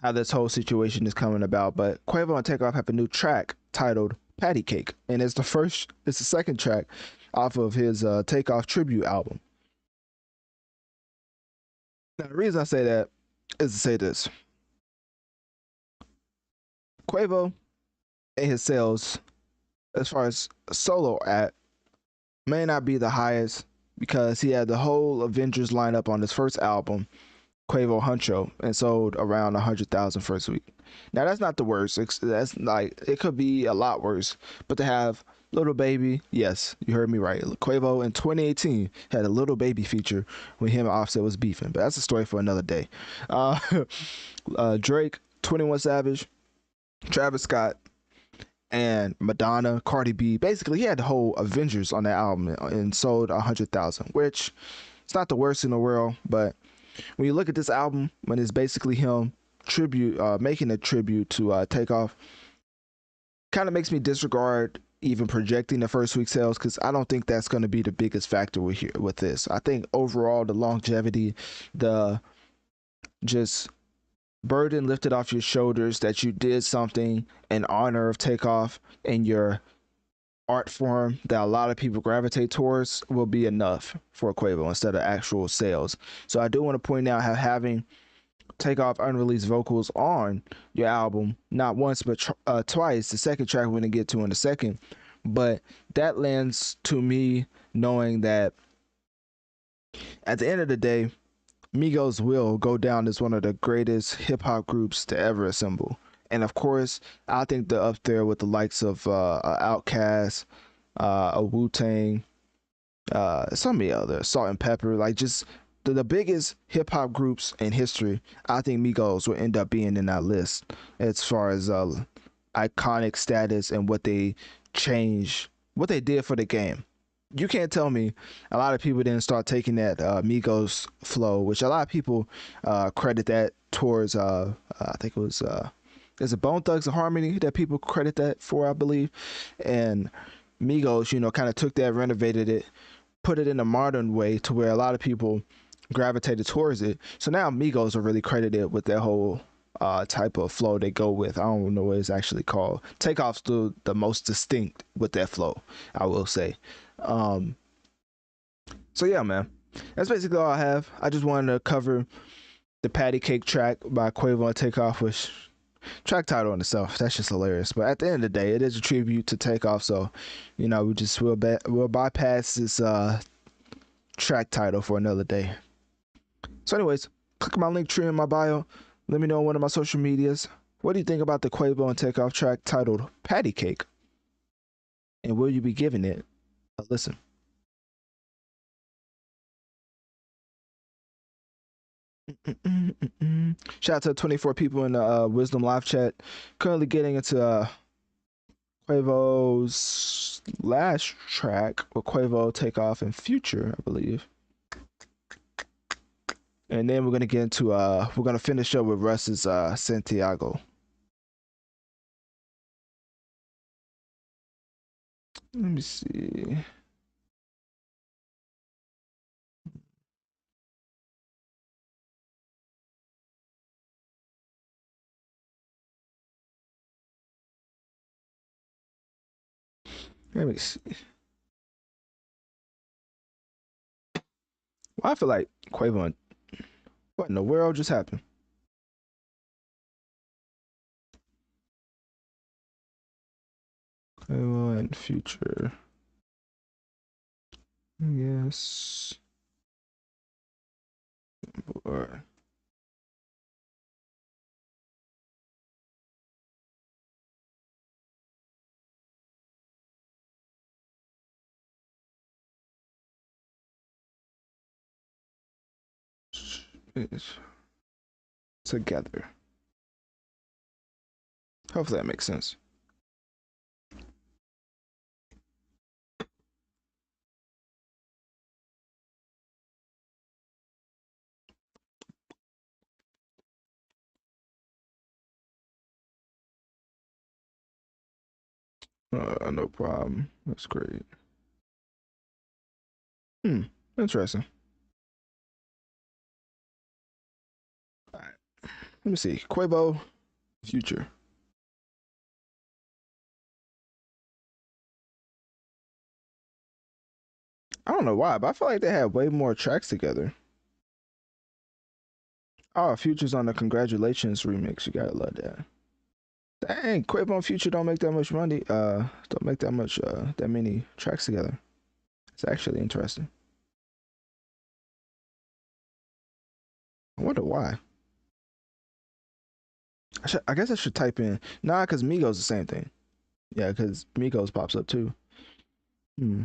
how this whole situation is coming about. But Quavo and Takeoff have a new track titled Patty Cake, and it's the second track off of his Takeoff tribute album. Now, the reason I say that is to say this: Quavo and his sales, as far as solo at, may not be the highest because he had the whole Avengers lineup on his first album, Quavo Huncho, and sold around 100,000 first week. Now that's not the worst. That's like, it could be a lot worse. But to have Little Baby, yes, you heard me right. Quavo in 2018 had a Little Baby feature when him and Offset was beefing. But that's a story for another day. Uh, Drake, 21 Savage, Travis Scott, and Madonna, Cardi B. Basically, he had the whole Avengers on that album and sold 100,000, which it's not the worst in the world. But when you look at this album, when it's basically him making a tribute to Takeoff, kind of makes me disregard even projecting the first week sales, because I don't think that's going to be the biggest factor with this. I think overall the longevity, the just burden lifted off your shoulders that you did something in honor of Takeoff and your art form that a lot of people gravitate towards will be enough for Quavo instead of actual sales. So I do want to point out how having Takeoff unreleased vocals on your album, not once but twice, the second track we're going to get to in a second, but that lends to me knowing that at the end of the day, Migos will go down as one of the greatest hip hop groups to ever assemble. And of course, I think they're up there with the likes of Outkast, a Wu Tang, some of the other Salt and Pepper, like just the biggest hip hop groups in history. I think Migos will end up being in that list as far as iconic status and what they changed, what they did for the game. You can't tell me a lot of people didn't start taking that Migos flow, which a lot of people credit that towards. I think it was there's a Bone Thugs and Harmony that people credit that for, I believe, and Migos, kind of took that, renovated it, put it in a modern way to where a lot of people gravitated towards it. So now Migos are really credited with that whole type of flow they go with. I don't know what it's actually called. Takeoff's still the most distinct with that flow, I will say. So yeah, man, that's basically all I have. I just wanted to cover the Patty Cake track by Quavo and Takeoff, which track title in itself, that's just hilarious. But at the end of the day, it is a tribute to Takeoff, so we'll bypass this track title for another day. So anyways, click my link tree in my bio. Let me know on one of my social medias. What do you think about the Quavo and Takeoff track titled Patty Cake? And will you be giving it a listen? Shout out to 24 people in the Wisdom live chat. Currently getting into Quavo's last track with Quavo, Takeoff, and Future, I believe. And then we're gonna get into we're gonna finish up with Russ's Santiago. Let me see. Let me see. Well, I feel like Quavo and what in the world just happened? Quavo and Future. Yes. Or is together. Hopefully that makes sense. No problem. That's great. Hmm. Interesting. All right. Let me see. Quavo, Future. I don't know why, but I feel like they had way more tracks together. Oh, Future's on the Congratulations remix. You gotta love that. Dang, Quavo and Future don't make that much money. Don't make that much. That many tracks together. It's actually interesting. I wonder why. I guess I should type in. Nah, because Migos the same thing. Yeah, because Migos pops up too. Hmm.